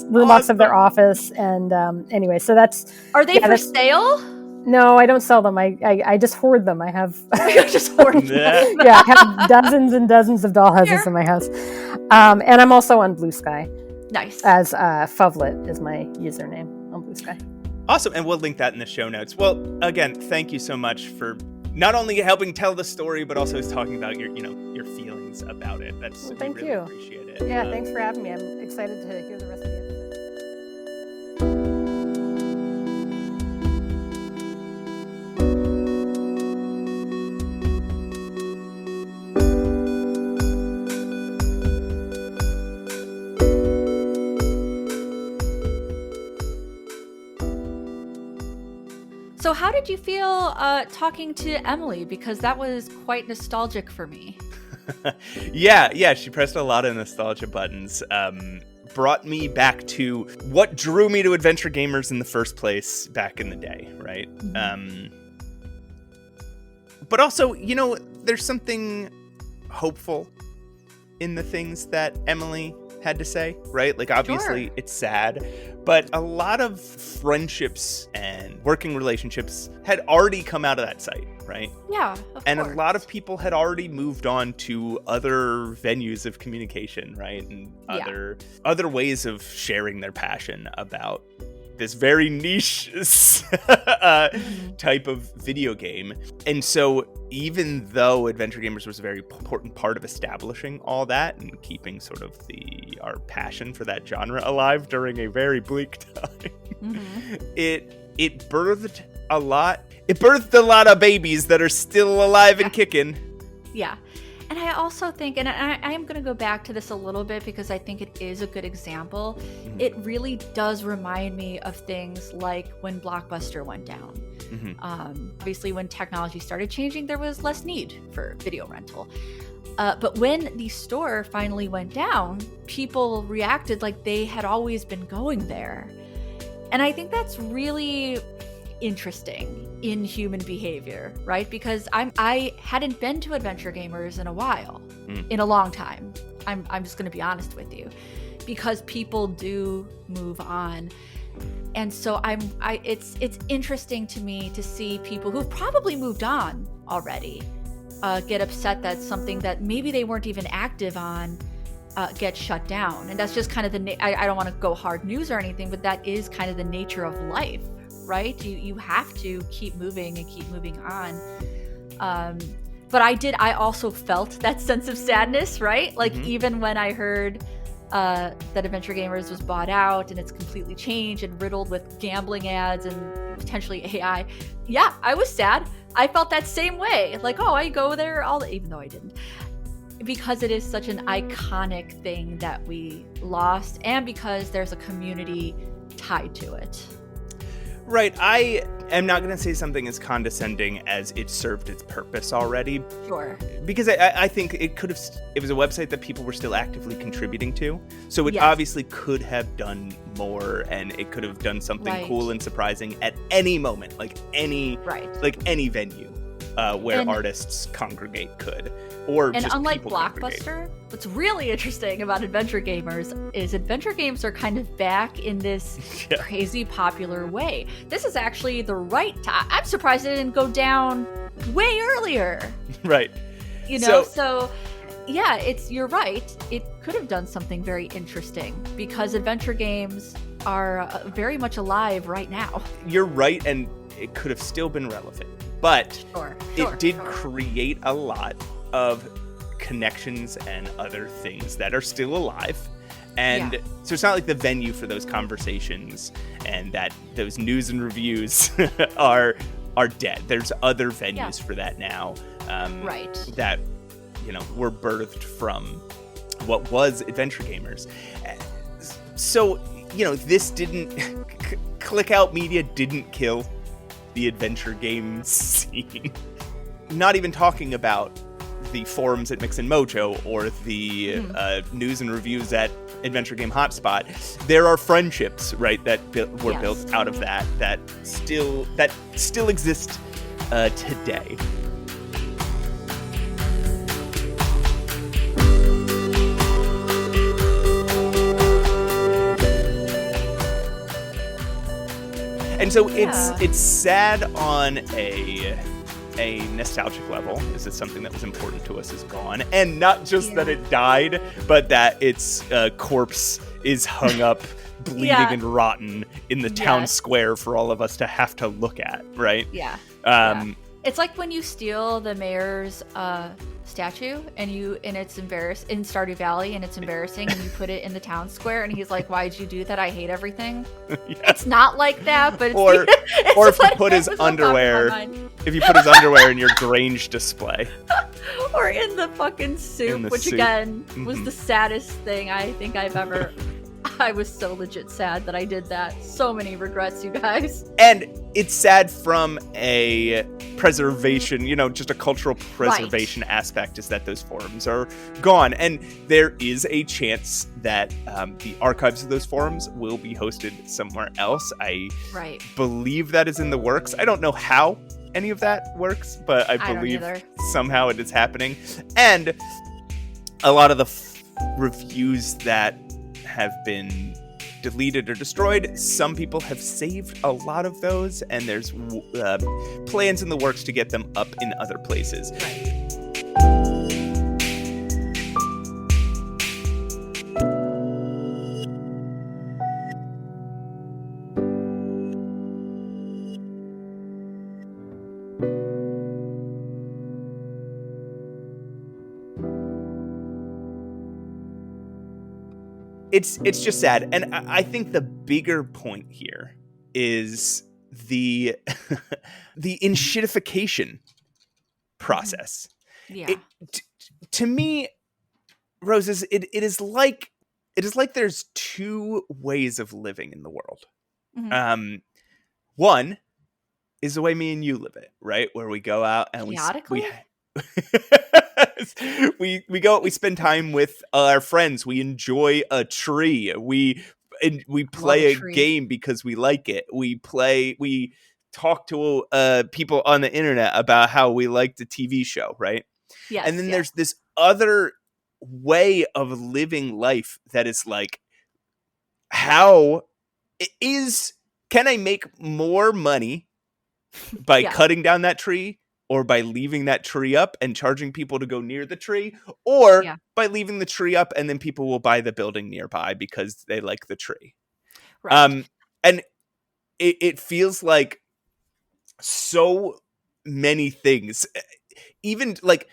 room box of their office. And anyway, so that's... Are they for sale? No, I don't sell them. I just hoard them. I have just hoard them. Yeah, I have dozens and dozens of doll houses in my house. And I'm also on Blue Sky. Nice. As Fuvlet is my username on Blue Sky. Awesome, and we'll link that in the show notes. Well, again, thank you so much for not only helping tell the story, but also talking about your feelings about it. Thank you. Appreciate it. Yeah, thanks for having me. I'm excited to hear the rest of the episode. So how did you feel talking to Emily? Because that was quite nostalgic for me. Yeah, she pressed a lot of nostalgia buttons. Brought me back to what drew me to Adventure Gamers in the first place back in the day, right? Mm-hmm. But also, there's something hopeful in the things that Emily had to say, right? Like, obviously, It's sad, but a lot of friendships and working relationships had already come out of that site, right? Yeah, and a lot of people had already moved on to other venues of communication, right? And other ways of sharing their passion about this very niche type of video game. And so even though Adventure Gamers was a very important part of establishing all that and keeping sort of our passion for that genre alive during a very bleak time, it birthed a lot. It birthed a lot of babies that are still alive and kicking. Yeah. And I also think, and I am going to go back to this a little bit because I think it is a good example. Mm-hmm. It really does remind me of things like when Blockbuster went down. Mm-hmm. Obviously, when technology started changing, there was less need for video rental. But when the store finally went down, people reacted like they had always been going there. And I think that's really interesting in human behavior, right? Because I hadn't been to Adventure Gamers in a while, in a long time. I'm just going to be honest with you, because people do move on, and so it's interesting to me to see people who've probably moved on already get upset that something that maybe they weren't even active on gets shut down, and that's just kind of I don't want to go hard news or anything, but that is kind of the nature of life. Right? You have to keep moving and keep moving on. But I also felt that sense of sadness, right? Like even when I heard that Adventure Gamers was bought out and it's completely changed and riddled with gambling ads and potentially AI. Yeah, I was sad. I felt that same way. Like, oh, I go there even though I didn't. Because it is such an iconic thing that we lost, and because there's a community tied to it. Right. I am not going to say something as condescending as it served its purpose already. Sure. Because I think it was a website that people were still actively contributing to. So it obviously could have done more, and it could have done something cool and surprising at any moment, like any venue. where And- artists congregate could, or And just unlike people congregate. Blockbuster, what's really interesting about adventure gamers is adventure games are kind of back in this Yeah. crazy popular way. This is actually the right time. I'm surprised it didn't go down way earlier. Right. You know, So- so yeah, you're right. It could have done something very interesting because adventure games are very much alive right now. You're right, and it could have still been relevant, but Sure, it did create a lot of connections and other things that are still alive. And so it's not like the venue for those conversations and that those news and reviews are dead. There's other venues for that now. Right. That, were birthed from what was Adventure Gamers. So, this didn't... Click Out Media didn't kill the adventure game scene. Not even talking about the forums at Mix and Mojo or the news and reviews at Adventure Game Hotspot. There are friendships, right, that were built out of that still exist today. And so it's sad on a nostalgic level. Is it something that was important to us is gone, and not just that it died, but that its corpse is hung up, bleeding and rotten in the town square for all of us to have to look at, right? Yeah. It's like when you steal the mayor's statue and it's in Stardew Valley and it's embarrassing and you put it in the town square and he's like, "Why'd you do that? I hate everything." It's not like that, but or if you put his underwear in your Grange display, or in the fucking soup, which again was the saddest thing I think I've ever. I was so legit sad that I did that. So many regrets, you guys. And it's sad from a preservation, just a cultural preservation aspect, is that those forums are gone. And there is a chance that the archives of those forums will be hosted somewhere else. I believe that is in the works. I don't know how any of that works, but I believe somehow it is happening. And a lot of the reviews that have been deleted or destroyed, some people have saved a lot of those, and there's plans in the works to get them up in other places. It's just sad, and I think the bigger point here is the the enshittification process. Yeah. To me, Roses, it is like there's two ways of living in the world. Mm-hmm. One is the way me and you live it, right? Where we go out and we go, we spend time with our friends. We enjoy a tree. We play a game because we like it. We talk to people on the internet about how we like the TV show, right? Yes. And then there's this other way of living life that is like, can I make more money by cutting down that tree, or by leaving that tree up and charging people to go near the tree, or by leaving the tree up and then people will buy the building nearby because they like the tree. Right. And it feels like so many things, even like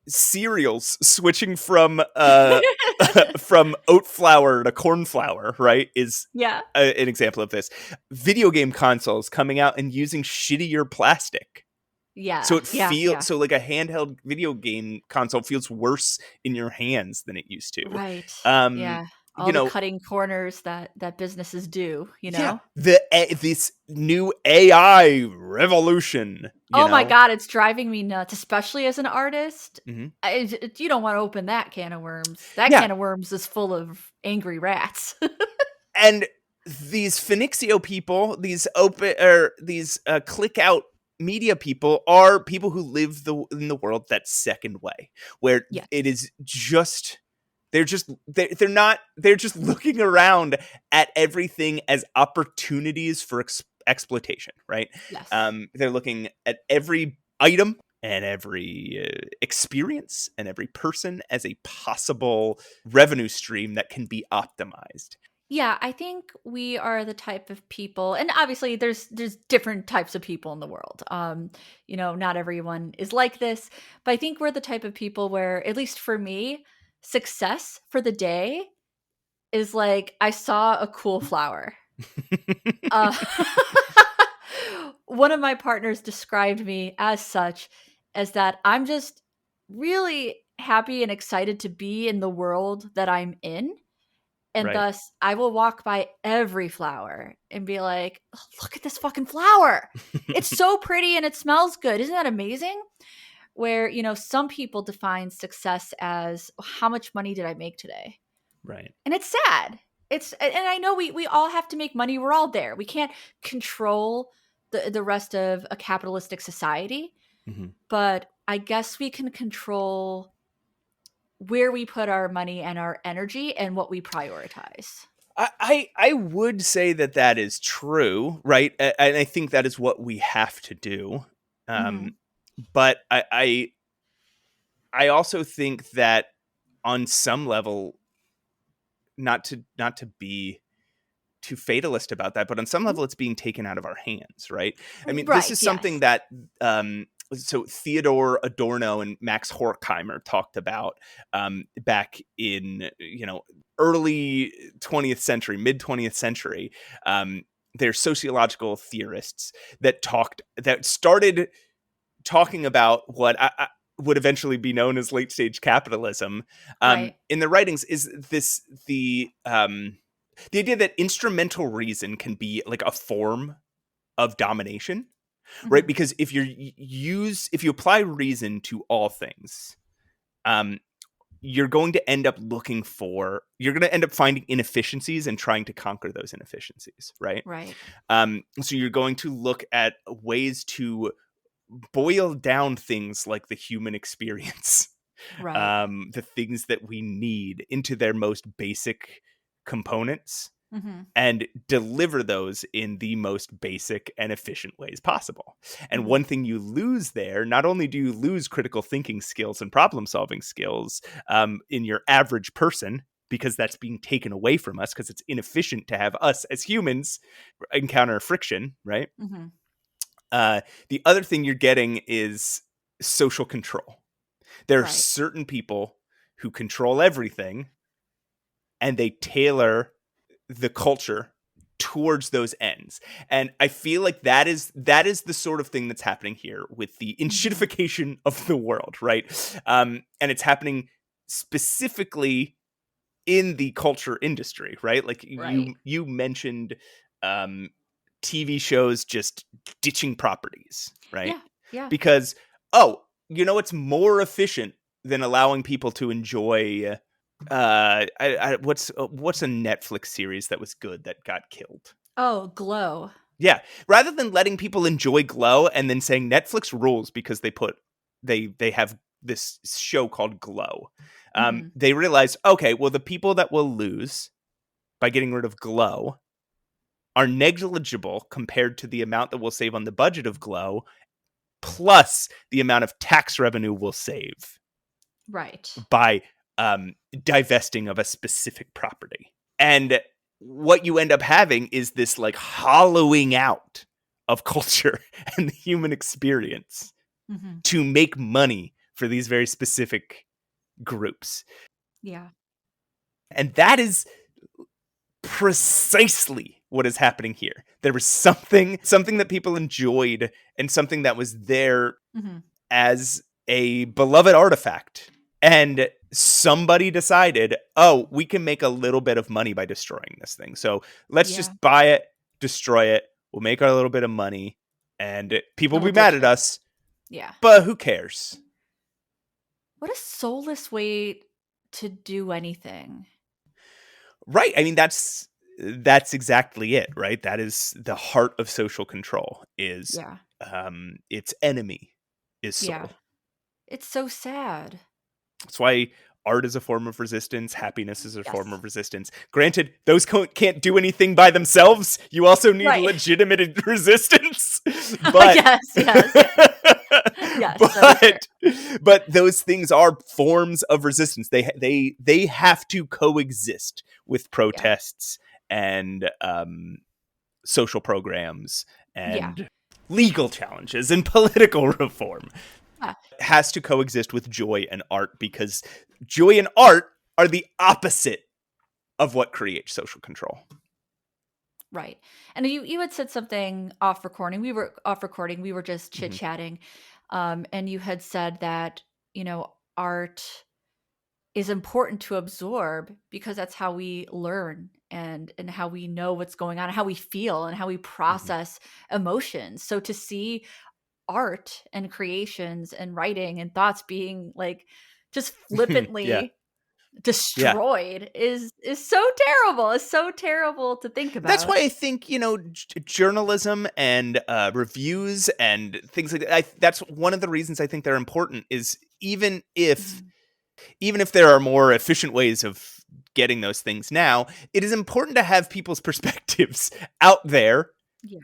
cereals switching from from oat flour to corn flour, right, is an example of this. Video game consoles coming out and using shittier plastic. Yeah. So it feels so like a handheld video game console feels worse in your hands than it used to. Right. All the cutting corners that businesses do, this new AI revolution. My God, it's driving me nuts, especially as an artist. Mm-hmm. You don't want to open that can of worms. That can of worms is full of angry rats. And these Finixio people, these click out media people are people who live in the world that second way, where Yes. it is just they're just looking around at everything as opportunities for exploitation, right? Yes. They're looking at every item and every experience and every person as a possible revenue stream that can be optimized. Yeah, I think we are the type of people, and obviously there's different types of people in the world. Not everyone is like this, but I think we're the type of people where, at least for me, success for the day is like I saw a cool flower. Uh, one of my partners described me as such, as that I'm just really happy and excited to be in the world that I'm in. And Right. thus, I will walk by every flower and be like, "Oh, look at this fucking flower. It's so pretty and it smells good. Isn't that amazing?" Where, some people define success as how much money did I make today? Right. And it's sad. And I know we all have to make money. We're all there. We can't control the rest of a capitalistic society, Mm-hmm. but I guess we can control where we put our money and our energy and what we prioritize. I would say that is true, right? And I think that is what we have to do. But I also think that on some level, not to be too fatalist about that, but on some level, it's being taken out of our hands, right? I mean, this is something that so Theodore Adorno and Max Horkheimer talked about back in early 20th century, mid 20th century. They're sociological theorists that started talking about what I would eventually be known as late stage capitalism. Right. In the writings is the idea that instrumental reason can be like a form of domination, right? Because if you apply reason to all things, you're going to end up finding inefficiencies and trying to conquer those inefficiencies, right? Right. So you're going to look at ways to boil down things like the human experience, Right. the things that we need into their most basic components, Mm-hmm. and deliver those in the most basic and efficient ways possible. And one thing you lose there, not only do you lose critical thinking skills and problem solving skills in your average person, because that's being taken away from us because it's inefficient to have us as humans encounter friction, right? The other thing you're getting is social control. There are certain people who control everything, and they tailor the culture towards those ends. And I feel like that is the sort of thing that's happening here with the enshittification of the world, right? And it's happening specifically in the culture industry, right? Like you mentioned TV shows just ditching properties, right? Yeah. Because it's more efficient than allowing people to enjoy what's a Netflix series that was good that got killed? Oh, Glow. Yeah, rather than letting people enjoy Glow and then saying Netflix rules because they have this show called Glow. They realized, okay, well, the people that will lose by getting rid of Glow are negligible compared to the amount that we'll save on the budget of Glow, plus the amount of tax revenue we'll save. Right. By divesting of a specific property. And what you end up having is this like hollowing out of culture and the human experience to make money for these very specific groups. Yeah. And that is precisely what is happening here. There was something that people enjoyed and something that was there as a beloved artifact. And somebody decided, we can make a little bit of money by destroying this thing. So let's just buy it, destroy it. We'll make our little bit of money, and people will be mad at us. Yeah. But who cares? What a soulless way to do anything. Right. I mean, that's exactly it, right? That is the heart of social control is its enemy is soul. Yeah. It's so sad. That's why art is a form of resistance. Happiness is a Yes. form of resistance. Granted, those can't do anything by themselves. You also need Right. legitimate resistance. But Yes, yes, yes. That is true. but those things are forms of resistance. They have to coexist with protests and social programs and legal challenges and political reform. Yeah. Has to coexist with joy and art, because joy and art are the opposite of what creates social control. Right. And you had said something off recording. We were off recording. We were just chit-chatting. And you had said that, art is important to absorb because that's how we learn and how we know what's going on, how we feel and how we process emotions. So to see art and creations and writing and thoughts being like just flippantly destroyed is so terrible. It's so terrible to think about. That's why I think, journalism and reviews and things like that, that's one of the reasons I think they're important, is even if there are more efficient ways of getting those things now, it is important to have people's perspectives out there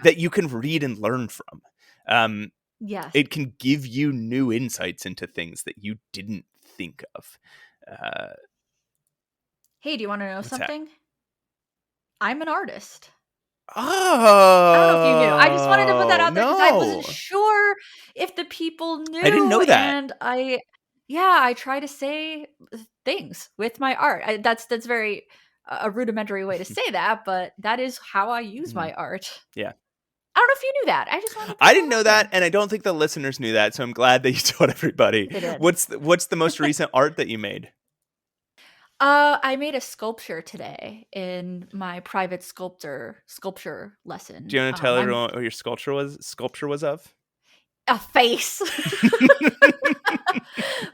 that you can read and learn from. Yes. It can give you new insights into things that you didn't think of. Hey, do you want to know something? I'm an artist. Oh, I don't know if you knew. I just wanted to put that out there because I wasn't no. sure if the people knew. I didn't know that. And I try to say things with my art. That's very a rudimentary way to say that, but that is how I use my art. Yeah. I don't know if you knew that. I just wanted to I didn't know that, and I don't think the listeners knew that, so I'm glad that you told everybody. They did. What's the most recent art that you made? I made a sculpture today in my private sculpture lesson. Do you want to tell everyone what your sculpture was of? A face.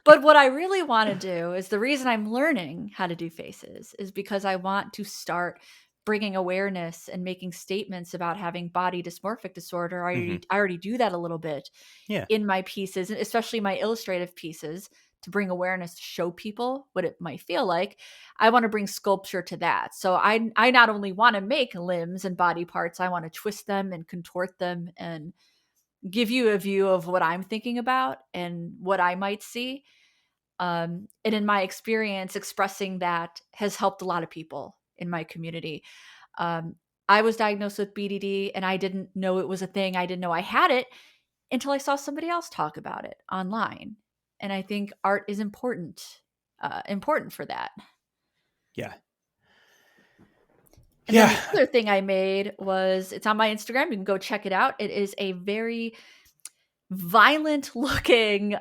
But what I really want to do is, the reason I'm learning how to do faces is because I want to start bringing awareness and making statements about having body dysmorphic disorder. I already do that a little bit in my pieces, especially my illustrative pieces, to bring awareness, to show people what it might feel like. I want to bring sculpture to that. So I not only want to make limbs and body parts, I want to twist them and contort them and give you a view of what I'm thinking about and what I might see. And in my experience, expressing that has helped a lot of people in my community. I was diagnosed with BDD and I didn't know it was a thing. I didn't know I had it until I saw somebody else talk about it online. And I think art is important for that. Yeah. And then the other thing I made was, it's on my Instagram. You can go check it out. It is a very violent looking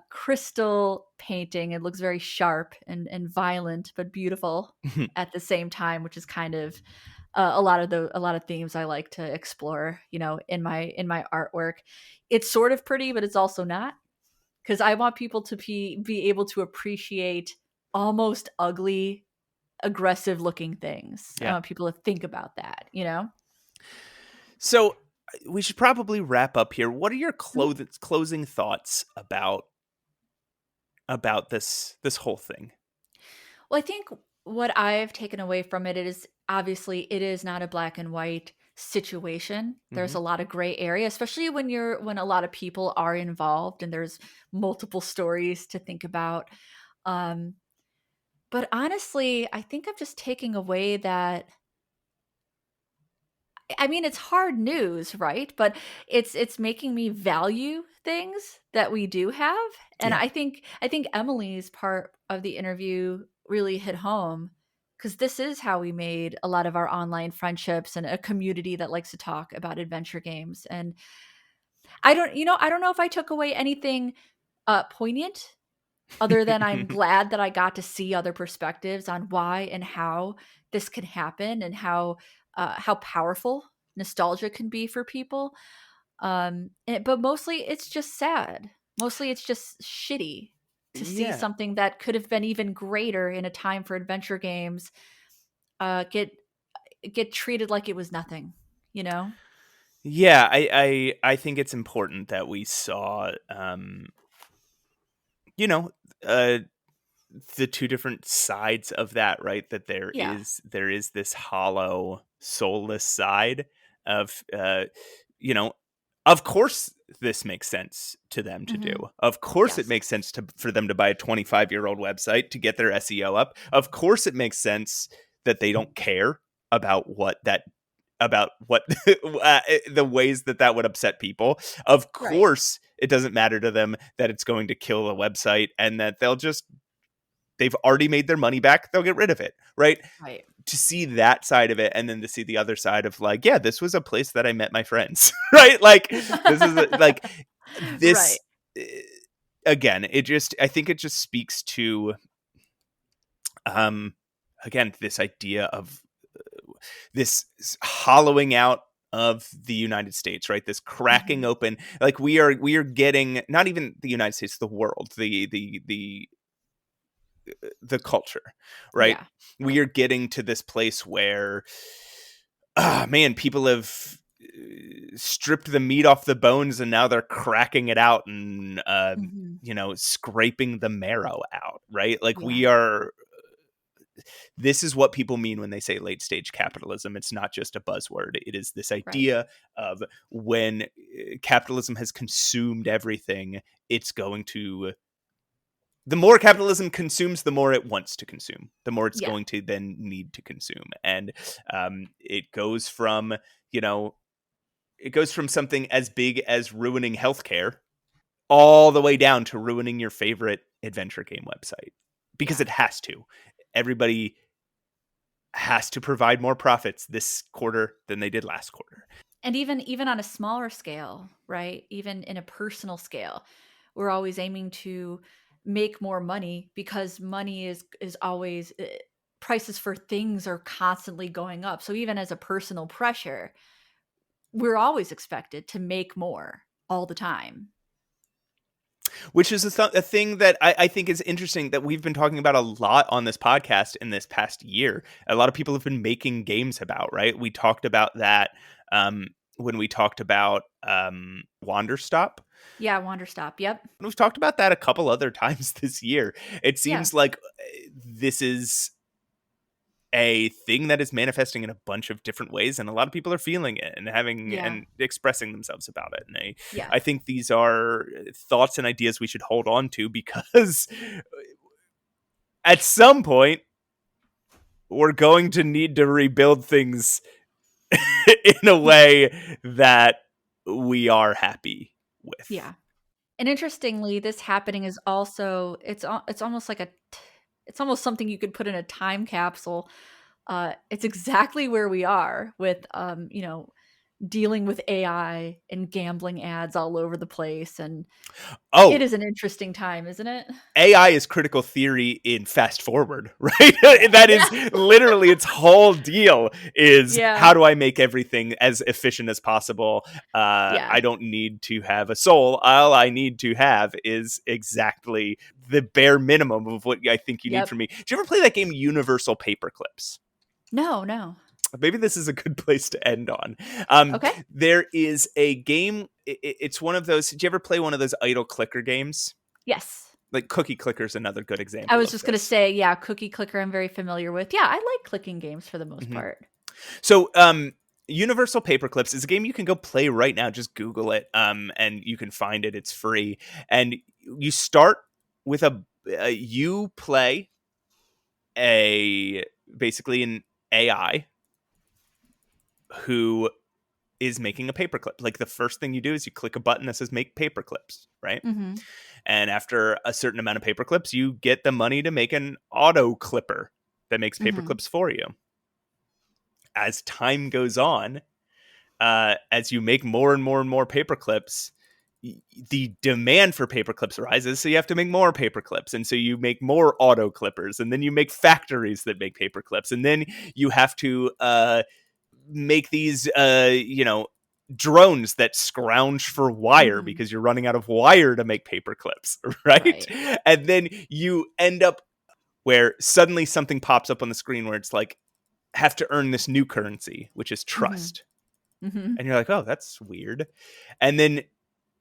crystal painting. It looks very sharp and violent, but beautiful at the same time, which is kind of a lot of themes I like to explore, in my artwork. It's sort of pretty, but it's also not, because I want people to be able to appreciate almost ugly, aggressive looking things. I want people to think about that, So we should probably wrap up here. What are your closing thoughts about this whole thing? Well, I think what I've taken away from it is, obviously it is not a black and white situation. There's a lot of gray area, especially when a lot of people are involved and there's multiple stories to think about. But honestly, I think I'm just taking away that, I mean, it's hard news, right? But it's making me value things that we do have. And I think Emily's part of the interview really hit home, because this is how we made a lot of our online friendships and a community that likes to talk about adventure games. And I don't know if I took away anything poignant, other than I'm glad that I got to see other perspectives on why and how this can happen, and how powerful nostalgia can be for people. But mostly it's just sad. Mostly it's just shitty to see something that could have been even greater in a time for adventure games get treated like it was nothing, Yeah, I think it's important that we saw, you know, uh, the two different sides of that, right? That Yeah. there is this hollow, soulless side of, you know, of course this makes sense to them to do. Mhm. Of course it Yes. makes sense for them to buy a 25-year-old website to get their SEO up. Of course it makes sense that they don't care about what the ways that would upset people. Of Right. course it doesn't matter to them that it's going to kill a website and that they've already made their money back, they'll get rid of it, right? Right. To see that side of it and then to see the other side of like, yeah, this was a place that I met my friends, right? Like this is like Right. this uh, again, I think it just speaks to um again this idea of this hollowing out of the United States, right? This cracking Mhm. open, like we are getting not even the United States, the world, the culture, right? Yeah. We are getting to this place where, ah, man, people have stripped the meat off the bones and now they're cracking it out and, Mhm. scraping the marrow out, right? Like Yeah. this is what people mean when they say late stage capitalism. It's not just a buzzword. It is this Right. idea of when capitalism has consumed everything, it's going to the more capitalism consumes, the more it wants to consume, the more it's Yeah. going to then need to consume. And it goes from, you know, it goes from something as big as ruining healthcare all the way down to ruining your favorite adventure game website because Yeah. it has to. Everybody has to provide more profits this quarter than they did last quarter. And even on a smaller scale, right? Even in a personal scale, we're always aiming to make more money because money is always prices for things are constantly going up. So even as a personal pressure, we're always expected to make more all the time. Which is a thing that I think is interesting that we've been talking about a lot on this podcast in this past year. A lot of people have been making games about, right? We talked about that when we talked about Wanderstop. Yeah, Wanderstop. Yep. We've talked about that a couple other times this year. It Yeah. seems like this is a thing that is manifesting in a bunch of different ways, and a lot of people are feeling it and having Yeah. and expressing themselves about it. And Yeah. I think these are thoughts and ideas we should hold on to because at some point we're going to need to rebuild things in a way that we are happy with. Yeah. And interestingly, this happening is also it's almost like it's almost something you could put in a time capsule. It's exactly where we are with dealing with AI and gambling ads all over the place, and it Oh, is an interesting time, isn't it? AI is critical theory in fast forward, right? Yeah. That Yeah. is literally its whole deal is Yeah. how do I make everything as efficient as possible? Yeah. I don't need to have a soul. All I need to have is exactly the bare minimum of what I think you need Yep. from me. Did you ever play that game Universal Paperclips? No, no. Maybe this is a good place to end on. Okay. There is a game. It's one of those. Did you ever play one of those idle clicker games? Yes. Like Cookie Clicker is another good I example was of just going to this. say, yeah, Cookie Clicker I'm very familiar with. Yeah, I like clicking games for the most Mhm. part. So, Universal Paperclips is a game you can go play right now. Just Google it, and you can find it. It's free, and you start with you play a basically an AI who is making a paperclip. Like the first thing you do is you click a button that says "Make paperclips," right? Mhm. And after a certain amount of paperclips, you get the money to make an auto clipper that makes Mhm. paperclips for you. As time goes on, as you make more and more and more paper clips, the demand for paper clips rises, so you have to make more paper clips, and so you make more auto clippers, and then you make factories that make paper clips, and then you have to make these drones that scrounge for wire Mhm. because you're running out of wire to make paper clips, right? Right. And then you end up where suddenly something pops up on the screen where it's like have to earn this new currency, which is Mhm. trust. Mhm. And you're like, oh, that's weird. And then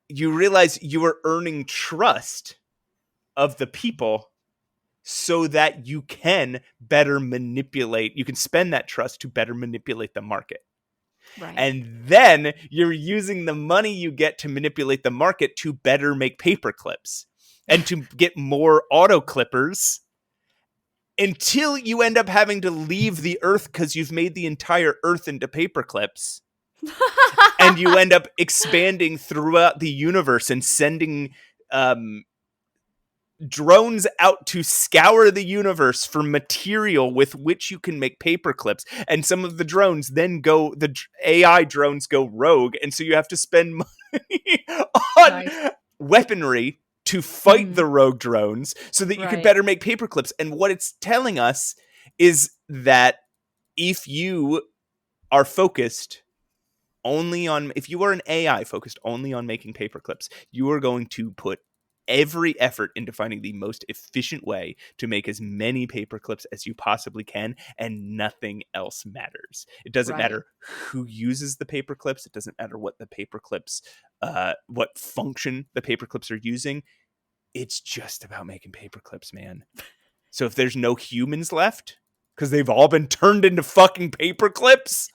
you realize you are earning trust of the people so that you can better manipulate. You can spend that trust to better manipulate the market. Right. And then you're using the money you get to manipulate the market to better make paperclips and to get more auto clippers until you end up having to leave the earth because you've made the entire earth into paperclips. And you end up expanding throughout the universe and sending drones out to scour the universe for material with which you can make paperclips. And some of the drones then the AI drones go rogue. And so you have to spend money on Nice. weaponry to fight Mhm. the rogue drones so that you can Right. better make paperclips. And what it's telling us is that if you are focused if you are an AI focused only on making paperclips, you are going to put every effort into finding the most efficient way to make as many paperclips as you possibly can, and nothing else matters. It doesn't Right. matter who uses the paperclips. It doesn't matter what the paperclips, what function the paperclips are using. It's just about making paperclips, man. So if there's no humans left, because they've all been turned into fucking paperclips,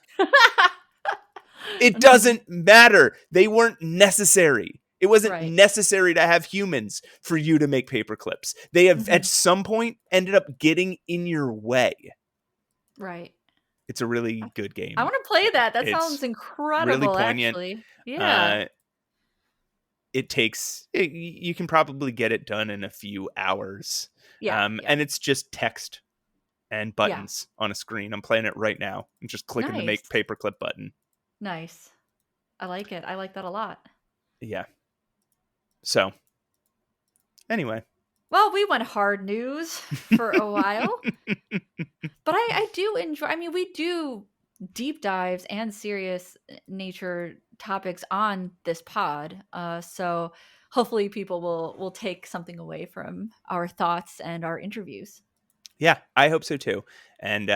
it doesn't matter. They weren't necessary. It wasn't Right. necessary to have humans for you to make paperclips. They have at some point ended up getting in your way. Right. It's a really good game. I want to play that. That It's sounds incredible, really poignant. actually. Yeah. It takes you can probably get it done in a few hours. Yeah. And it's just text and buttons on a screen. I'm playing it right now. I'm just clicking the make Nice. paperclip button. Nice. I like it. I like that a lot. Yeah. So, anyway. Well, we went hard news for a while. But I do enjoy, I mean, we do deep dives and serious nature topics on this pod. So hopefully people will take something away from our thoughts and our interviews. Yeah, I hope so too. And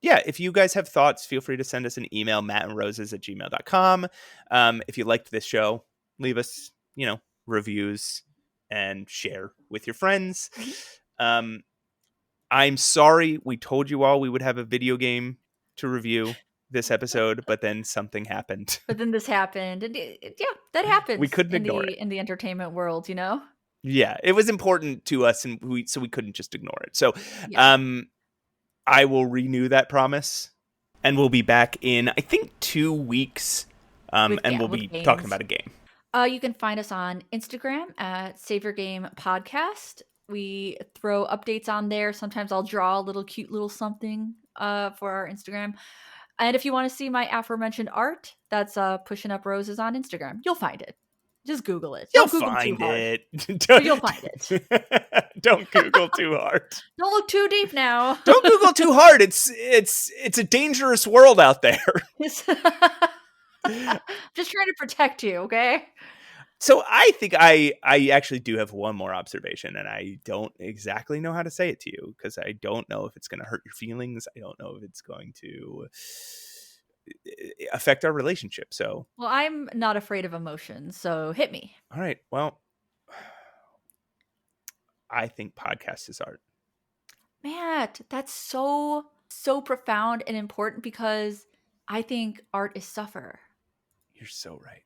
yeah, if you guys have thoughts, feel free to send us an email, mattandroses@gmail.com. If you liked this show, leave us, reviews and share with your friends. I'm sorry we told you all we would have a video game to review this episode, but then something happened. But then this happened, and that happens. We couldn't ignore it in the entertainment world, Yeah, it was important to us, and so we couldn't just ignore it. So, Yeah. I will renew that promise, and we'll be back in, I think, 2 weeks, and we'll be talking about a game. You can find us on Instagram at Save Your Game Podcast. We throw updates on there. Sometimes I'll draw a cute little something for our Instagram. And if you want to see my aforementioned art, that's Pushing Up Roses on Instagram. You'll find it. Just Google it. You'll Don't Google find too hard. it. But you'll find it. Don't Google too hard. Don't look too deep now. Don't Google too hard. It's a dangerous world out there. Just trying to protect you, okay? So I think I actually do have one more observation, and I don't exactly know how to say it to you because I don't know if it's going to hurt your feelings. I don't know if it's going to affect our relationship. So, well, I'm not afraid of emotions, so hit me. All right. Well, I think podcast is art. Matt, that's so profound and important because I think art is suffer. You're so right.